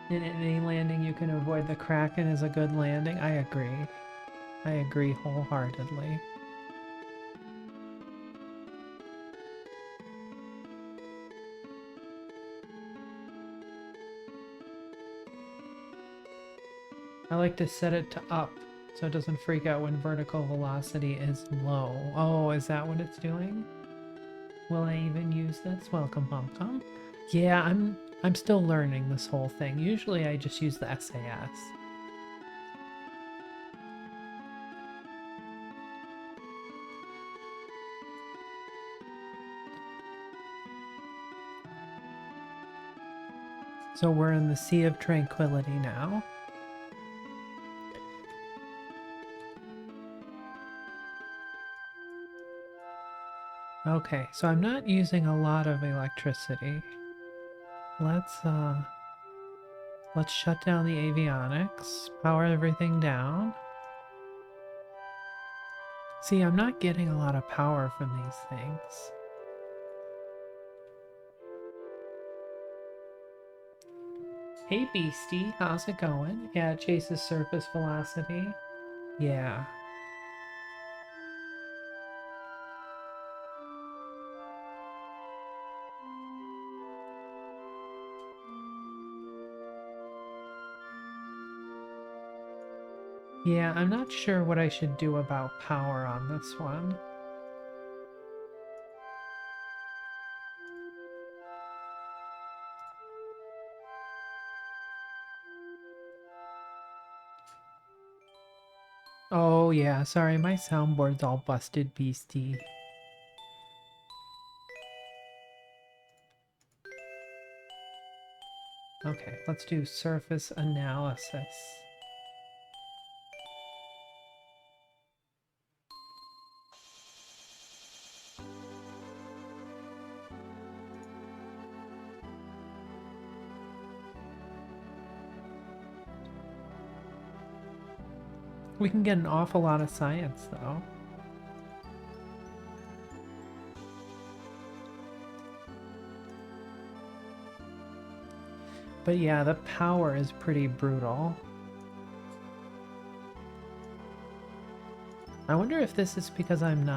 S1: In any landing you can avoid the Kraken is a good landing. I agree. I agree wholeheartedly. I like to set it to up so it doesn't freak out when vertical velocity is low. Oh, is that what it's doing? Will I even use this? Welcome, Homecom. Yeah, I'm still learning this whole thing. Usually I just use the SAS. So we're in the Sea of Tranquility now. Okay, so I'm not using a lot of electricity. Let's shut down the avionics, power everything down. See, I'm not getting a lot of power from these things. Hey Beastie, how's it going? Yeah, it chases surface velocity. Yeah. Yeah, I'm not sure what I should do about power on this one. Oh yeah, sorry, my soundboard's all busted, Beastie. Okay, let's do surface analysis. We can get an awful lot of science, though. But yeah, the power is pretty brutal. I wonder if this is because am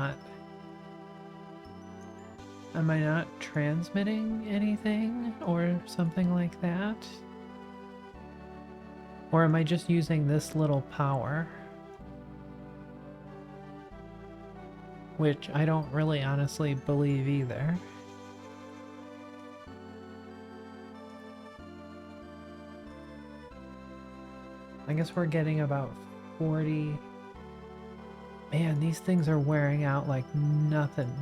S1: I not transmitting anything or something like that? Or am I just using this little power? Which I don't really honestly believe either. I guess we're getting about 40. Man, these things are wearing out like nothing.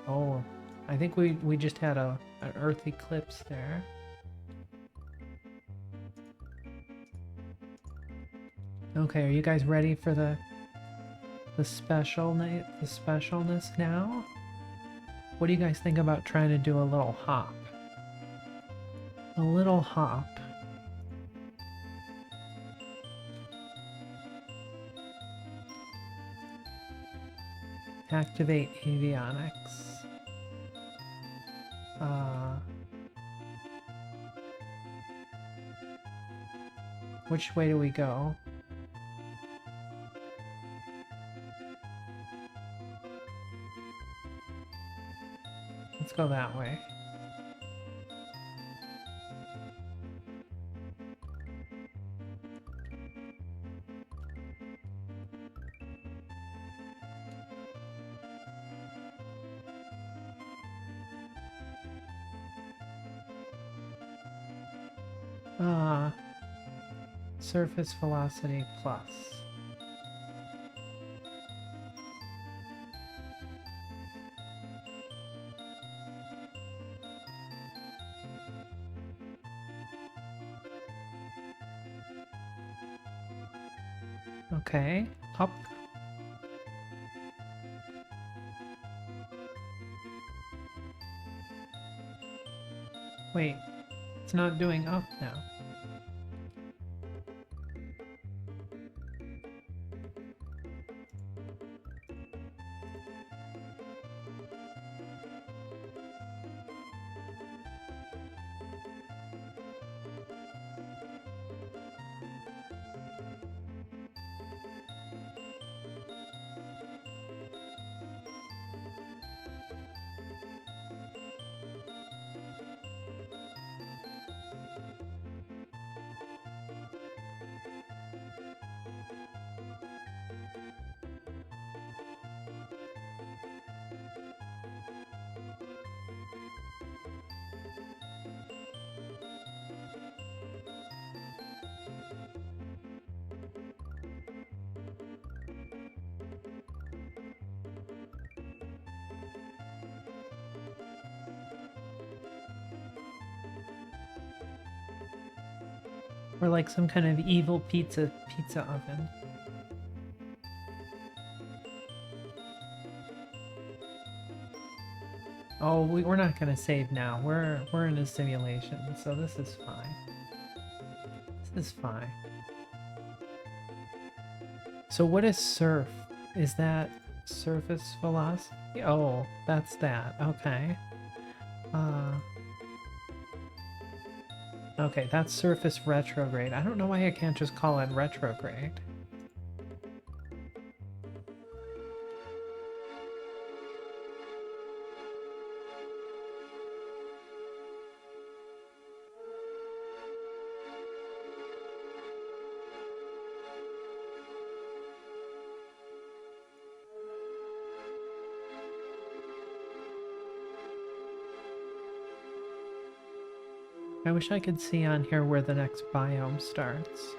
S1: Oh, I think we just had an Earth eclipse there. Okay, are you guys ready for the specialness now? What do you guys think about trying to do a little hop? A little hop. Activate avionics. Which way do we go? Let's go that way. Surface velocity plus. Okay, up. Wait, it's not doing up now. Or like some kind of evil pizza oven. Oh, we're not gonna save now. We're in a simulation, so this is fine. This is fine. So what is surf? Is that surface velocity? Oh, that's that. Okay. Uh, okay, that's surface retrograde. I don't know why I can't just call it retrograde. I wish I could see on here where the next biome starts.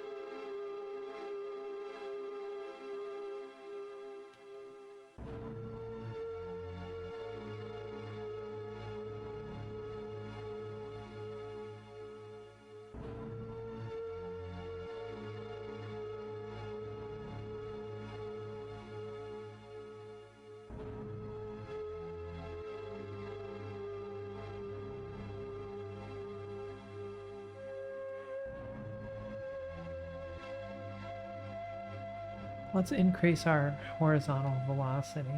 S1: Let's increase our horizontal velocity.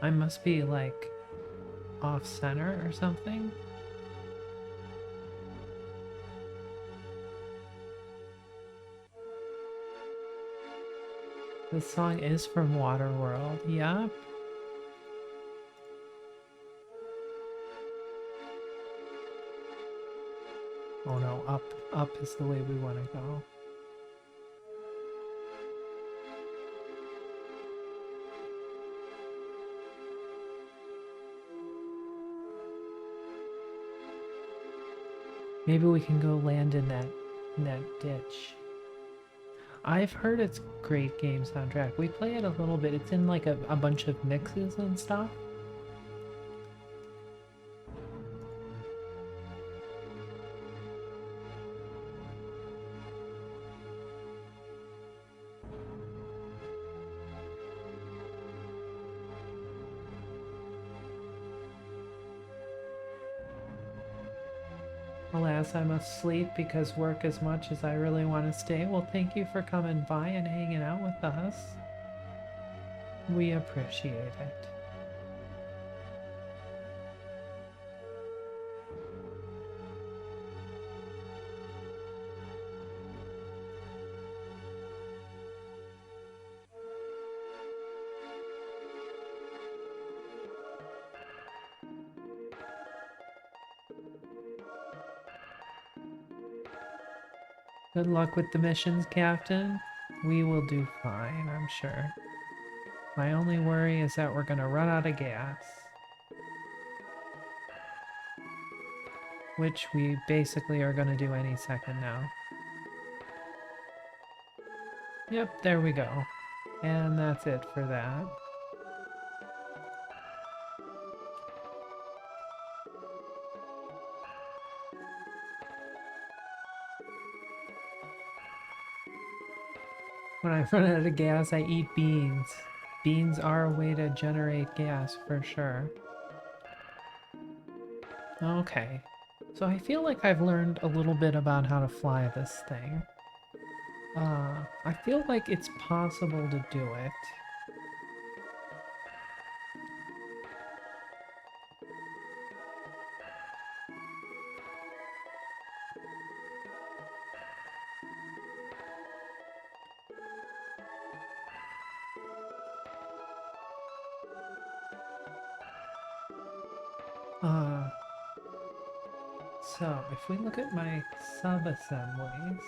S1: I must be like off center or something. This song is from Waterworld. Yup. Oh no, up is the way we want to go. Maybe we can go land in that ditch. I've heard it's great game soundtrack. We play it a little bit. It's in like a bunch of mixes and stuff. Alas, I must sleep because work as much as I really want to stay. Well, thank you for coming by and hanging out with us. We appreciate it. Good luck with the missions, Captain. We will do fine, I'm sure. My only worry is that we're gonna run out of gas. Which we basically are gonna do any second now. Yep, there we go. And that's it for that. When I run out of gas, I eat beans. Beans are a way to generate gas, for sure. Okay. So I feel like I've learned a little bit about how to fly this thing. I feel like it's possible to do it. Uh, so if we look at my sub-assemblies,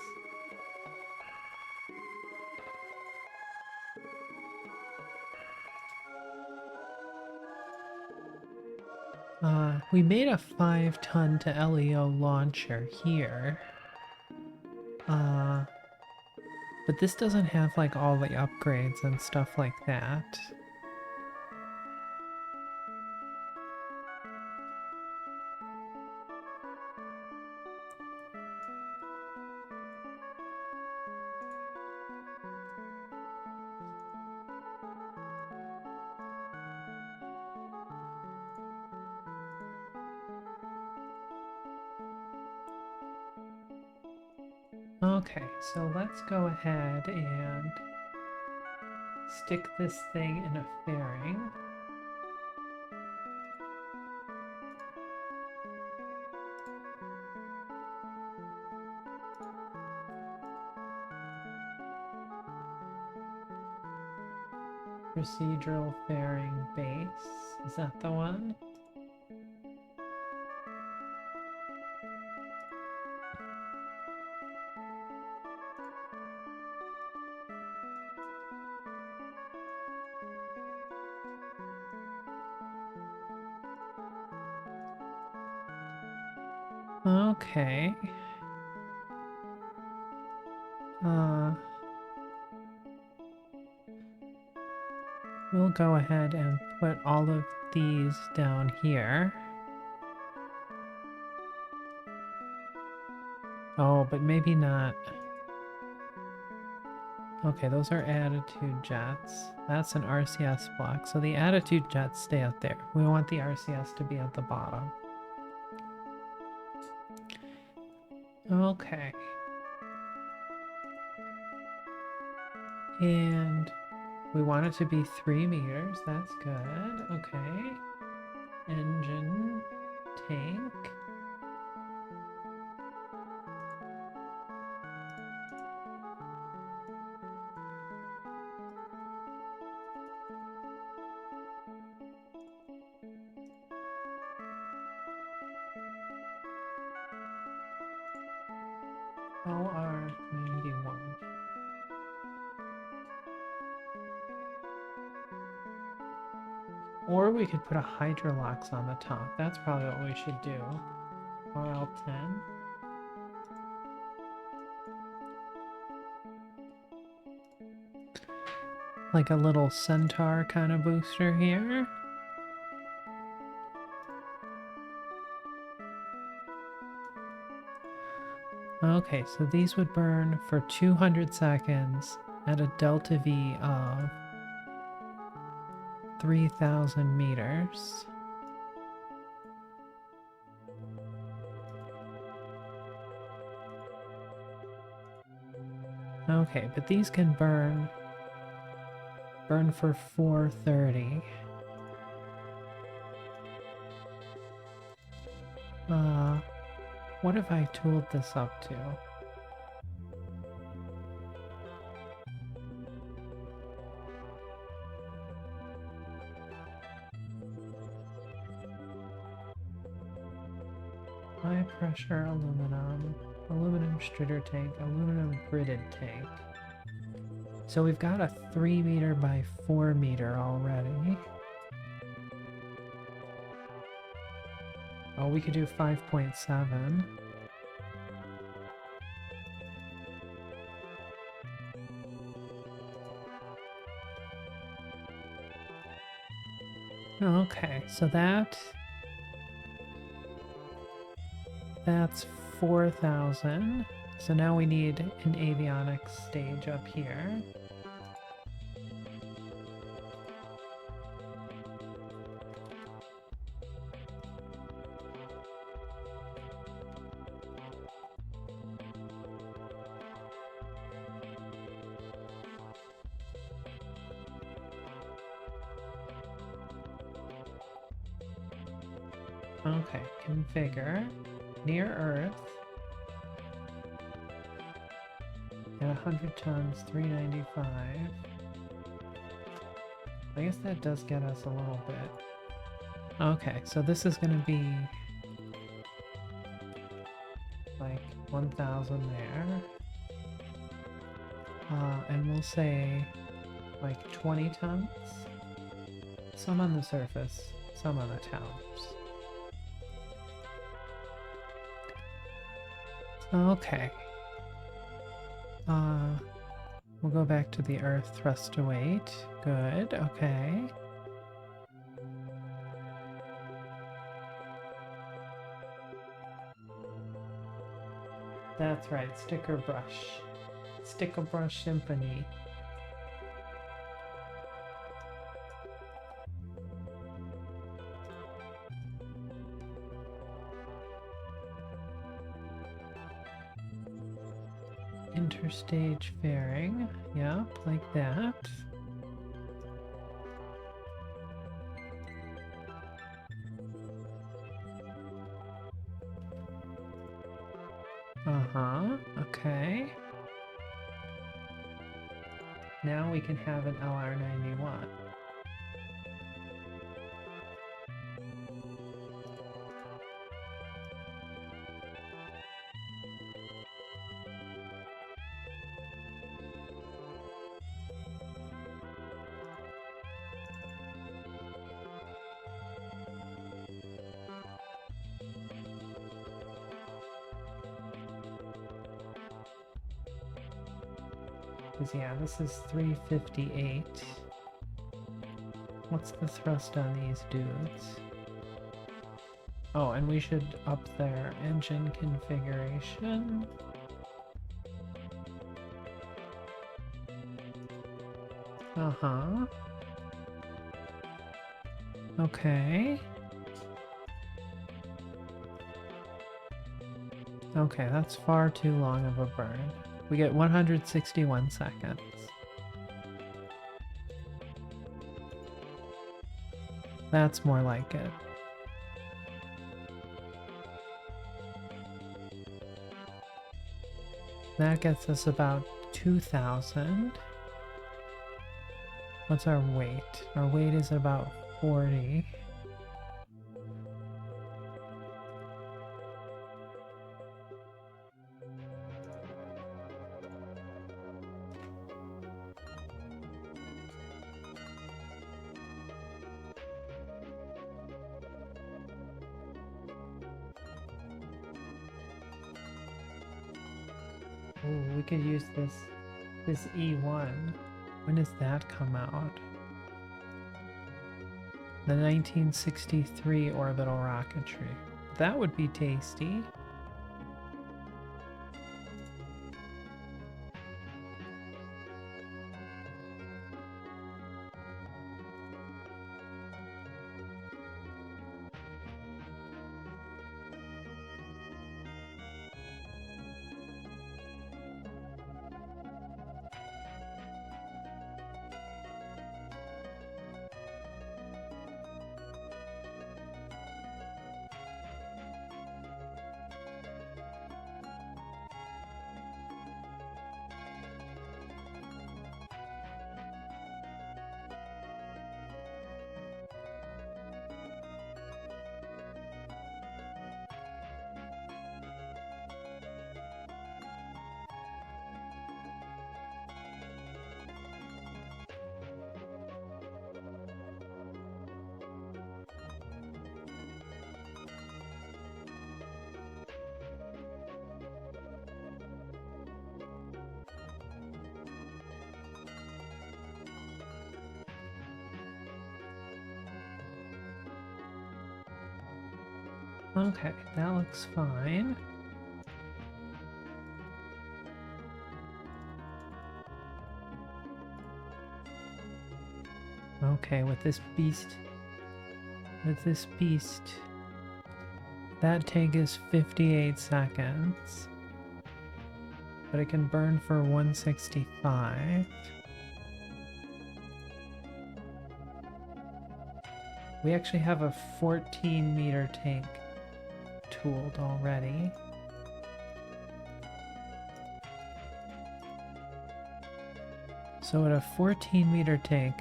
S1: we made a 5-ton to LEO launcher here. But this doesn't have like all the upgrades and stuff like that. Okay, so let's go ahead and stick this thing in a fairing. Procedural fairing base. Is that the one? Okay. We'll go ahead and put all of these down here. Oh, but maybe not. Okay, those are attitude jets. That's an RCS block. So the attitude jets stay out there. We want the RCS to be at the bottom. Okay. And we want it to be 3 meters. That's good. Okay. Engine, tank. LR-91. Or we could put a hydrolox on the top. That's probably what we should do. RL-10. Like a little centaur kind of booster here. Okay, so these would burn for 200 seconds at a delta V of 3,000 meters. Okay, but these can burn for 430. What have I tooled this up to? High pressure aluminum, aluminum stritter tank, aluminum gridded tank. So we've got a 3 meter by 4 meter already. Oh, we could do 5.7. Okay, so that's 4,000. So now we need an avionics stage up here. Okay, configure. Near Earth. At 100 tons, 395. I guess that does get us a little bit. Okay, so this is going to be like 1,000 there. And we'll say like 20 tons. Some on the surface, some on the towers. Okay. We'll go back to the Earth thrust to weight. Good, okay. That's right, sticker brush. Sticker brush symphony. Interstage fairing. Yep, like that. Uh-huh, okay. Now we can have an LR91. Because yeah, this is 358. What's the thrust on these dudes? Oh, and we should up their engine configuration. Uh-huh. Okay. Okay, that's far too long of a burn. We get 161 seconds. That's more like it. That gets us about 2,000. What's our weight? Our weight is about 40. Ooh, we could use this E1. When does that come out? The 1963 orbital rocketry. That would be tasty. Okay, that looks fine. Okay, with this beast, that tank is 58 seconds, but it can burn for 165. We actually have a 14-meter tank tooled already. So at a 14-meter tank,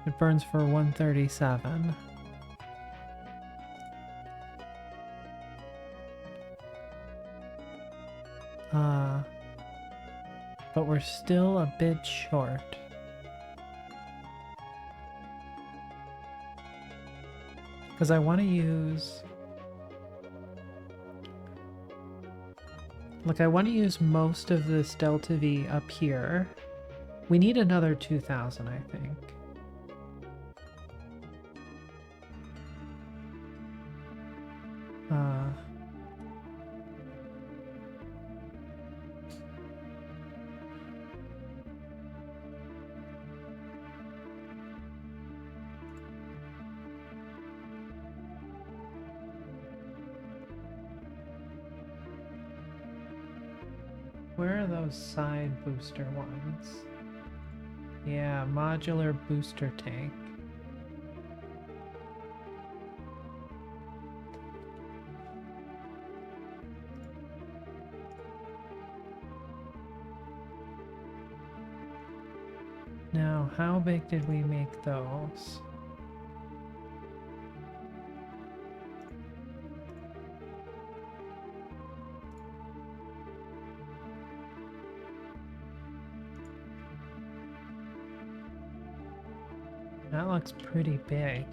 S1: it burns for 137. But we're still a bit short. Because I want to use... Look, I want to use most of this Delta V up here. We need another 2,000, I think. Where are those side booster ones? Yeah, modular booster tank. Now, how big did we make those? That looks pretty big.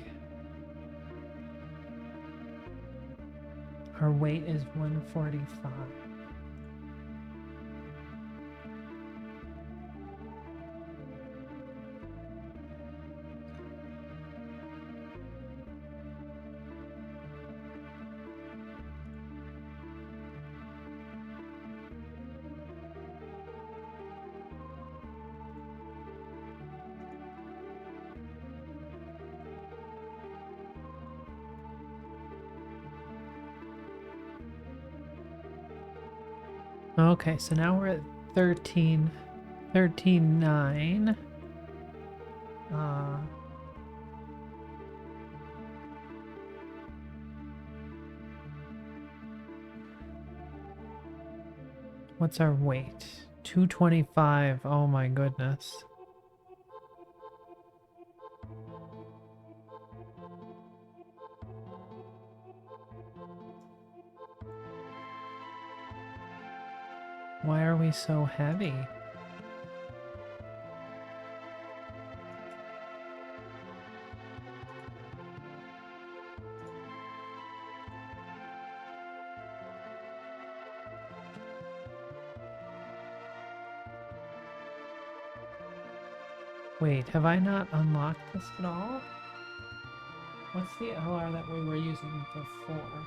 S1: Our weight is 145. Okay, so now we're at 13.9. What's our weight? 225. Oh my goodness. Why are we so heavy? Wait, have I not unlocked this at all? What's the LR that we were using before?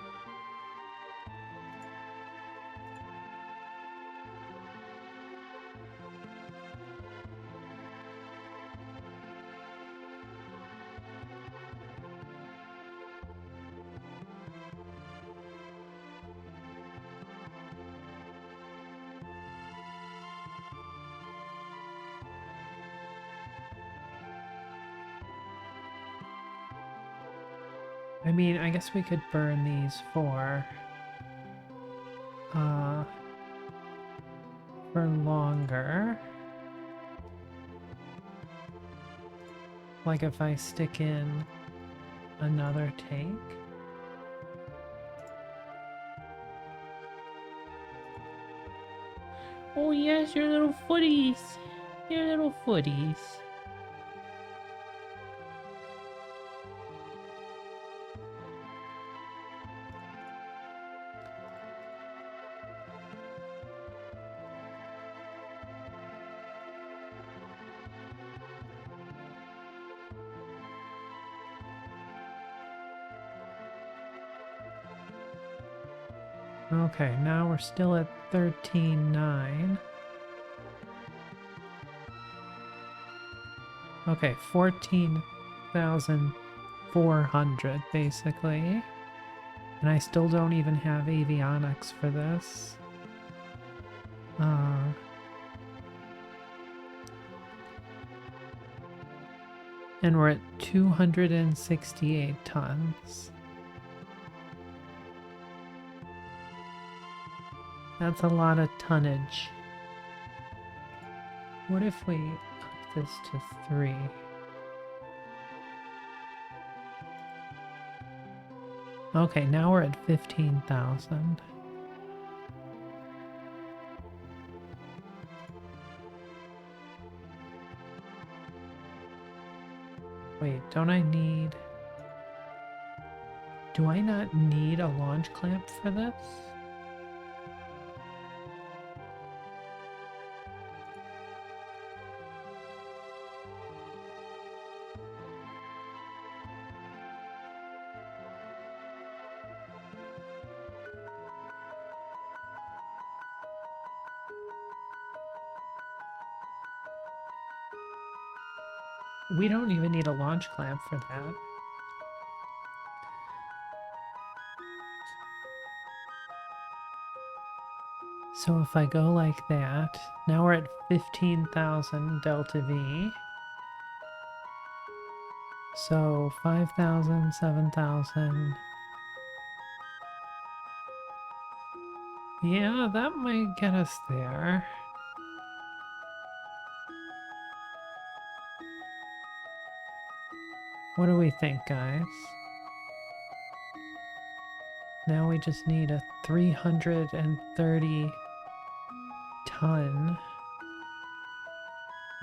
S1: I mean, I guess we could burn these for longer. Like if I stick in another tank. Oh yes, your little footies. Your little footies. Okay, now we're still at 13.9. Okay, 14,400 basically. And I still don't even have avionics for this. And we're at 268 tons. That's a lot of tonnage. What if we up this to 3? Okay, now we're at 15,000. Wait, don't I need... Do I not need a launch clamp for this? We don't even need a launch clamp for that. So if I go like that, now we're at 15,000 delta V. So 5,000, 7,000. Yeah, that might get us there. What do we think, guys? Now we just need a 330 ton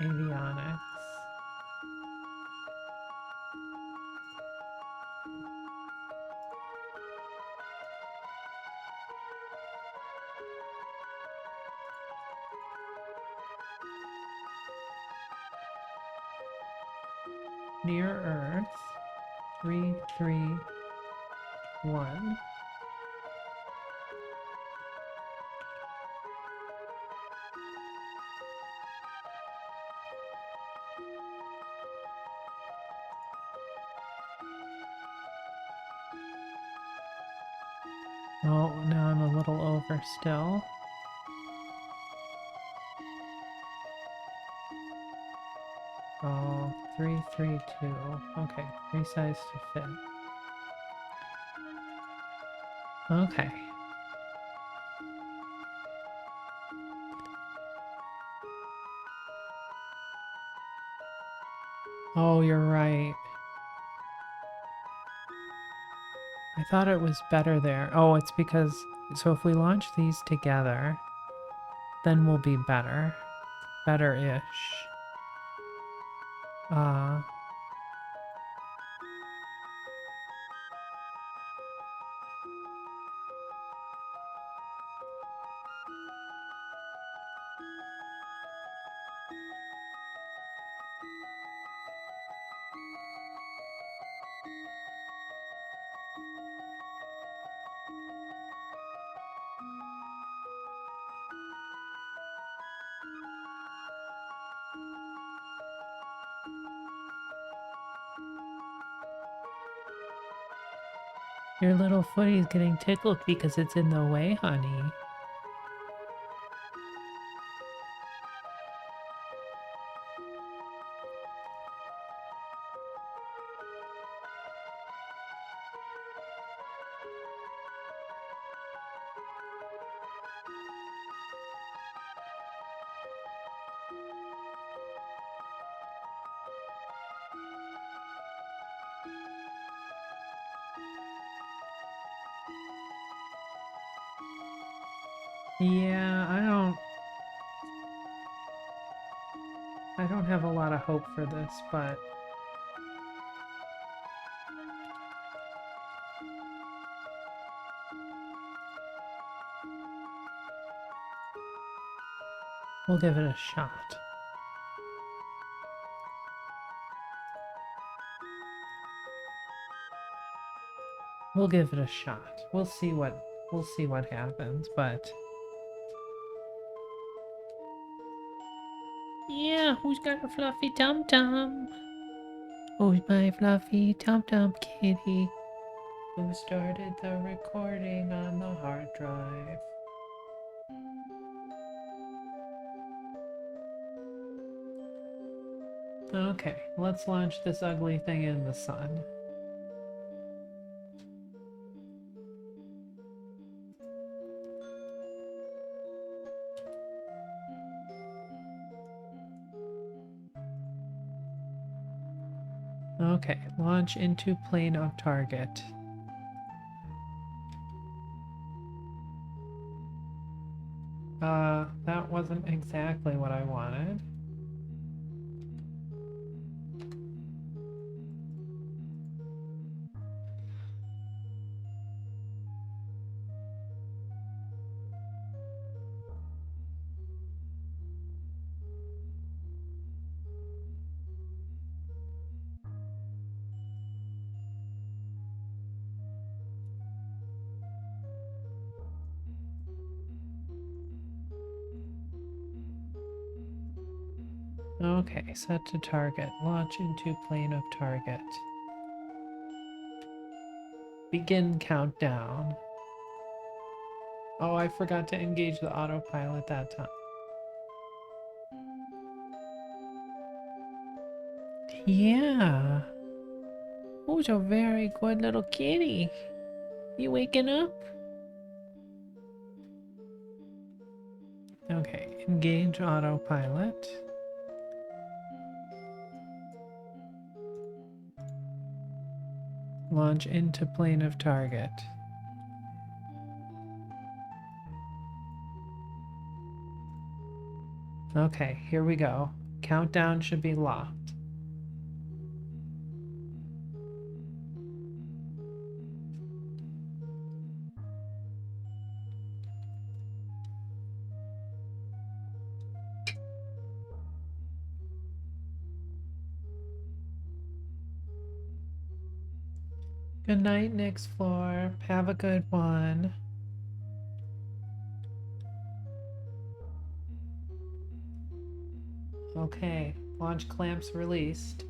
S1: avionics. Near Earth, 331. Oh, now I'm a little over still. Oh, 332. Okay, resize to fit. Okay. Oh, you're right. I thought it was better there. Oh, it's because... So if we launch these together, then we'll be better. Better-ish. Your little footy's getting tickled because it's in the way, honey. Yeah, I don't have a lot of hope for this, but we'll give it a shot. We'll give it a shot. We'll see what happens, but yeah, who's got a fluffy tum-tum? Who's my fluffy tum-tum kitty? Who started the recording on the hard drive? Okay, let's launch this ugly thing in the sun. Okay, launch into plane of target. That wasn't exactly what I wanted. Okay, set to target. Launch into plane of target. Begin countdown. Oh, I forgot to engage the autopilot that time. Yeah. Who's a very good little kitty? You waking up? Okay, engage autopilot. Launch into plane of target. Okay, here we go. Countdown should be locked. Good night, next floor. Have a good one. Okay, launch clamps released.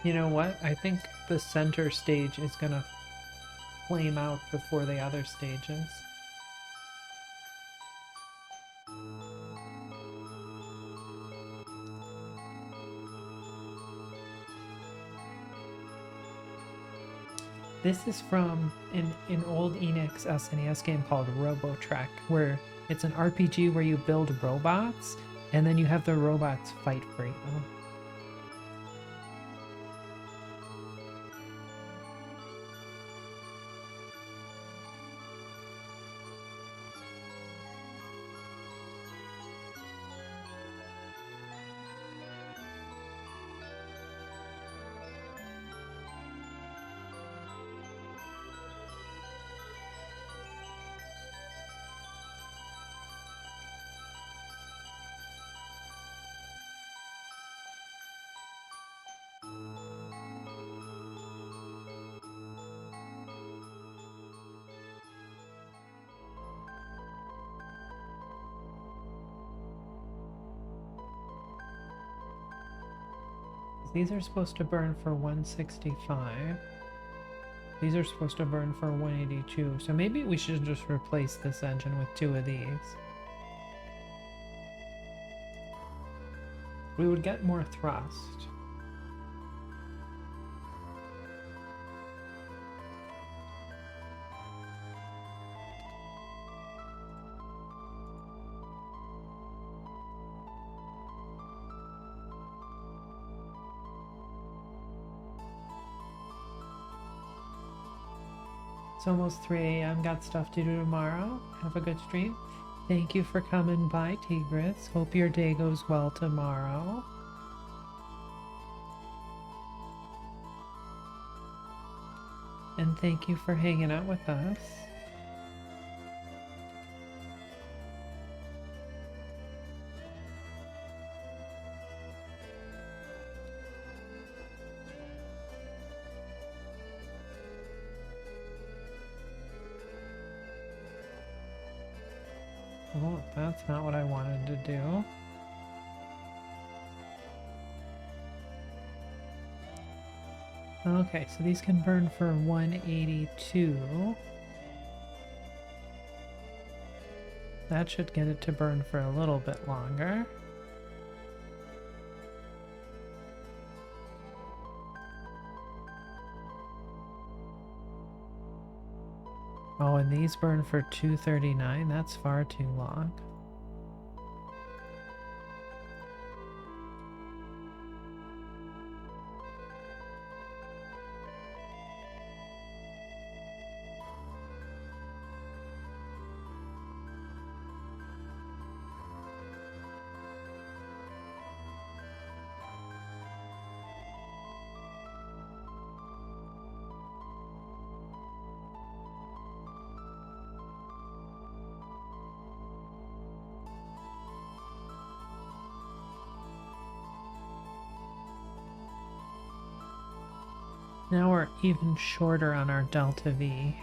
S1: You know what? I think the center stage is gonna flame out before the other stages. This is from an old Enix SNES game called RoboTrek, where it's an RPG where you build robots, and then you have the robots fight for you. These are supposed to burn for 165. These are supposed to burn for 182. So maybe we should just replace this engine with 2 of these. We would get more thrust. It's almost 3 a.m. Got stuff to do tomorrow. Have a good stream. Thank you for coming by, Tigris. Hope your day goes well tomorrow. And thank you for hanging out with us. Oh, that's not what I wanted to do. Okay, so these can burn for 182. That should get it to burn for a little bit longer. Oh, and these burn for 239. That's far too long. Now we're even shorter on our delta V.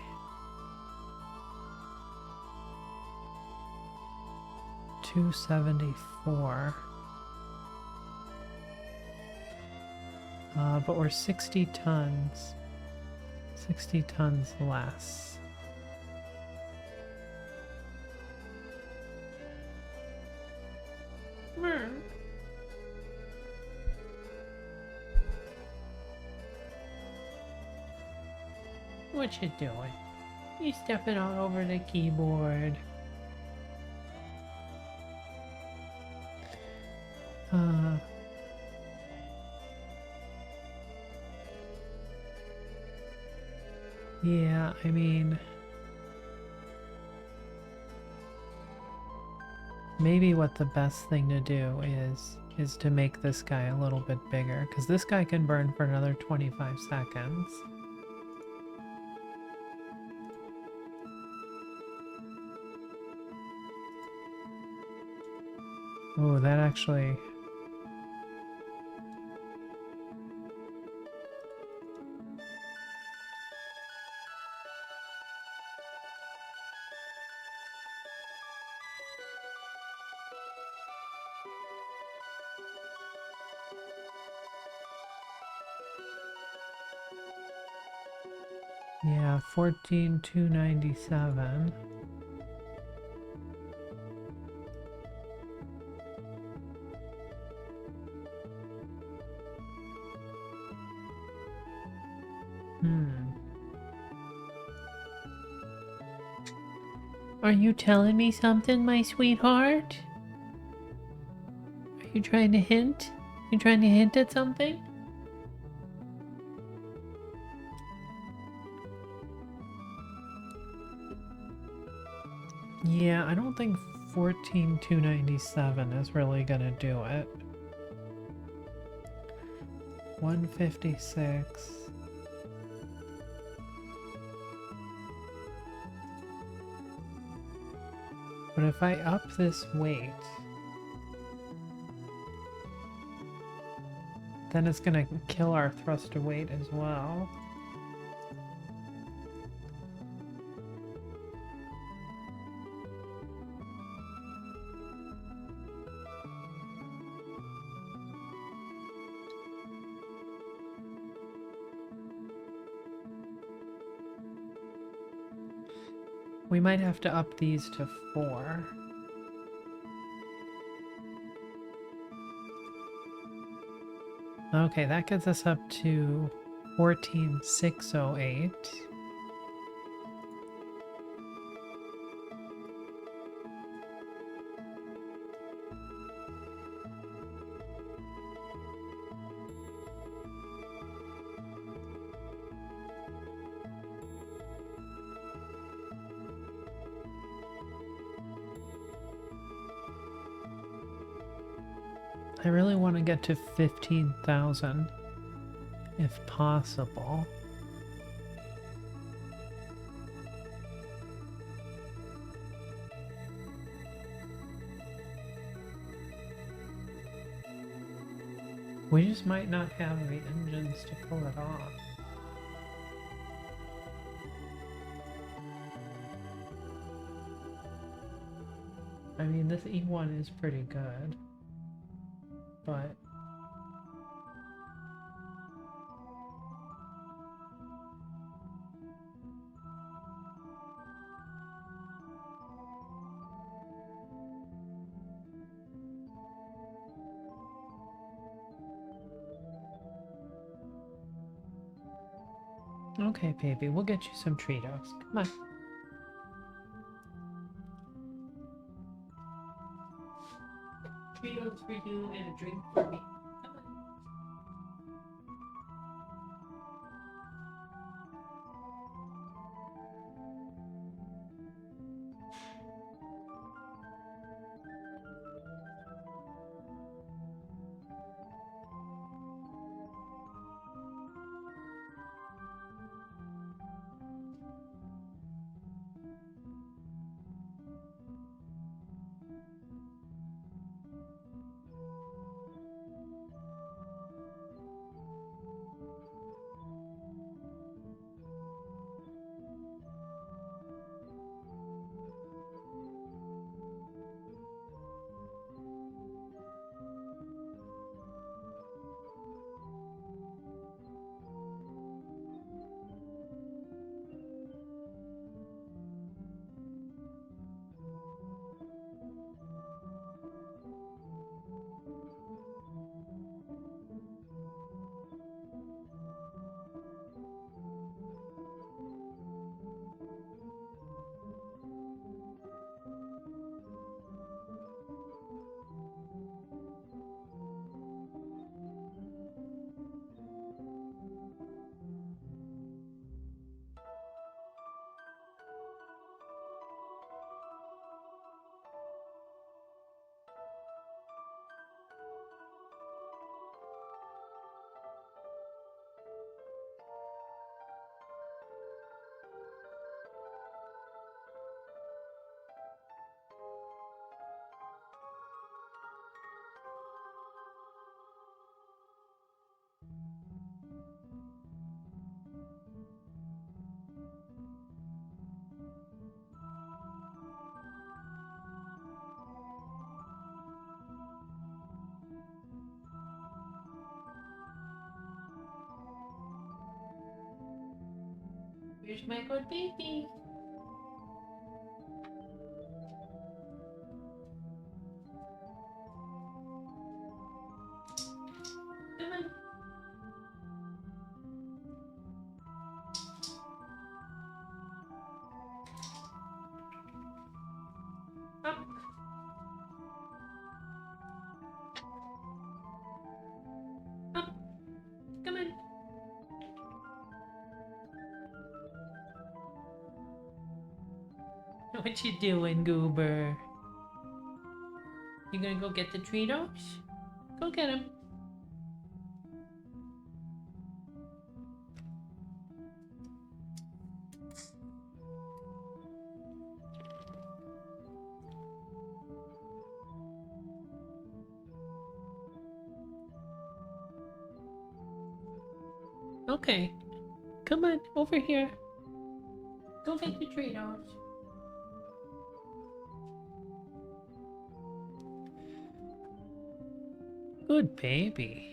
S1: $274. But we're 60 tons. 60 tons less. What you doing? You stepping all over the keyboard. Yeah, I mean, maybe what the best thing to do is to make this guy a little bit bigger, because this guy can burn for another 25 seconds. Oh, that actually... Yeah, 14,297. Are you telling me something, my sweetheart? Are you trying to hint? You trying to hint at something? Yeah, I don't think 14,297 is really gonna do it. 156. But if I up this weight, then it's gonna kill our thruster weight as well. We might have to up these to 4. Okay, that gets us up to 14,608. I really want to get to 15,000 if possible. We just might not have the engines to pull it off. I mean, this E1 is pretty good, but okay, baby, we'll get you some Treatos. Come on. Treatos for you and a drink for me. Come on. Here's my good baby. Come on. Up. Up. Come on. What you doing, Goober? You gonna go get the Cheetos? Go get them. Okay. Come on, over here. Go get the Cheetos. Good baby.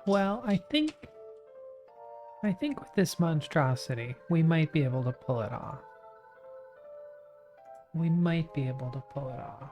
S1: Well, I think with this monstrosity, we might be able to pull it off. We might be able to pull it off.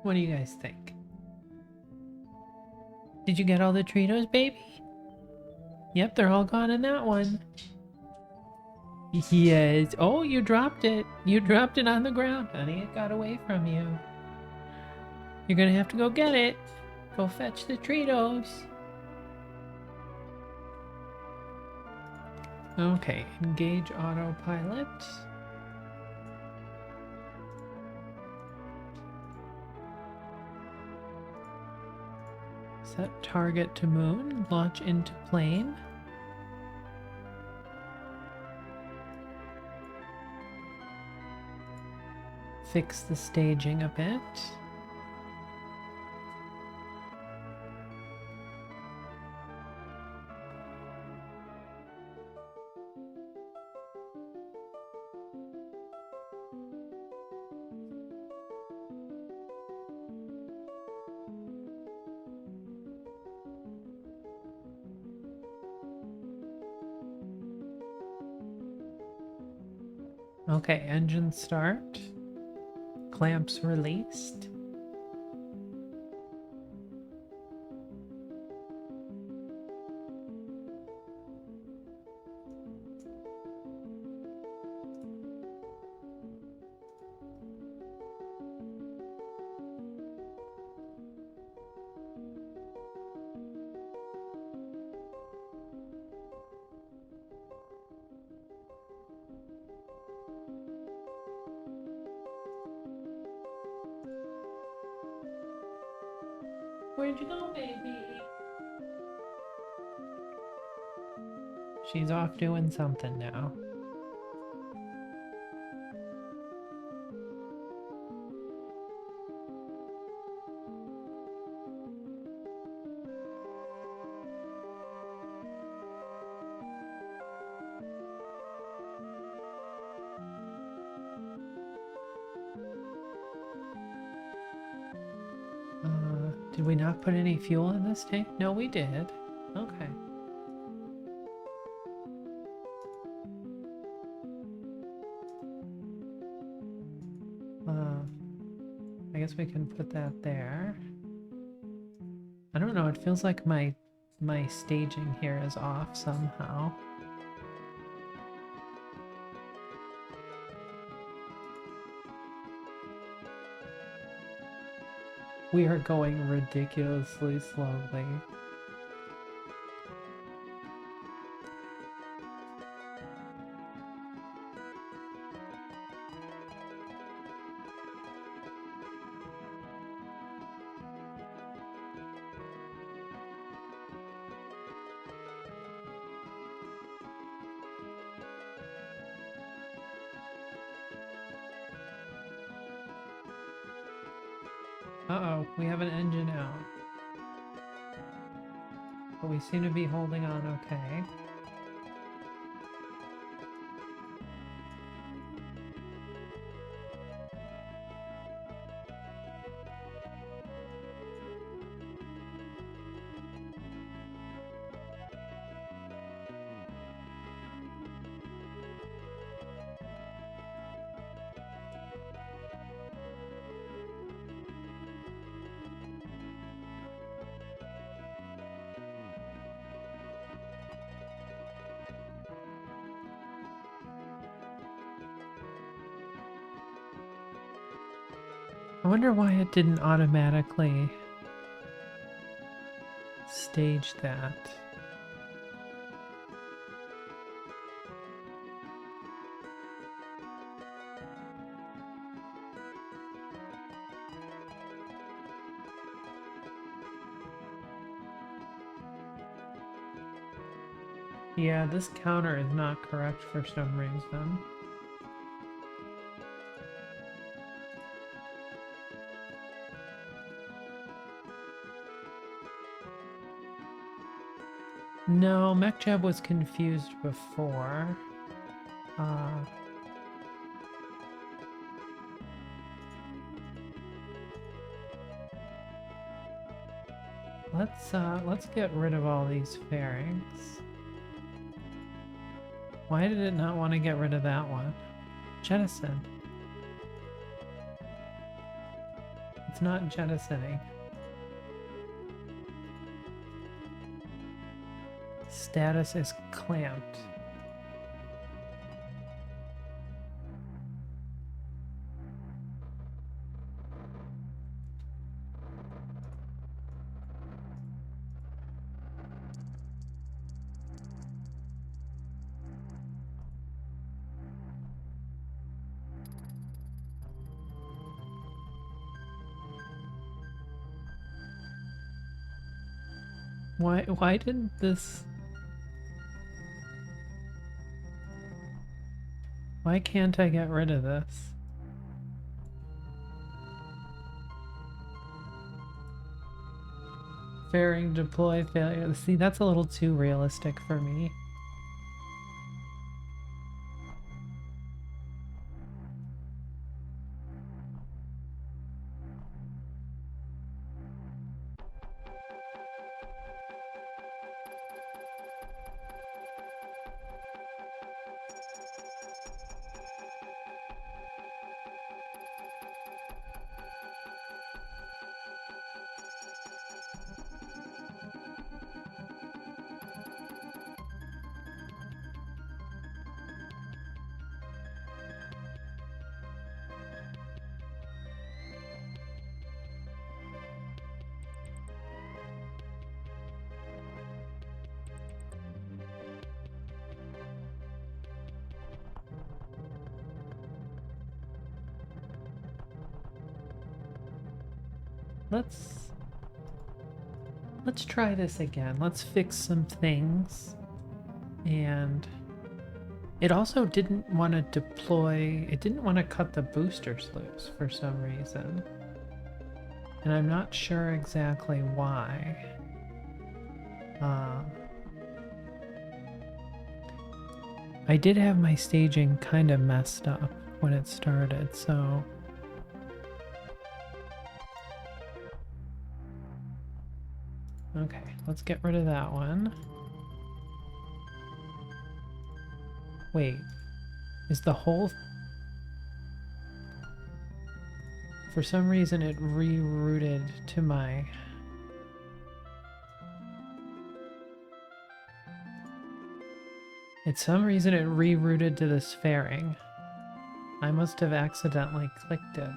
S1: What do you guys think? Did you get all the Cheetos, baby? Yep, they're all gone in that one. Yes. Oh, you dropped it. You dropped it on the ground, honey. It got away from you. You're gonna have to go get it. Go fetch the Cheetos. Okay, engage autopilot. Set target to moon, launch into plane. Fix the staging a bit. Okay, engine start. Clamps released. Where'd you go, baby? She's off doing something now. Did we not put any fuel in this tank? No, we did. Okay. I guess we can put that there. I don't know, it feels like my staging here is off somehow. We are going ridiculously slowly. Uh-oh, we have an engine out. But we seem to be holding on okay. I wonder why it didn't automatically stage that. Yeah, this counter is not correct for some reason. No, MechJab was confused before. Let's get rid of all these fairings. Why did it not want to get rid of that one? Jettison. It's not jettisoning. Status is clamped. Why didn't this... Why can't I get rid of this? Fairing deploy failure. See, that's a little too realistic for me. Let's try this again. Let's fix some things. And it also didn't want to deploy, it didn't want to cut the boosters loose for some reason. And I'm not sure exactly why. I did have my staging kind of messed up when it started, so... Okay, let's get rid of that one. Wait, is the whole... For some reason it rerouted to my... For some reason it rerouted to this fairing. I must have accidentally clicked it.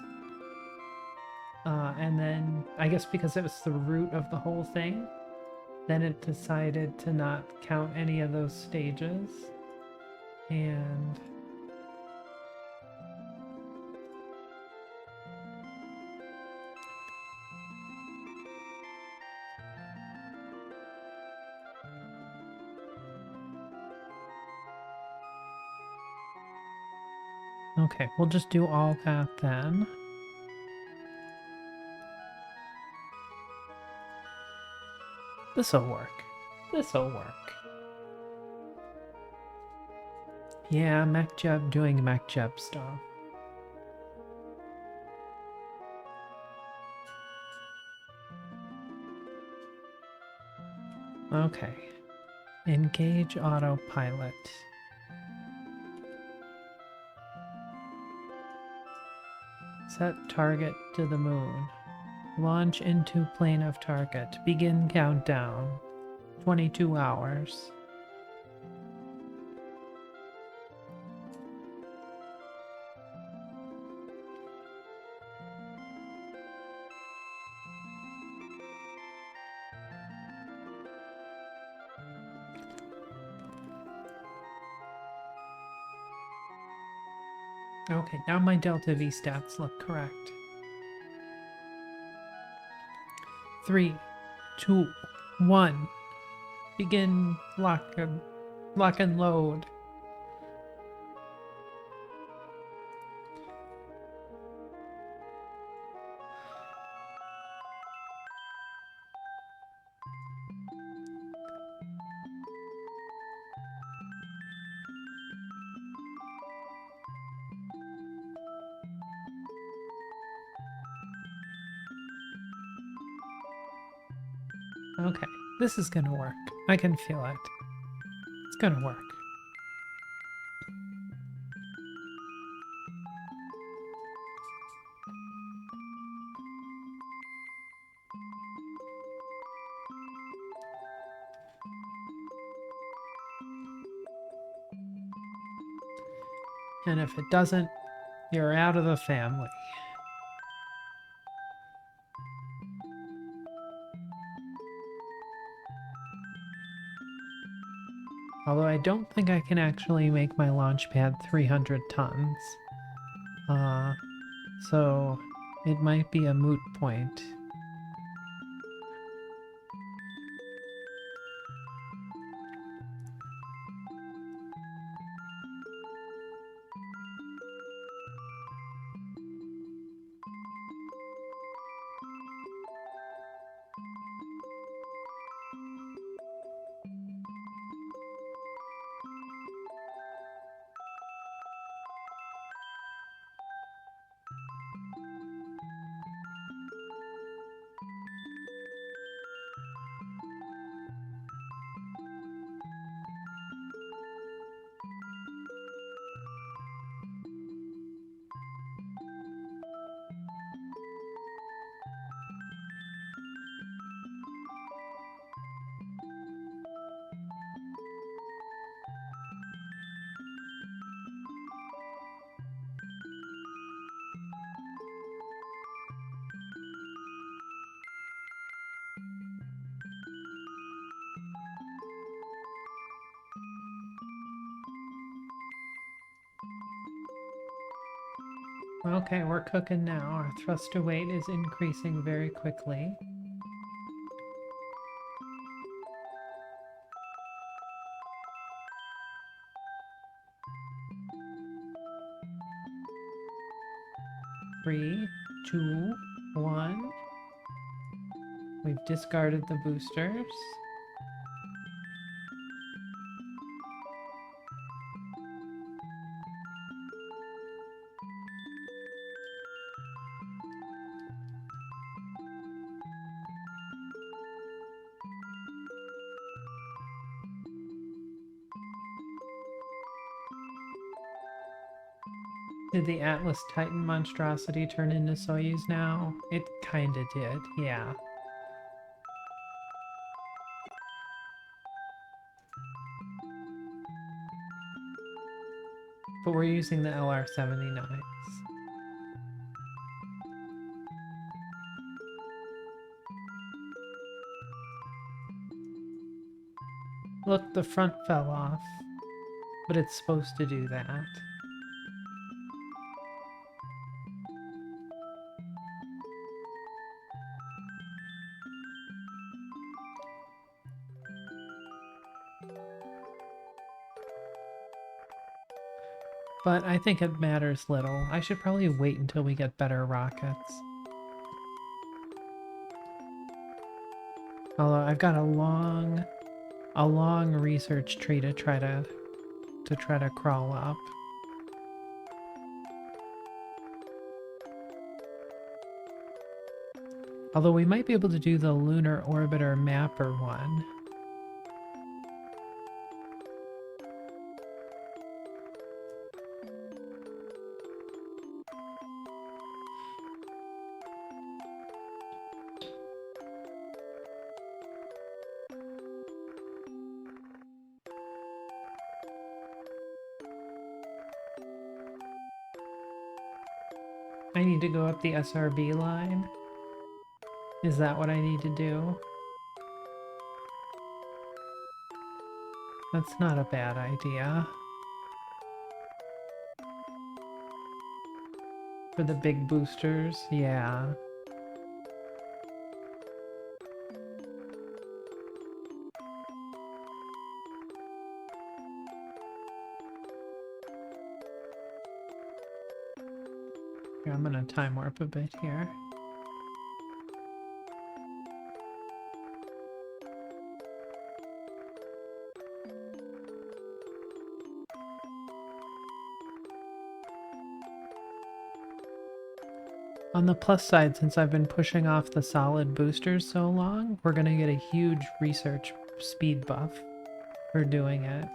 S1: And then, I guess because it was the root of the whole thing, then it decided to not count any of those stages. And okay, we'll just do all that then. This'll work. This'll work. Yeah, MacJub doing MacJub stuff. Okay. Engage autopilot. Set target to the moon. Launch into plane of target. Begin countdown. 22 hours. Okay, now my Delta V stats look correct. 3, 2, 1. Begin lock and load. Okay, this is gonna work. I can feel it. It's gonna work. And if it doesn't, you're out of the family. Although I don't think I can actually make my launch pad 300 tons. So it might be a moot point. Okay, we're cooking now. Our thruster weight is increasing very quickly. Three, two, one. We've discarded the boosters. Did the Atlas Titan monstrosity turn into Soyuz now? It kinda did, yeah. But we're using the LR-79s. Look, the front fell off, but it's supposed to do that. But I think it matters little. I should probably wait until we get better rockets. Although I've got a long research tree to try to crawl up. Although we might be able to do the lunar orbiter mapper one. I need to go up the SRB line. Is that what I need to do? That's not a bad idea. For the big boosters, yeah. Here, I'm gonna time warp a bit here. On the plus side, since I've been pushing off the solid boosters so long, we're gonna get a huge research speed buff for doing it.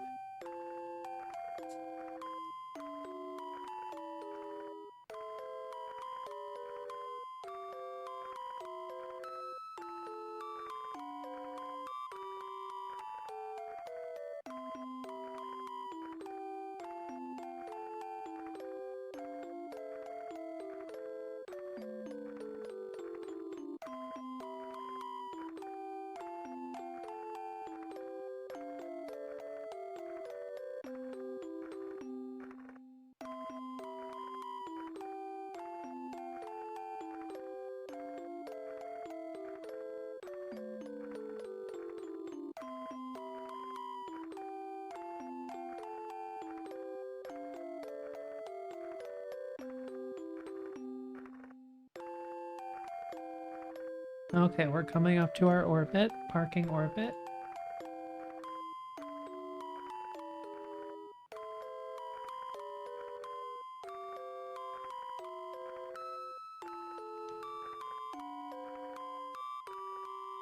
S1: Okay, we're coming up to our orbit, parking orbit.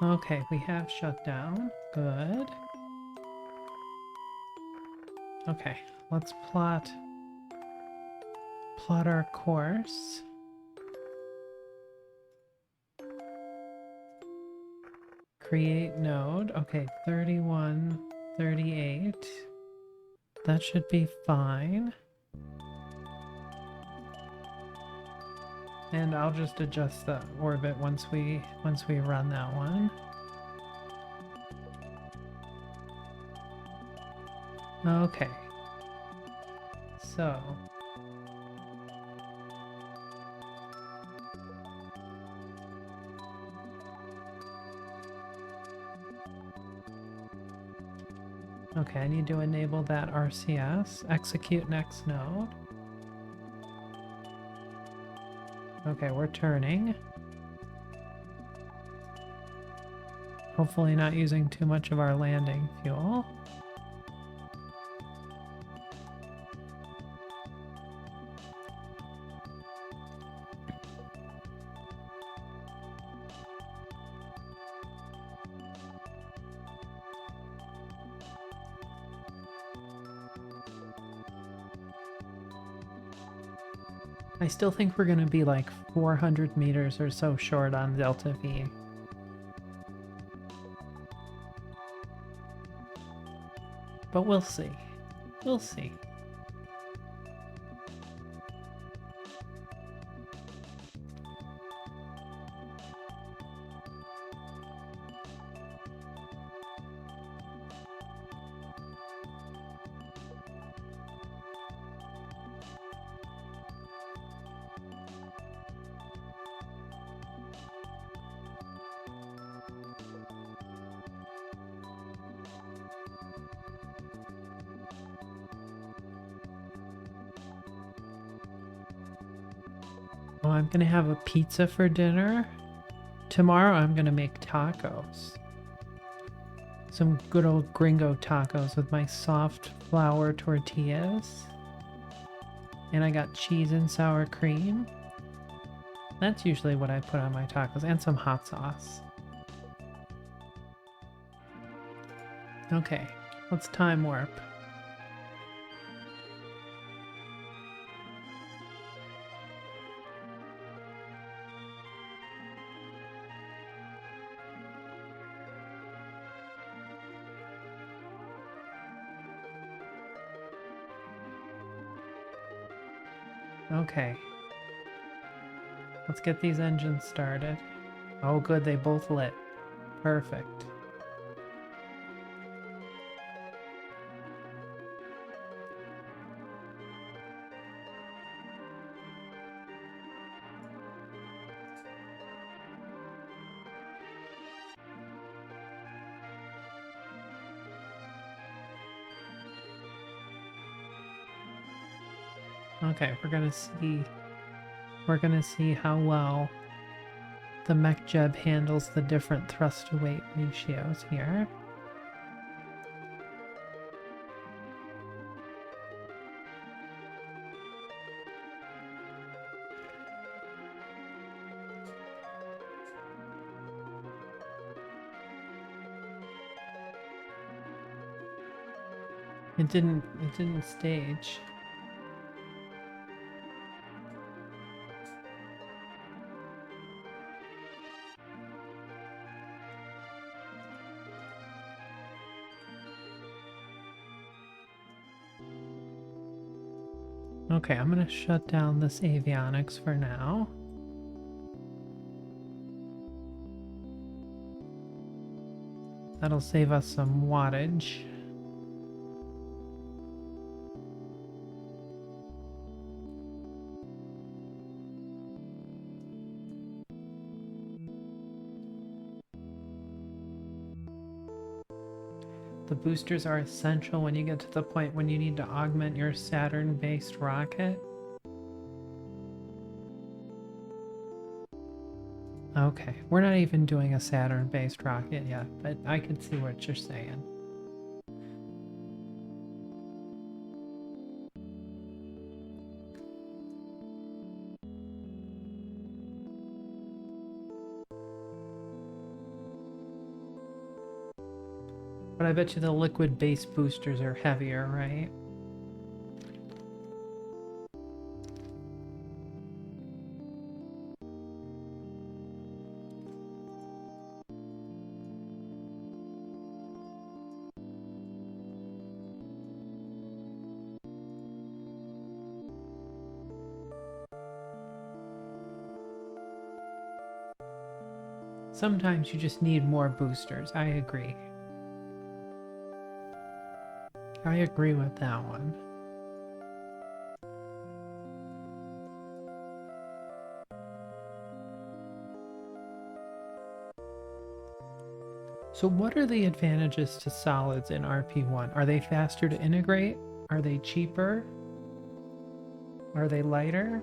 S1: Okay, we have shut down. Good. Okay, let's plot our course. Create node. Okay, 31, 38. That should be fine. And I'll just adjust the orbit once we run that one. Okay. So okay, I need to enable that RCS. Execute next node. Okay, we're turning. Hopefully not using too much of our landing fuel. I still think we're going to be like 400 meters or so short on Delta V. But we'll see. We'll see. Oh, I'm gonna have a pizza for dinner. Tomorrow I'm gonna make tacos. Some good old gringo tacos with my soft flour tortillas. And I got cheese and sour cream. That's usually what I put on my tacos, and some hot sauce. Okay, let's time warp. Okay. Let's get these engines started. Oh good, they both lit. Perfect. Okay, we're gonna see how well the mech jeb handles the different thrust to weight ratios here. It didn't stage. Okay, I'm gonna shut down this avionics for now. That'll save us some wattage. The boosters are essential when you get to the point when you need to augment your Saturn-based rocket. Okay, we're not even doing a Saturn-based rocket yet, but I can see what you're saying. But I bet you the liquid-based boosters are heavier, right? Sometimes you just need more boosters. I agree. I agree with that one. So what are the advantages to solids in RP-1? Are they faster to integrate? Are they cheaper? Are they lighter?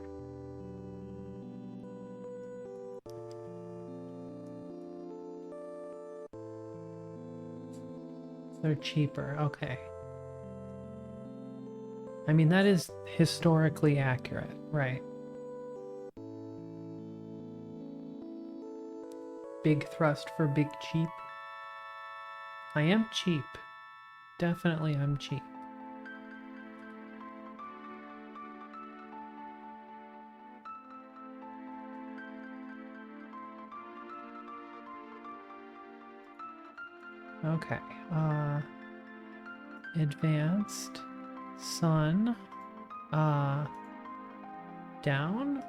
S1: They're cheaper, okay. I mean, that is historically accurate, right? Big thrust for big cheap. I am cheap. Definitely I'm cheap. Okay, advanced, sun, down?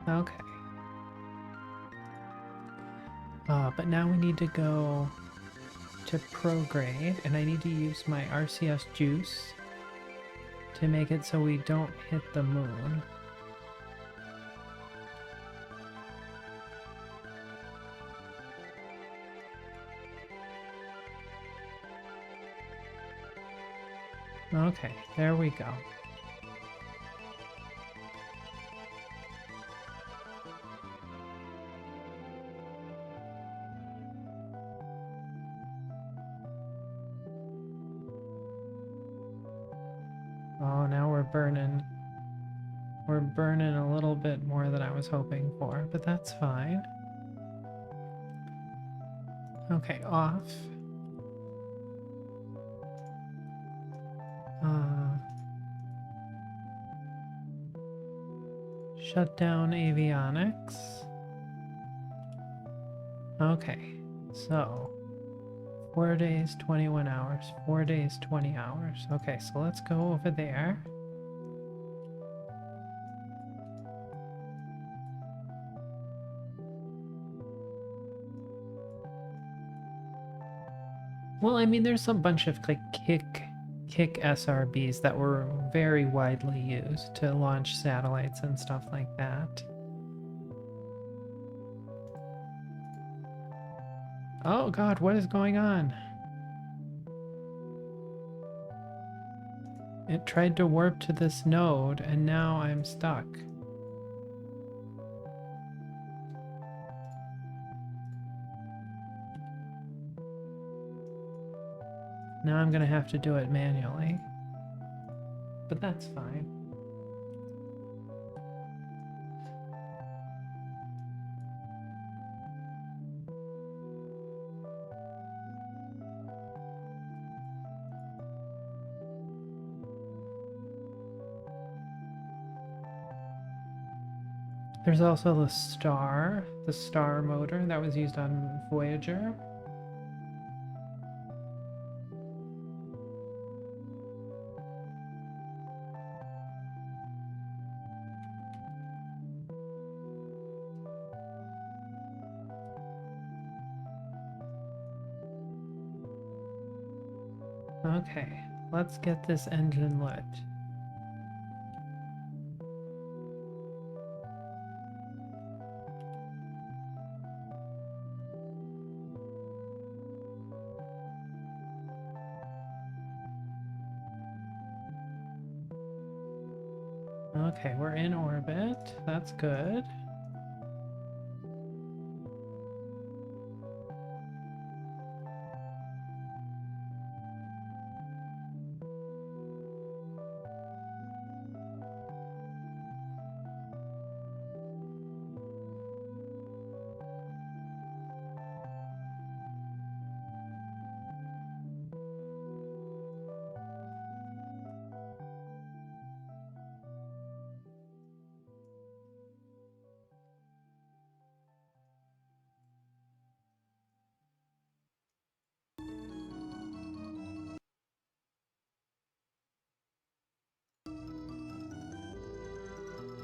S1: Okay. But now we need to go to to prograde, and I need to use my RCS juice to make it so we don't hit the moon. Okay, there we go. Oh, now we're burning. We're burning a little bit more than I was hoping for, but that's fine. Okay, off. Shut down avionics. Okay, so 4 days, 21 hours. 4 days, 20 hours. Okay, so let's go over there. Well, I mean, there's a bunch of like kick SRBs that were very widely used to launch satellites and stuff like that. Oh god, what is going on? It tried to warp to this node, and now I'm stuck. Now I'm gonna have to do it manually. But that's fine. There's also the star motor that was used on Voyager. Okay, let's get this engine lit. Okay, we're in orbit. That's good.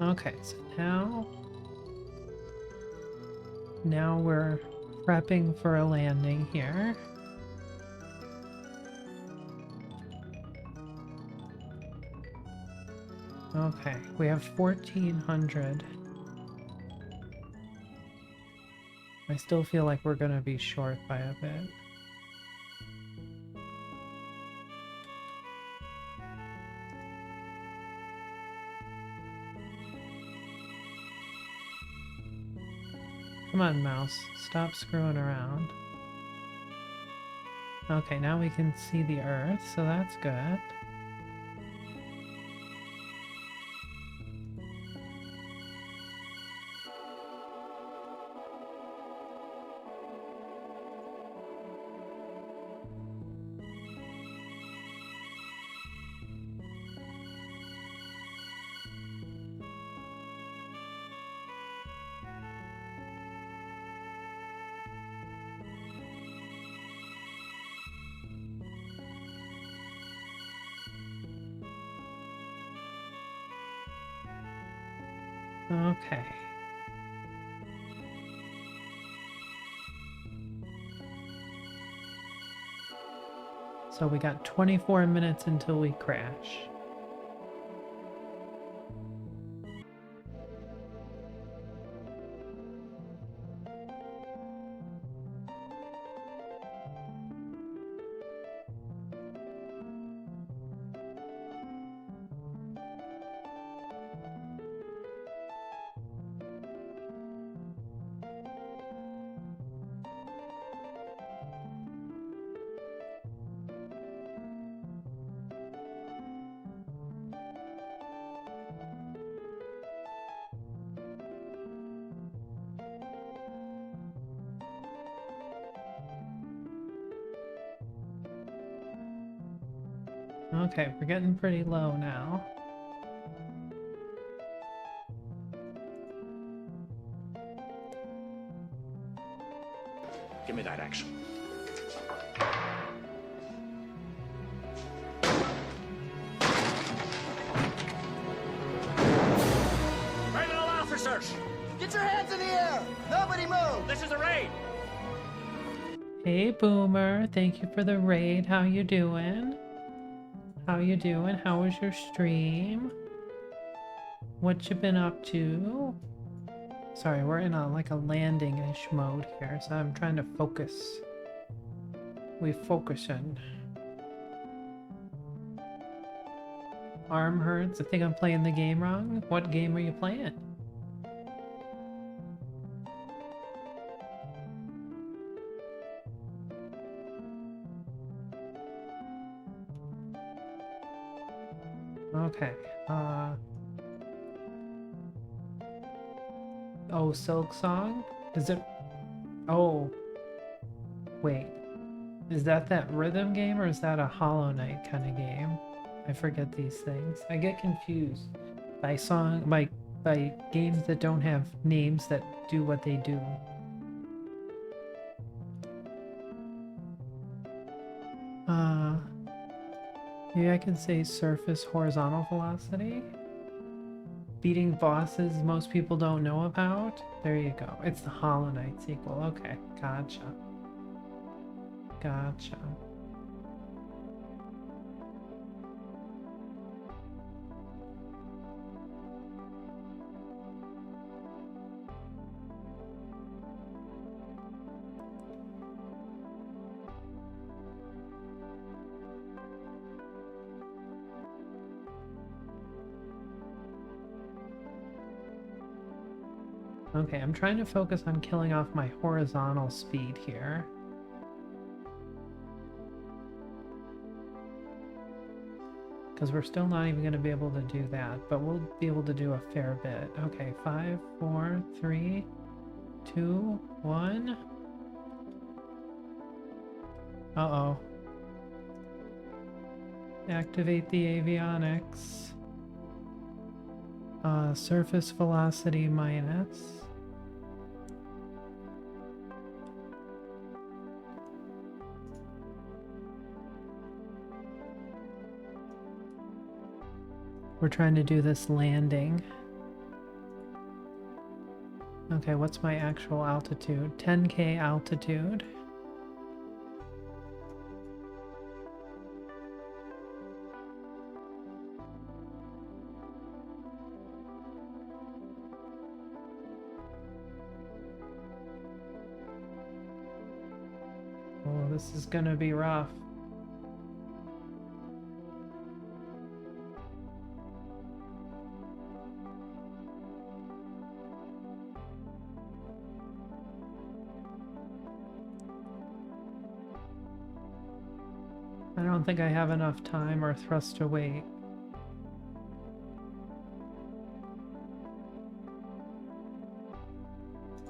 S1: Okay, so now we're prepping for a landing here. Okay, we have 1400. I still feel like we're gonna be short by a bit. Come on, mouse. Stop screwing around. Okay, now we can see the Earth, so that's good. Okay. So we got 24 minutes until we crash. Okay, we're getting pretty low now.
S2: Give me that action. Criminal officers!
S3: Get your hands in the air! Nobody move!
S2: This is a raid!
S1: Hey Boomer, thank you for the raid. How you doing? How you doing? How was your stream? What you been up to? Sorry, we're in like a landing-ish mode here, so I'm trying to focus. We focusing. Arm hurts. I think I'm playing the game wrong. What game are you playing? Okay. Oh, Silk Song? Is it? Oh. Wait. Is that rhythm game or is that a Hollow Knight kind of game? I forget these things. I get confused by by games that don't have names that do what they do. Maybe I can say surface horizontal velocity. Beating bosses most people don't know about. There you go. It's the Hollow Knight sequel. Okay, gotcha. Gotcha. Okay, I'm trying to focus on killing off my horizontal speed here. Because we're still not even going to be able to do that, but we'll be able to do a fair bit. Okay, 5, 4, 3, 2, 1. Uh-oh. Activate the avionics. Surface velocity minus. We're trying to do this landing. Okay, what's my actual altitude? 10K altitude. Oh, this is gonna be rough. I don't think I have enough time or thrust to wait.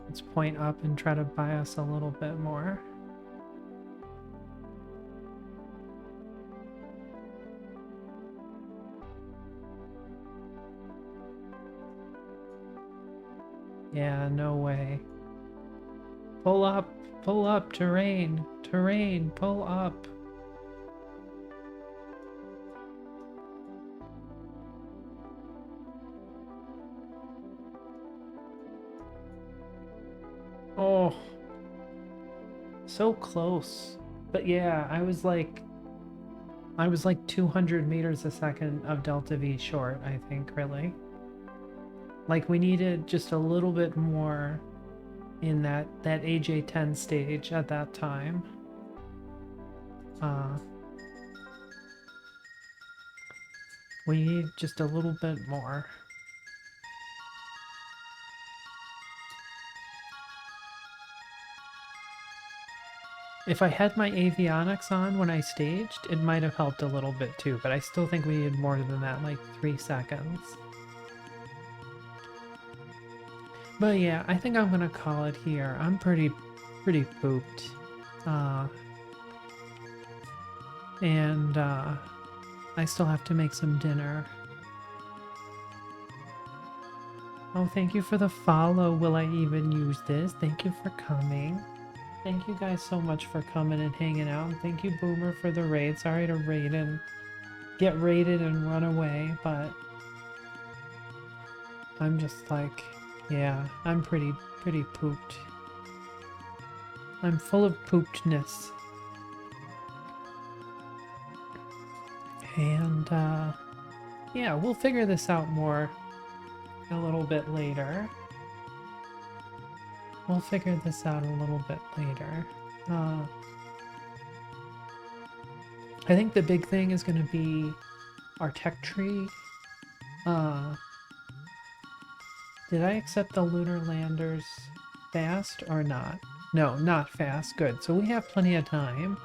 S1: Let's point up and try to buy us a little bit more. Yeah, no way. Pull up, terrain, terrain, pull up. Oh, so close. But yeah, I was like I was like 200 meters a second of delta V short, I think, really. Like, we needed just a little bit more in that AJ10 stage at that time. We need just a little bit more. If I had my avionics on when I staged, it might have helped a little bit too, but I still think we needed more than that, like 3 seconds. But yeah, I think I'm gonna call it here. I'm pretty pooped. And I still have to make some dinner. Oh, thank you for the follow. Will I even use this? Thank you for coming. Thank you guys so much for coming and hanging out. And thank you, Boomer, for the raid. Sorry to raid and get raided and run away, but I'm just like, yeah, I'm pretty pooped. I'm full of pookedness. And yeah, we'll figure this out more a little bit later. We'll figure this out a little bit later. I think the big thing is going to be our tech tree. Did I accept the lunar landers fast or not? No, not fast. Good. So we have plenty of time.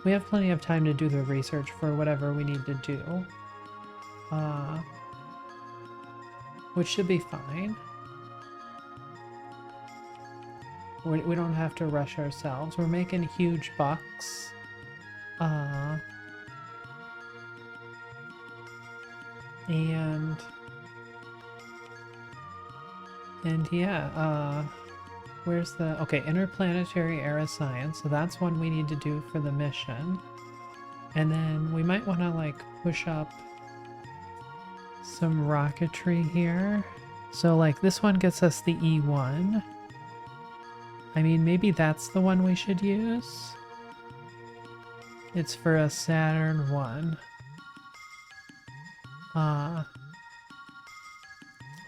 S1: We have plenty of time to do the research for whatever we need to do. Which should be fine. We don't have to rush ourselves. We're making huge bucks. And yeah, where's the... Okay, interplanetary era science. So that's one we need to do for the mission. And then we might want to, like, push up some rocketry here. So, like, this one gets us the E1. I mean, maybe that's the one we should use. It's for a Saturn 1.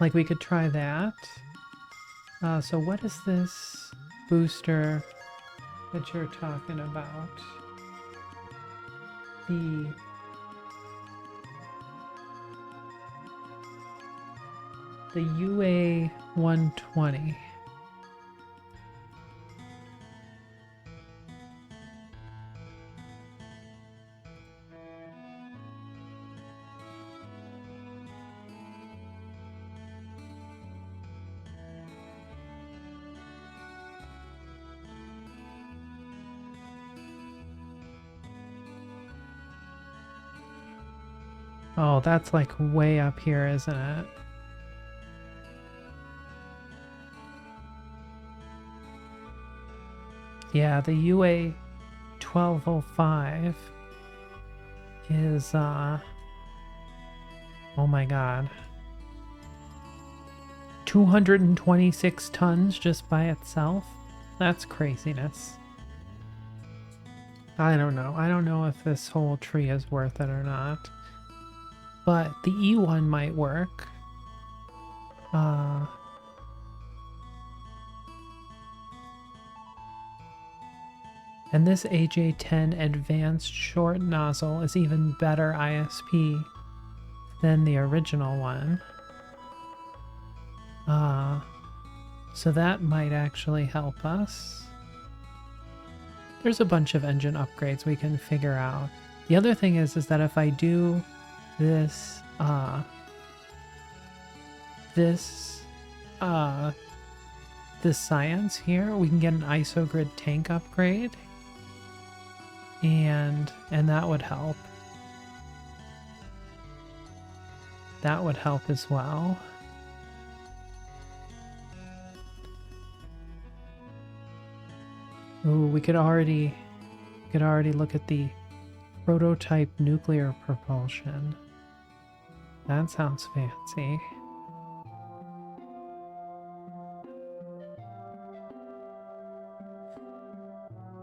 S1: Like, we could try that. So what is this booster that you're talking about? The UA 120. Oh, that's like way up here, isn't it? Yeah, the UA 1205 is, oh my god. 226 tons just by itself? That's craziness. I don't know. I don't know if this whole tree is worth it or not. But the E1 might work. And this AJ10 advanced short nozzle is even better ISP than the original one. So that might actually help us. There's a bunch of engine upgrades we can figure out. The other thing is that if I do this, this science here, we can get an isogrid tank upgrade. And that would help. That would help as well. Ooh, we could already look at the prototype nuclear propulsion. That sounds fancy.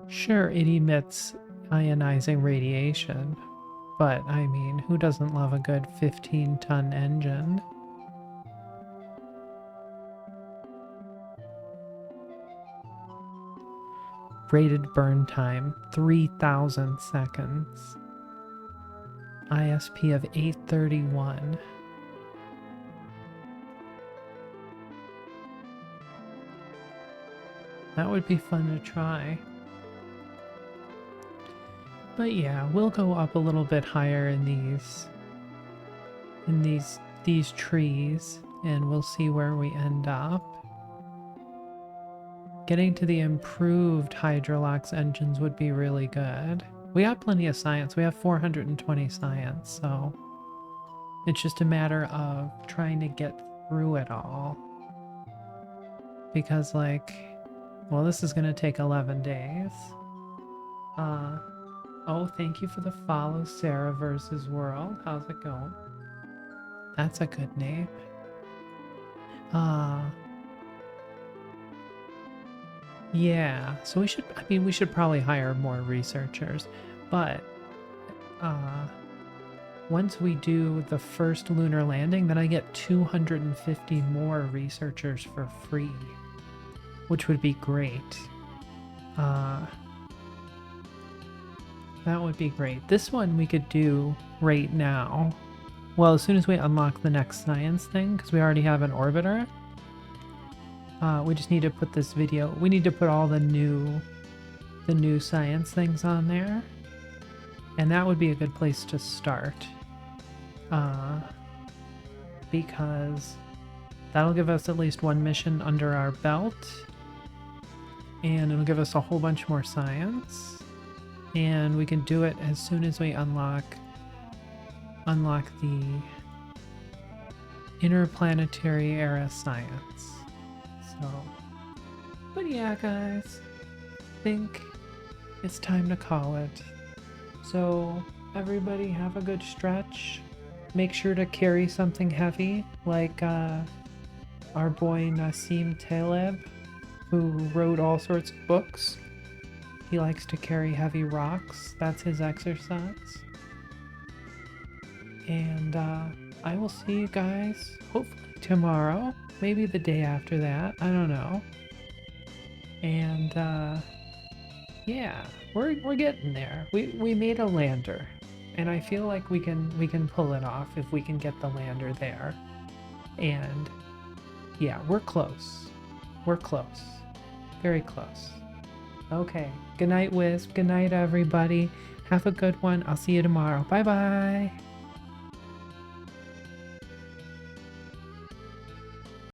S1: Sure, it emits ionizing radiation. But, I mean, who doesn't love a good 15-ton engine? Rated burn time, 3,000 seconds. ISP of 831. That would be fun to try. But yeah, we'll go up a little bit higher in these trees, and we'll see where we end up. Getting to the improved Hydrolox engines would be really good. We have plenty of science. We have 420 science, so it's just a matter of trying to get through it all. Because, like, well, this is gonna take 11 days. Oh, thank you for the follow, Sarah versus World. How's it going? That's a good name. Yeah, so we should probably hire more researchers, but once we do the first lunar landing, then I get 250 more researchers for free, which would be great. That would be great. This one we could do right now. Well, as soon as we unlock the next science thing, because we already have an orbiter. We just need to put this video. We need to put all the new science things on there, and that would be a good place to start. Because that'll give us at least one mission under our belt, and it'll give us a whole bunch more science. And we can do it as soon as we unlock the interplanetary era science. So, but yeah, guys, I think it's time to call it. So everybody have a good stretch. Make sure to carry something heavy, like our boy Nassim Taleb, who wrote all sorts of books. He likes to carry heavy rocks. That's his exercise. And I will see you guys hopefully tomorrow. Maybe the day after that. I don't know. And yeah, we're getting there. We made a lander. And I feel like we can pull it off if we can get the lander there. And yeah, we're close. We're close. Very close. Okay. Good night, Wisp. Good night, everybody. Have a good one. I'll see you tomorrow. Bye-bye.